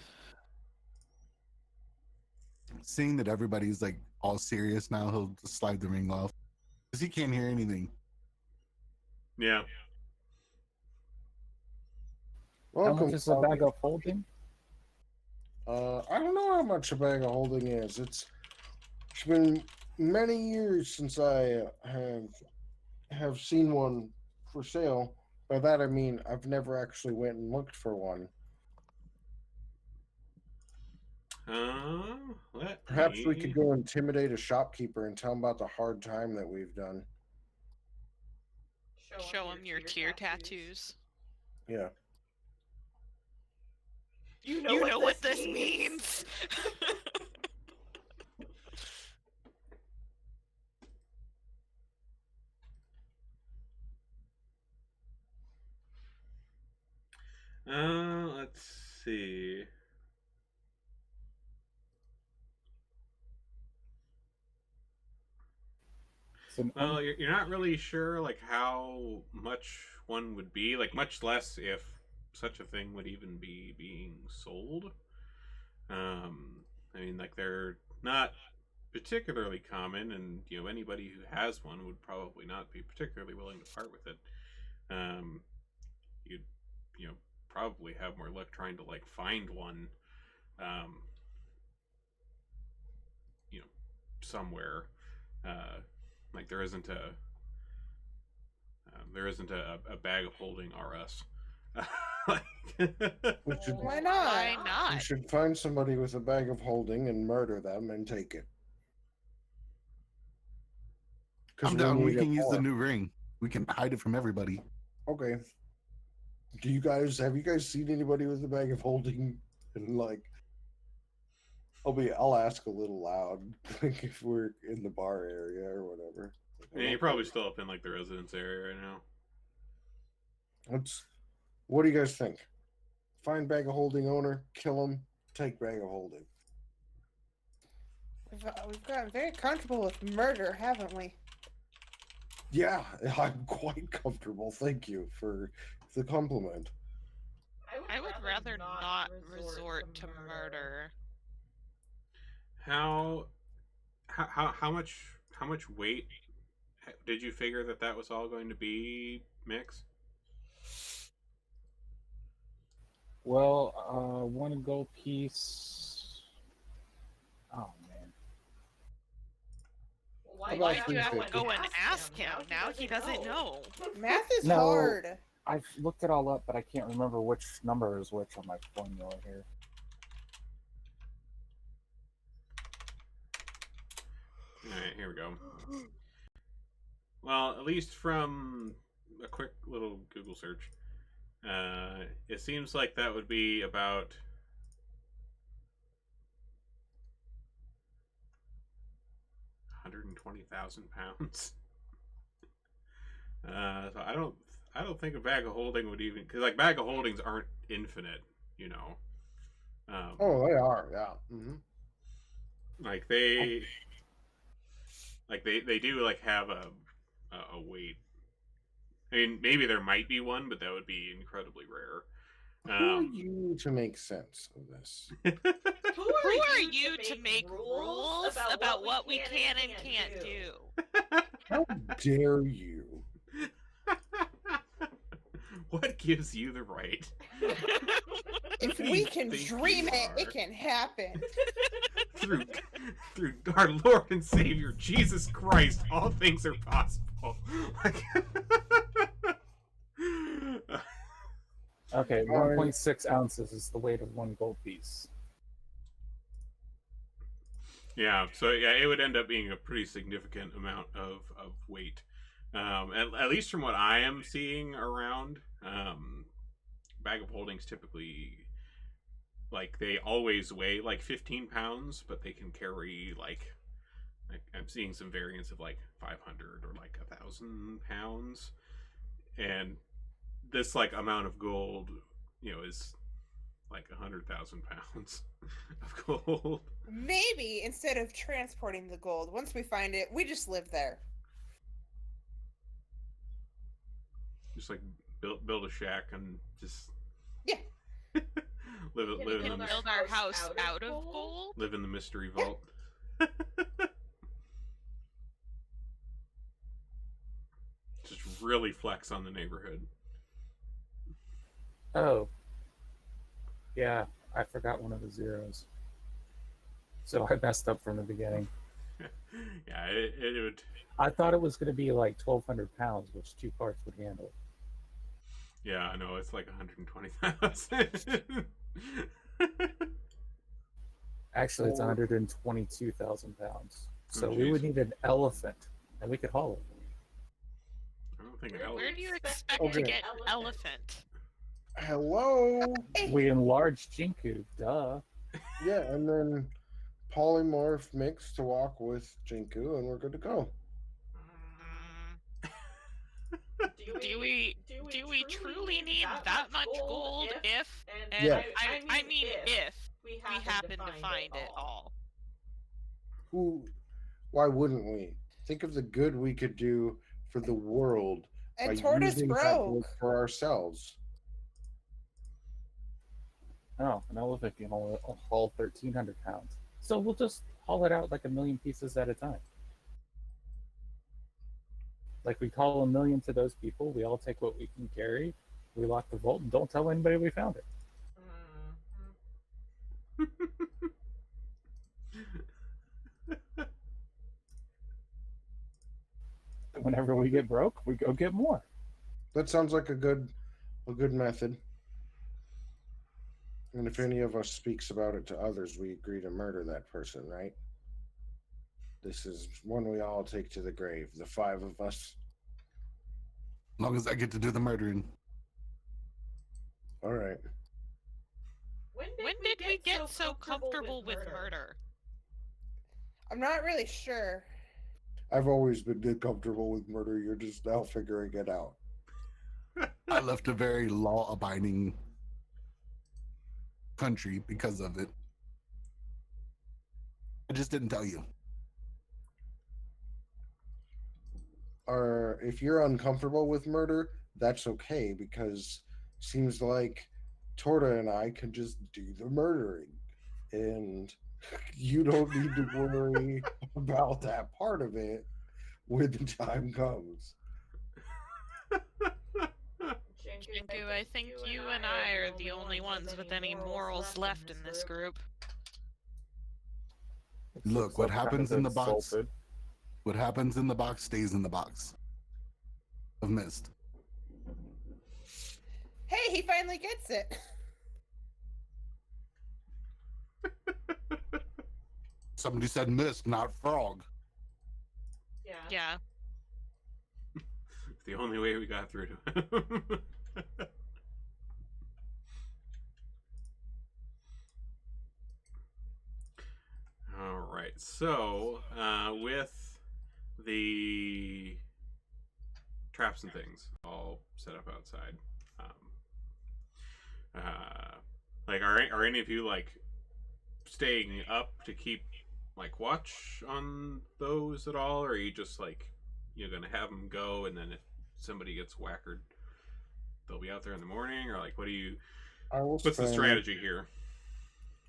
Seeing that everybody's like all serious now, he'll just slide the ring off because he can't hear anything. Yeah. How much is a bag of holding? I don't know how much a bag of holding is. It's been many years since I have seen one for sale. By that I mean I've never actually went and looked for one. Perhaps we could go intimidate a shopkeeper and tell him about the hard time that we've done. Show him your tear tattoos. Yeah. You know what this means. Let's see. Well, you're not really sure like how much one would be, like much less if such a thing would even be being sold. I mean, like they're not particularly common, and anybody who has one would probably not be particularly willing to part with it. You'd probably have more luck trying to like find one, somewhere. Like there isn't a bag of holding RS. Why not? Why not? We should find somebody with a bag of holding and murder them and take it. I'm down. We can use the new ring. We can hide it from everybody. Okay. Have you guys seen anybody with a bag of holding? And like, I'll ask a little loud, like if we're in the bar area or whatever. Yeah, you're probably still up in like the residence area right now. What do you guys think? Find bag of holding owner, kill him, take bag of holding. We've gotten very comfortable with murder, haven't we? Yeah, I'm quite comfortable. Thank you for the compliment. I would rather not resort to murder. How much weight did you figure that was all going to be, Mix? Well, one gold piece. Oh man. Why do you have to go and ask him? Now he doesn't know. Math is hard. I've looked it all up, but I can't remember which number is which on my formula here. Alright, here we go. Well, at least from a quick little Google search, it seems like that would be about 120,000 pounds. So I don't think a bag of holding would even, because like bag of holdings aren't infinite, Oh, they are, yeah. Mm-hmm. Like they do like have a weight. I mean, maybe there might be one, but that would be incredibly rare. Who are you to make sense of this? Who are you to make rules about what we can and can't do? How dare you? What gives you the right? If we can dream it, it can happen. Through our Lord and Savior Jesus Christ, all things are possible. Okay, 1.6 ounces is the weight of one gold piece. Yeah, so yeah, it would end up being a pretty significant amount of weight. At least from what I am seeing around, bag of holdings typically, like, they always weigh like 15 pounds, but they can carry like I'm seeing some variants of like 500 or like 1,000 pounds, and this like amount of gold, is like 100,000 pounds of gold. Maybe instead of transporting the gold, once we find it, we just live there. Just like build a shack and just live in build our house out of gold. Live in the mystery vault. Just really flex on the neighborhood. Oh. Yeah, I forgot one of the zeros. So I messed up from the beginning. Yeah, it would. I thought it was going to be like 1,200 pounds, which 2 carts would handle. Yeah, I know, it's like 120,000. Actually, it's 122,000 pounds. So Oh, we would need an elephant, and we could haul it. I don't think Where do you expect to get an elephant? Hello. We enlarge Jinku, duh. Yeah, and then polymorph mix to walk with Jinku, and we're good to go. Do we truly need that much gold if, and Yeah. I mean if we happen to find it all? Why wouldn't we? Think of the good we could do for the world And by Tortoise using that broke. gold for ourselves. Oh, an elephant can haul 1,300 pounds. So we'll just haul it out like 1,000,000 pieces at a time. Like we haul 1,000,000 to those people, we all take what we can carry, we lock the vault, and don't tell anybody we found it. Whenever we get broke, we go get more. That sounds like a good method. And if any of us speaks about it to others, we agree to murder that person, right? This is one we all take to the grave, the 5 of us. As long as I get to do the murdering. All right. When did we get so comfortable with murder? I'm not really sure. I've always been comfortable with murder. You're just now figuring it out. I left a very law-abiding country because of it. I just didn't tell you. Or if you're uncomfortable with murder, that's okay, because seems like Torta and I can just do the murdering, and you don't need to worry about that part of it when the time comes. Jinku, I think you and I are the only ones with any morals left in this group. Look, what happens in the box, what happens in the box stays in the box of mist. Hey, he finally gets it. Somebody said mist, not frog. Yeah. It's the only way we got through to him. All right, so with the traps and things all set up outside, like are any of you like staying up to keep like watch on those at all, or are you just like you're gonna have them go, and then if somebody gets whackered, they'll be out there in the morning, or like what do you? What's the strategy here?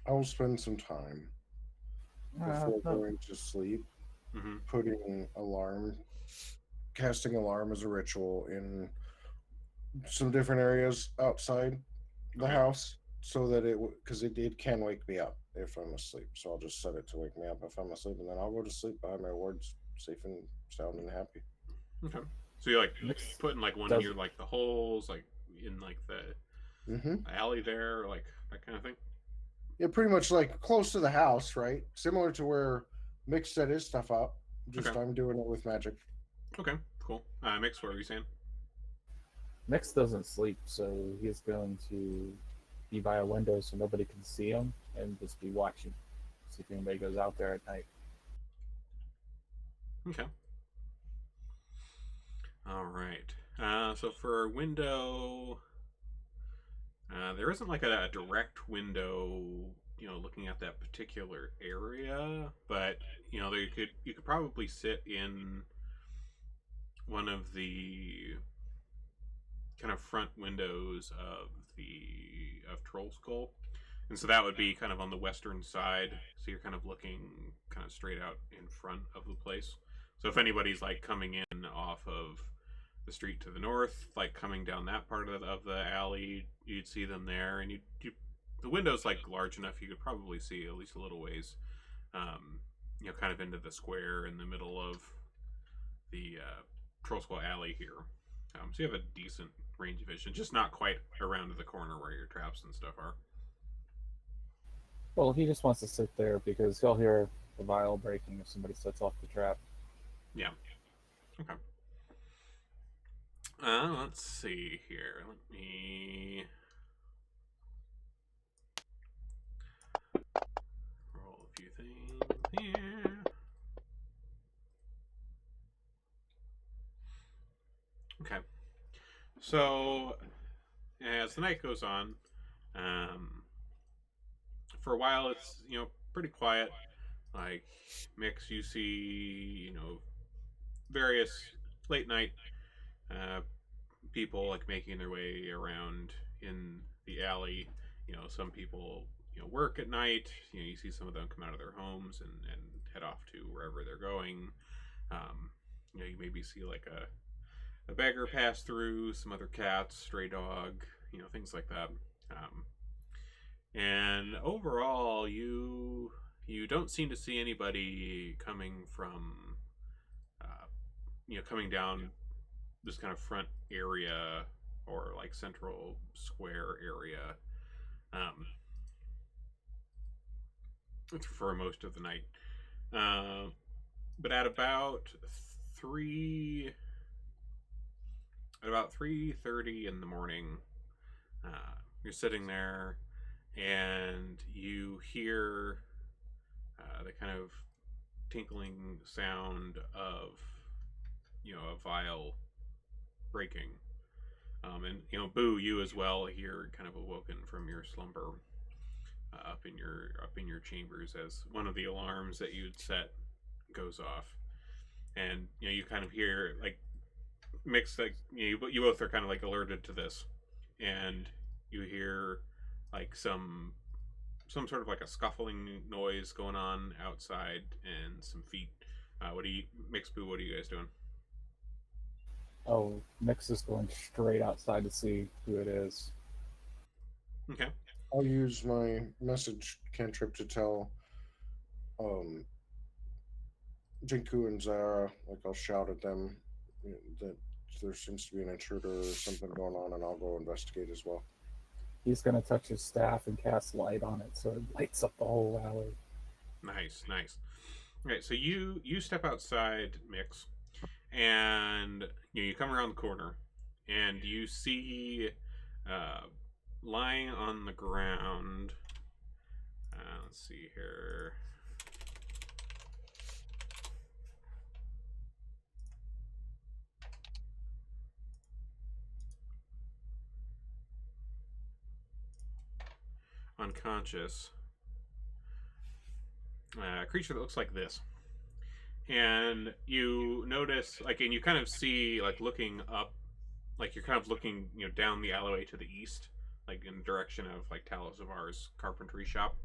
I will spend some time before going to sleep, putting casting alarm as a ritual in some different areas outside the house, so that because it can wake me up if I'm asleep. So I'll just set it to wake me up if I'm asleep, and then I'll go to sleep behind my wards, safe and sound and happy. Okay. So you're like putting like one near like the holes, like in like the alley there, or like that kind of thing. Yeah, pretty much like close to the house, right? Similar to where Mick set his stuff up. Just I'm doing it with magic. Okay, cool. Mix, what were you saying? Mix doesn't sleep, so he's going to be by a window so nobody can see him and just be watching. See if anybody goes out there at night. Okay. All right. So for a window, there isn't like a direct window, you know, looking at that particular area, but you know, you could probably sit in one of the kind of front windows of Troll Skull, and so that would be kind of on the western side. So you're kind of looking kind of straight out in front of the place. So if anybody's like coming in off of the street to the north, like coming down that part of the alley, you'd see them there, and the window's like large enough you could probably see at least a little ways, you know, kind of into the square in the middle of the Troll Skull alley here. So you have a decent range of vision, just not quite around the corner where your traps and stuff are. Well, he just wants to sit there because he'll hear the vial breaking if somebody sets off the trap. Yeah. Okay. Let's see here. Let me roll a few things here. Okay. So, as the night goes on, for a while it's, pretty quiet. Like, Mix, you see, various late night uh, people, like, making their way around in the alley. Some people, work at night. You see some of them come out of their homes and head off to wherever they're going. You maybe see, like, a beggar pass through, some other cats, stray dog, things like that. And overall, you don't seem to see anybody coming from, coming down this kind of front area or like central square area, for most of the night. But at about 3:30 in the morning, you're sitting there and you hear the kind of tinkling sound of a vial breaking. And Boo, you as well, here, kind of awoken from your slumber, up in your chambers, as one of the alarms that you'd set goes off, and you kind of hear, like, mixed, like, you both are kind of like alerted to this, and you hear like some sort of like a scuffling noise going on outside and some feet. What are you guys doing? Oh, Mix is going straight outside to see who it is. Okay. I'll use my message cantrip to tell Jinku and Zara, like, I'll shout at them that there seems to be an intruder or something going on, and I'll go investigate as well. He's going to touch his staff and cast light on it so it lights up the whole alley. Nice. Okay, so you step outside, Mix, and you come around the corner, and you see lying on the ground. Let's see here. Unconscious. A creature that looks like this. And you notice, like, and you kind of see, like, looking up, like, you're kind of looking, down the alleyway to the east, like, in the direction of, like, Talazavar's carpentry shop.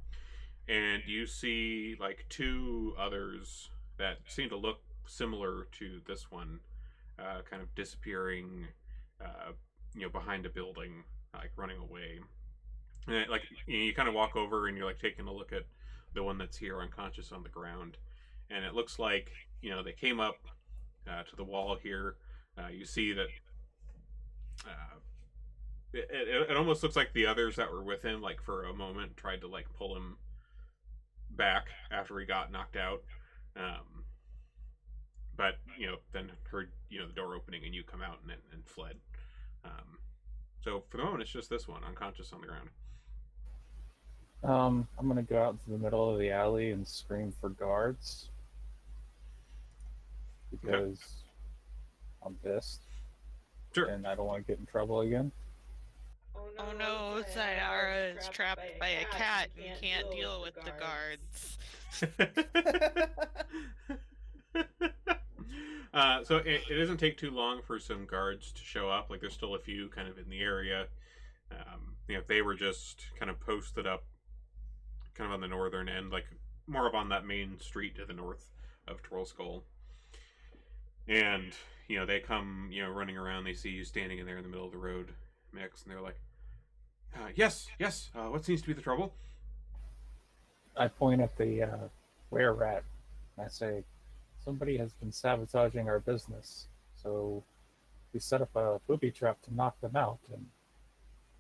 And you see, like, two others that seem to look similar to this one, kind of disappearing, behind a building, like, running away. And, like, you kind of walk over and you're, like, taking a look at the one that's here unconscious on the ground. And it looks like, they came up to the wall here. You see that it almost looks like the others that were with him, like, for a moment, tried to, like, pull him back after he got knocked out. But, then heard, the door opening and you come out and fled. So for the moment, it's just this one, unconscious on the ground. I'm going to go out into the middle of the alley and scream for guards. Because I'm pissed. Sure. And I don't want to get in trouble again. Oh no, Sayara is trapped by a cat and can't deal with the guards. So it doesn't take too long for some guards to show up. Like, there's still a few kind of in the area. They were just kind of posted up kind of on the northern end, like more of on that main street to the north of Troll Skull. And, they come, running around. They see you standing in there in the middle of the road, Mix, and they're like, yes, what seems to be the trouble? I point at the were-rat, and I say, somebody has been sabotaging our business, so we set up a booby trap to knock them out, and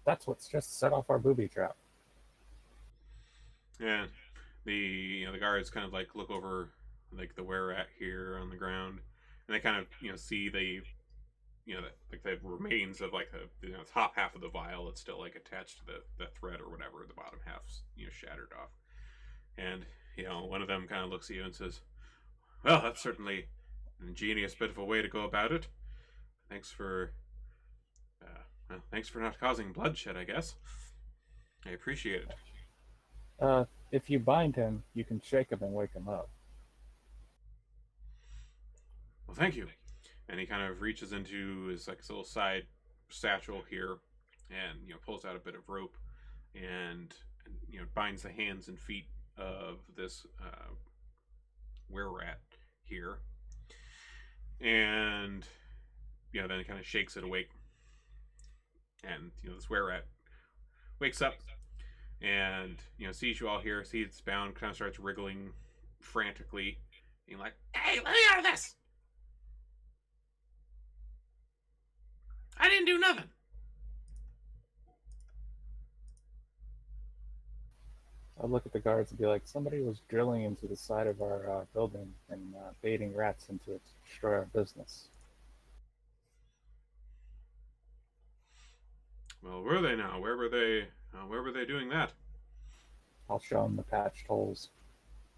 that's what's just set off our booby trap. And the the guards kind of like look over like the were rat here on the ground, and they kind of see the like the remains of like the top half of the vial that's still like attached to the thread or whatever. The bottom half's shattered off, and one of them kind of looks at you and says, "Well, that's certainly an ingenious bit of a way to go about it. Thanks for thanks for not causing bloodshed, I guess. I appreciate it." If you bind him, you can shake him and wake him up. Well, thank you. And he kind of reaches into his little side satchel here, and pulls out a bit of rope, and binds the hands and feet of this were-rat here, and then he kind of shakes it awake, and this were-rat wakes up, and sees you all here, sees it's bound, kind of starts wriggling frantically, being like, "Hey, let me out of this! I didn't do nothing." I'd look at the guards and be like, somebody was drilling into the side of our building and baiting rats into it to destroy our business. Well, were they now? Where were they? Where were they doing that? I'll show him the patched holes.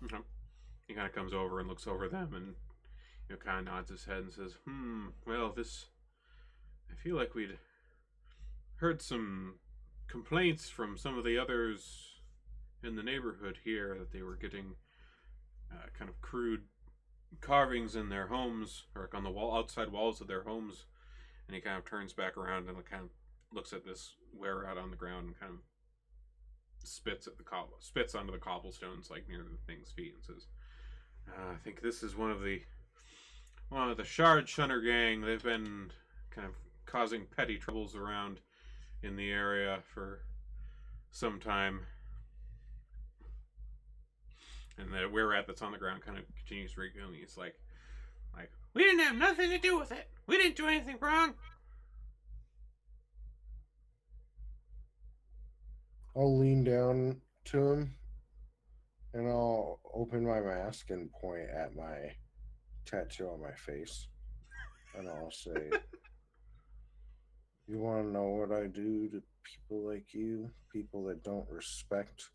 Okay. He kind of comes over and looks over them and kind of nods his head and says, well, this... I feel like we'd heard some complaints from some of the others in the neighborhood here that they were getting kind of crude carvings in their homes, or on the outside walls of their homes. And he kind of turns back around and kind of looks at this were-rat on the ground and kind of spits onto the cobblestones like near the thing's feet and says, "I think this is one of the Shard Shunner gang. They've been kind of causing petty troubles around in the area for some time." And the were-rat that's on the ground kind of continues wriggling. He's like, "We didn't have nothing to do with it. We didn't do anything wrong." I'll lean down to him and I'll open my mask and point at my tattoo on my face. And I'll say, "You want to know what I do to people like you? People that don't respect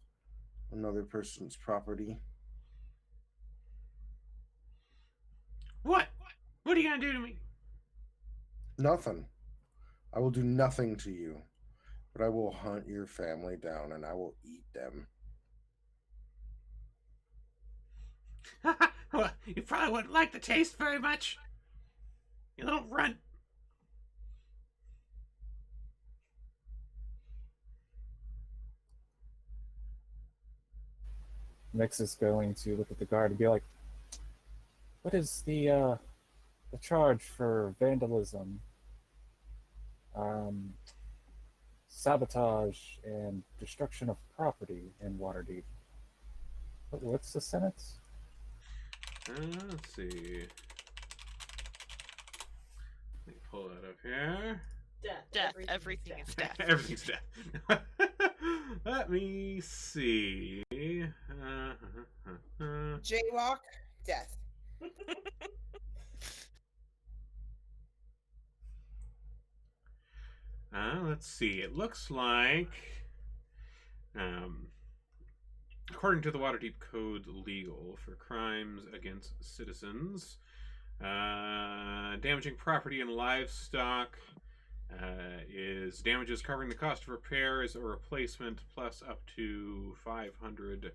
another person's property?" What? What are you going to do to me? Nothing. I will do nothing to you. But I will hunt your family down and I will eat them. Well, you probably wouldn't like the taste very much. You little runt. Mix is going to look at the guard and be like, what is the charge for vandalism, sabotage, and destruction of property in Waterdeep? What's the sentence? Let's see. Let me pull that up here. Death. Everything is death. Everything's death. Let me see. Jaywalk, death. Let's see. It looks like, according to the Waterdeep Code legal, for crimes against citizens, damaging property and livestock is damages covering the cost of repairs or replacement plus up to 500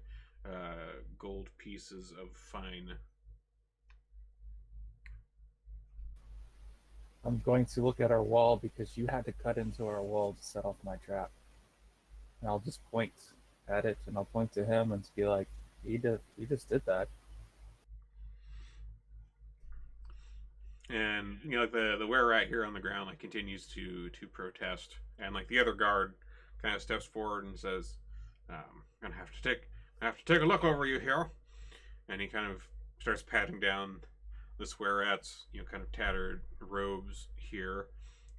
gold pieces of fine. I'm going to look at our wall because you had to cut into our wall to set off my trap. And I'll just point at it and I'll point to him and be like, he just did that. And the were-rat here on the ground continues to protest, and the other guard kind of steps forward and says, "Gonna have to take a look over you here." And he kind of starts patting down this were-rat's kind of tattered robes here,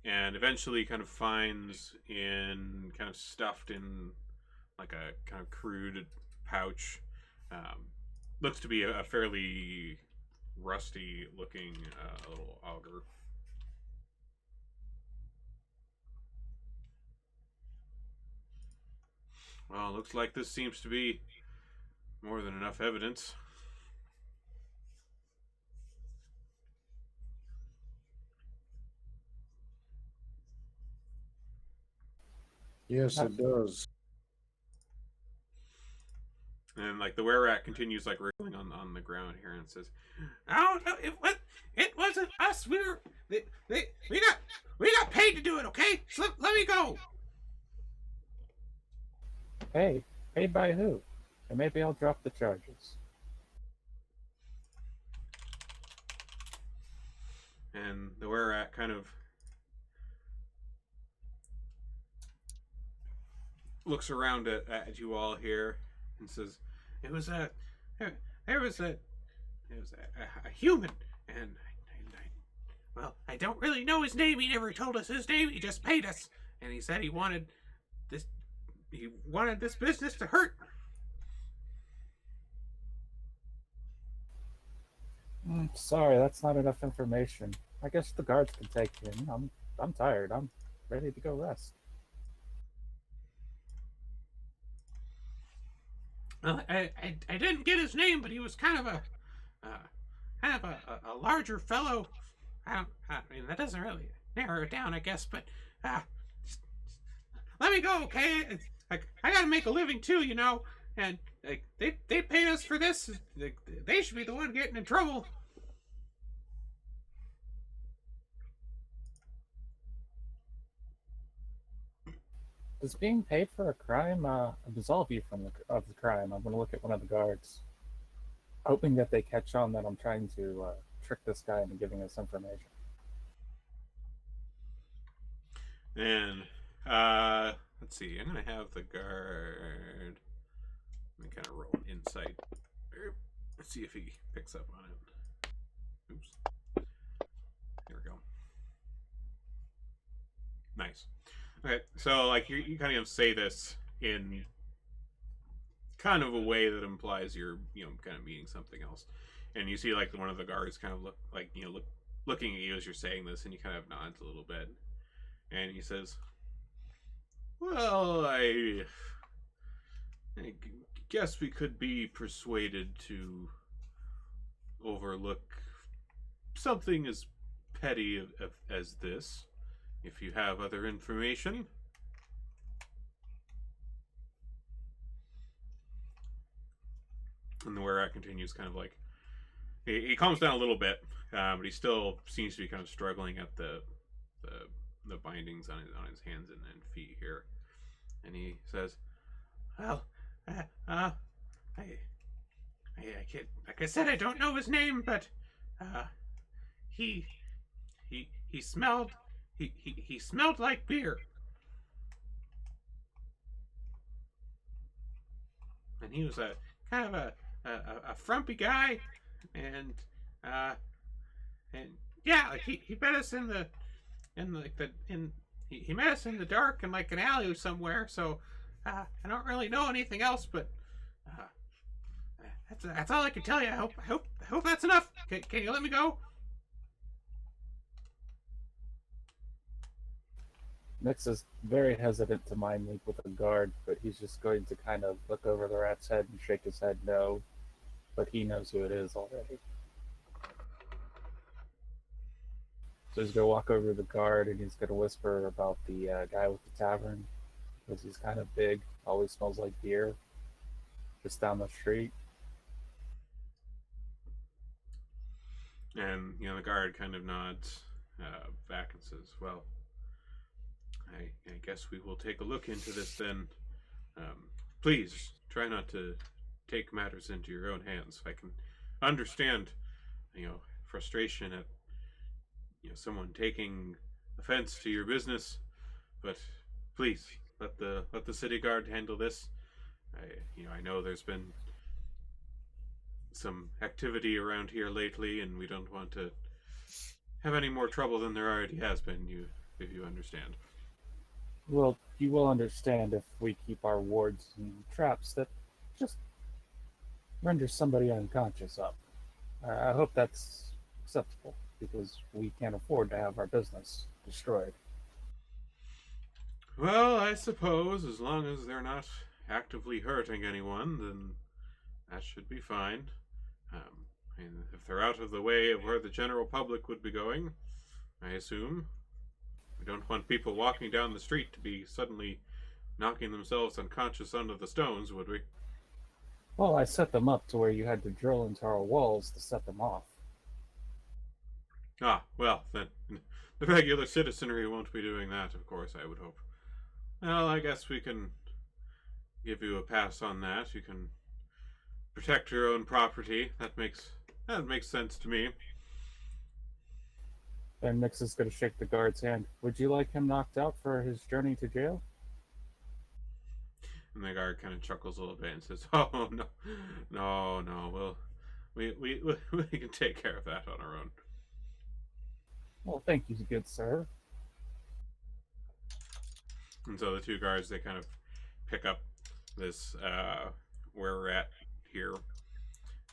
and eventually kind of finds in kind of stuffed in a kind of crude pouch. Looks to be a fairly rusty looking little auger. Well, looks like this seems to be more than enough evidence. Yes, it does. And like the were-rat continues like wriggling on the ground here and says, "Oh no, it wasn't us. We got paid to do it. Okay, so let me go." Hey, paid by who? And maybe I'll drop the charges. And the were-rat kind of looks around at you all here and says, there was a human, and well, I don't really know his name. He never told us his name. He just paid us, and he said he wanted this business to hurt." Sorry, that's not enough information. I guess the guards can take him. I'm tired. I'm ready to go rest. Well, I didn't get his name, but he was kind of a larger fellow. I mean, that doesn't really narrow it down, I guess. But just let me go, okay? I gotta make a living too, you know. And they paid us for this. They should be the one getting in trouble. Does being paid for a crime absolve you from the crime? I'm going to look at one of the guards, hoping that they catch on that I'm trying to trick this guy into giving us information. And let's see. I'm gonna have the guard. Let me kind of roll an insight. Let's see if he picks up on it. Oops. Here we go. Nice. Okay, so like you kind of say this in kind of a way that implies you're kind of meaning something else, and you see like one of the guards kind of looking at you as you're saying this, and he kind of nods a little bit, and he says, "Well, I guess we could be persuaded to overlook something as petty as this, if you have other information." And the were-rat continues kind of like, he calms down a little bit, but he still seems to be kind of struggling at the bindings on his hands and feet here. And he says, "Well, I can't, like I said, I don't know his name, but he smelled he smelled like beer, and he was a kind of a frumpy guy, and yeah, like he met us in he met us in the dark in like an alley somewhere. So I don't really know anything else, but that's all I can tell you. I hope that's enough. Can you let me go?" Nix is very hesitant to mind link with a guard, but he's just going to kind of look over the rat's head and shake his head no, but he knows who it is already. So he's going to walk over to the guard and he's going to whisper about the guy with the tavern, because he's kind of big, always smells like beer, just down the street. And the guard kind of nods back and says, "Well, I guess we will take a look into this then. Please try not to take matters into your own hands. I can understand, frustration at someone taking offense to your business, but please let the city guard handle this. I know there's been some activity around here lately, and we don't want to have any more trouble than there already has been. If you understand." Well, you will understand if we keep our wards and traps that just render somebody unconscious up. I hope that's acceptable, because we can't afford to have our business destroyed. Well, I suppose as long as they're not actively hurting anyone, then that should be fine. And if they're out of the way of where the general public would be going, I assume. We don't want people walking down the street to be suddenly knocking themselves unconscious under the stones, would we? Well, I set them up to where you had to drill into our walls to set them off. Ah, well, then the regular citizenry won't be doing that, of course, I would hope. Well, I guess we can give you a pass on that. You can protect your own property. That makes sense to me. Then Nix is going to shake the guard's hand. Would you like him knocked out for his journey to jail? And the guard kind of chuckles a little bit and says, "Oh no, we can take care of that on our own." Well, thank you, good sir. And so the two guards, they kind of pick up this where we're at here,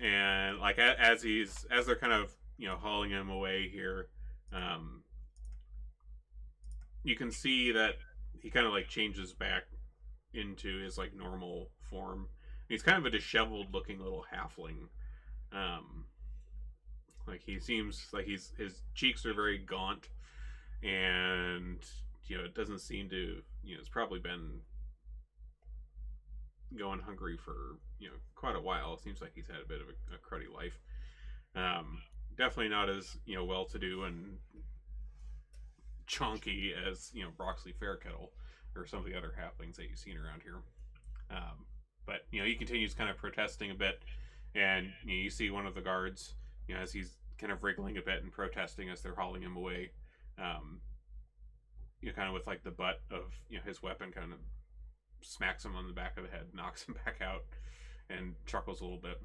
and like as they're kind of hauling him away here, you can see that he kind of like changes back into his like normal form. He's kind of a disheveled looking little halfling. Like he seems like his cheeks are very gaunt, and it doesn't seem to it's probably been going hungry for quite a while. It seems like he's had a bit of a cruddy life. Definitely not as well to do and chunky as Broxley Fairkettle or some of the other halflings that you've seen around here. But he continues kind of protesting a bit, and you see one of the guards as he's kind of wriggling a bit and protesting as they're hauling him away. Kind of with like the butt of his weapon kind of smacks him on the back of the head, knocks him back out, and chuckles a little bit.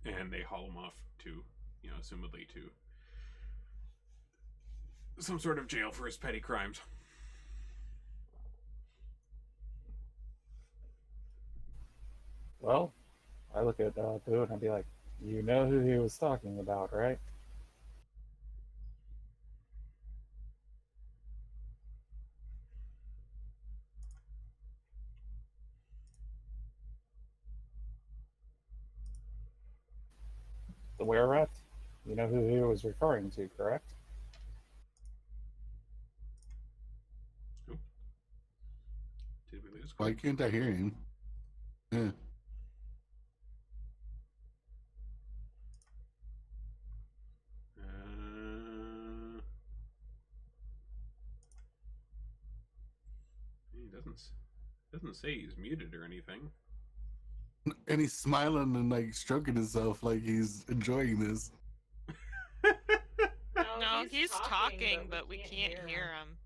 And they haul him off to, assumedly to some sort of jail for his petty crimes. Well, I look at Boo and I'd be like, you know who he was talking about, right? The were-rat? You know who he was referring to, correct? Did we lose? Why can't I hear him? Yeah. He doesn't say he's muted or anything. And he's smiling and like stroking himself like he's enjoying this. No, he's talking, but we can't hear him.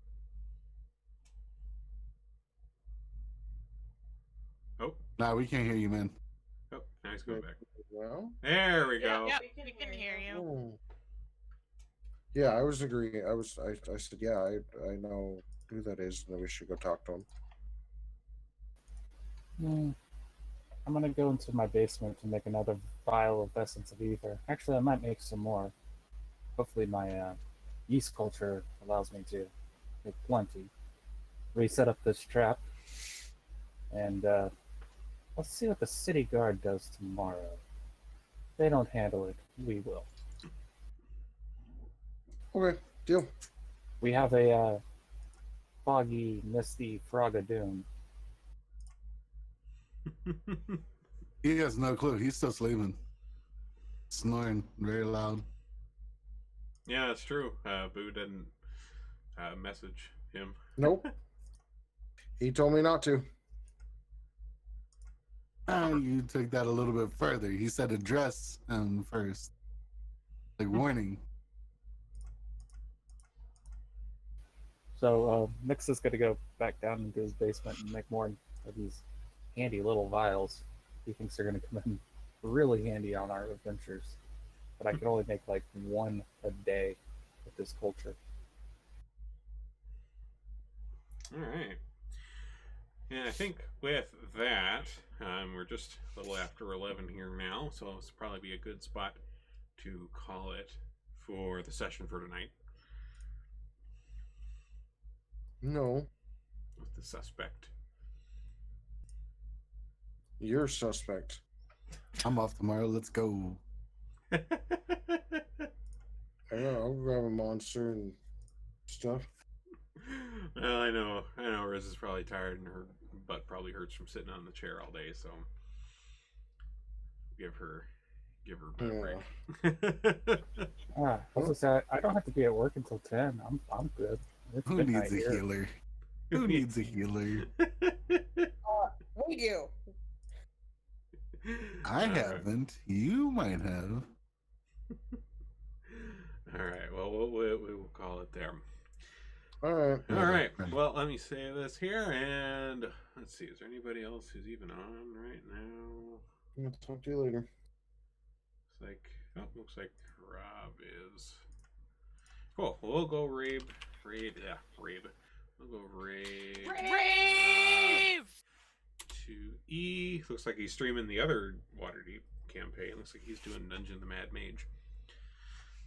Oh. Nah, we can't hear you, man. Oh, now he's going back. Well, there we go. Yep, we can hear you. Oh. Yeah, I was agreeing. I said, yeah, I know who that is, and then we should go talk to him. I'm gonna go into my basement to make another vial of essence of ether. Actually, I might make some more. Hopefully my yeast culture allows me to make plenty. Reset up this trap, and let's see what the city guard does tomorrow. If they don't handle it, we will. Okay, deal. We have a foggy, misty Froggadoon. He has no clue. He's still sleeping. Snoring very loud. Yeah, that's true. Boo didn't message him. Nope. He told me not to. You took that a little bit further. He said address first. Like warning. So Nix is going to go back down into his basement and make more of these handy little vials. He thinks they're going to come in really handy on our adventures. But I can only make like one a day with this culture. All right. And I think with that, we're just a little after 11 here now, so it's probably be a good spot to call it for the session for tonight. No. With the suspect. You're suspect. I'm off tomorrow. Let's go. I know. I'll grab a monster and stuff. Well, I know Riz is probably tired and her butt probably hurts from sitting on the chair all day, so give her a break. I was gonna say, I don't have to be at work until 10. I'm good. It's Who midnight needs a here. healer? Who needs a healer? We do. I haven't. You might have. All right. Well, we'll call it there. All right. All right. Well, let me say this here, and let's see. Is there anybody else who's even on right now? I'll talk to you later. Looks like Rob is. Cool. We'll go Rabe. We'll go Rabe. Brave! To E. Looks like he's streaming the other Waterdeep campaign. Looks like he's doing Dungeon the Mad Mage.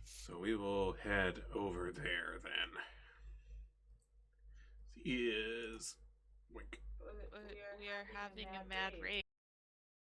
So we will head over there then. He is. Wink. We are having a mad race.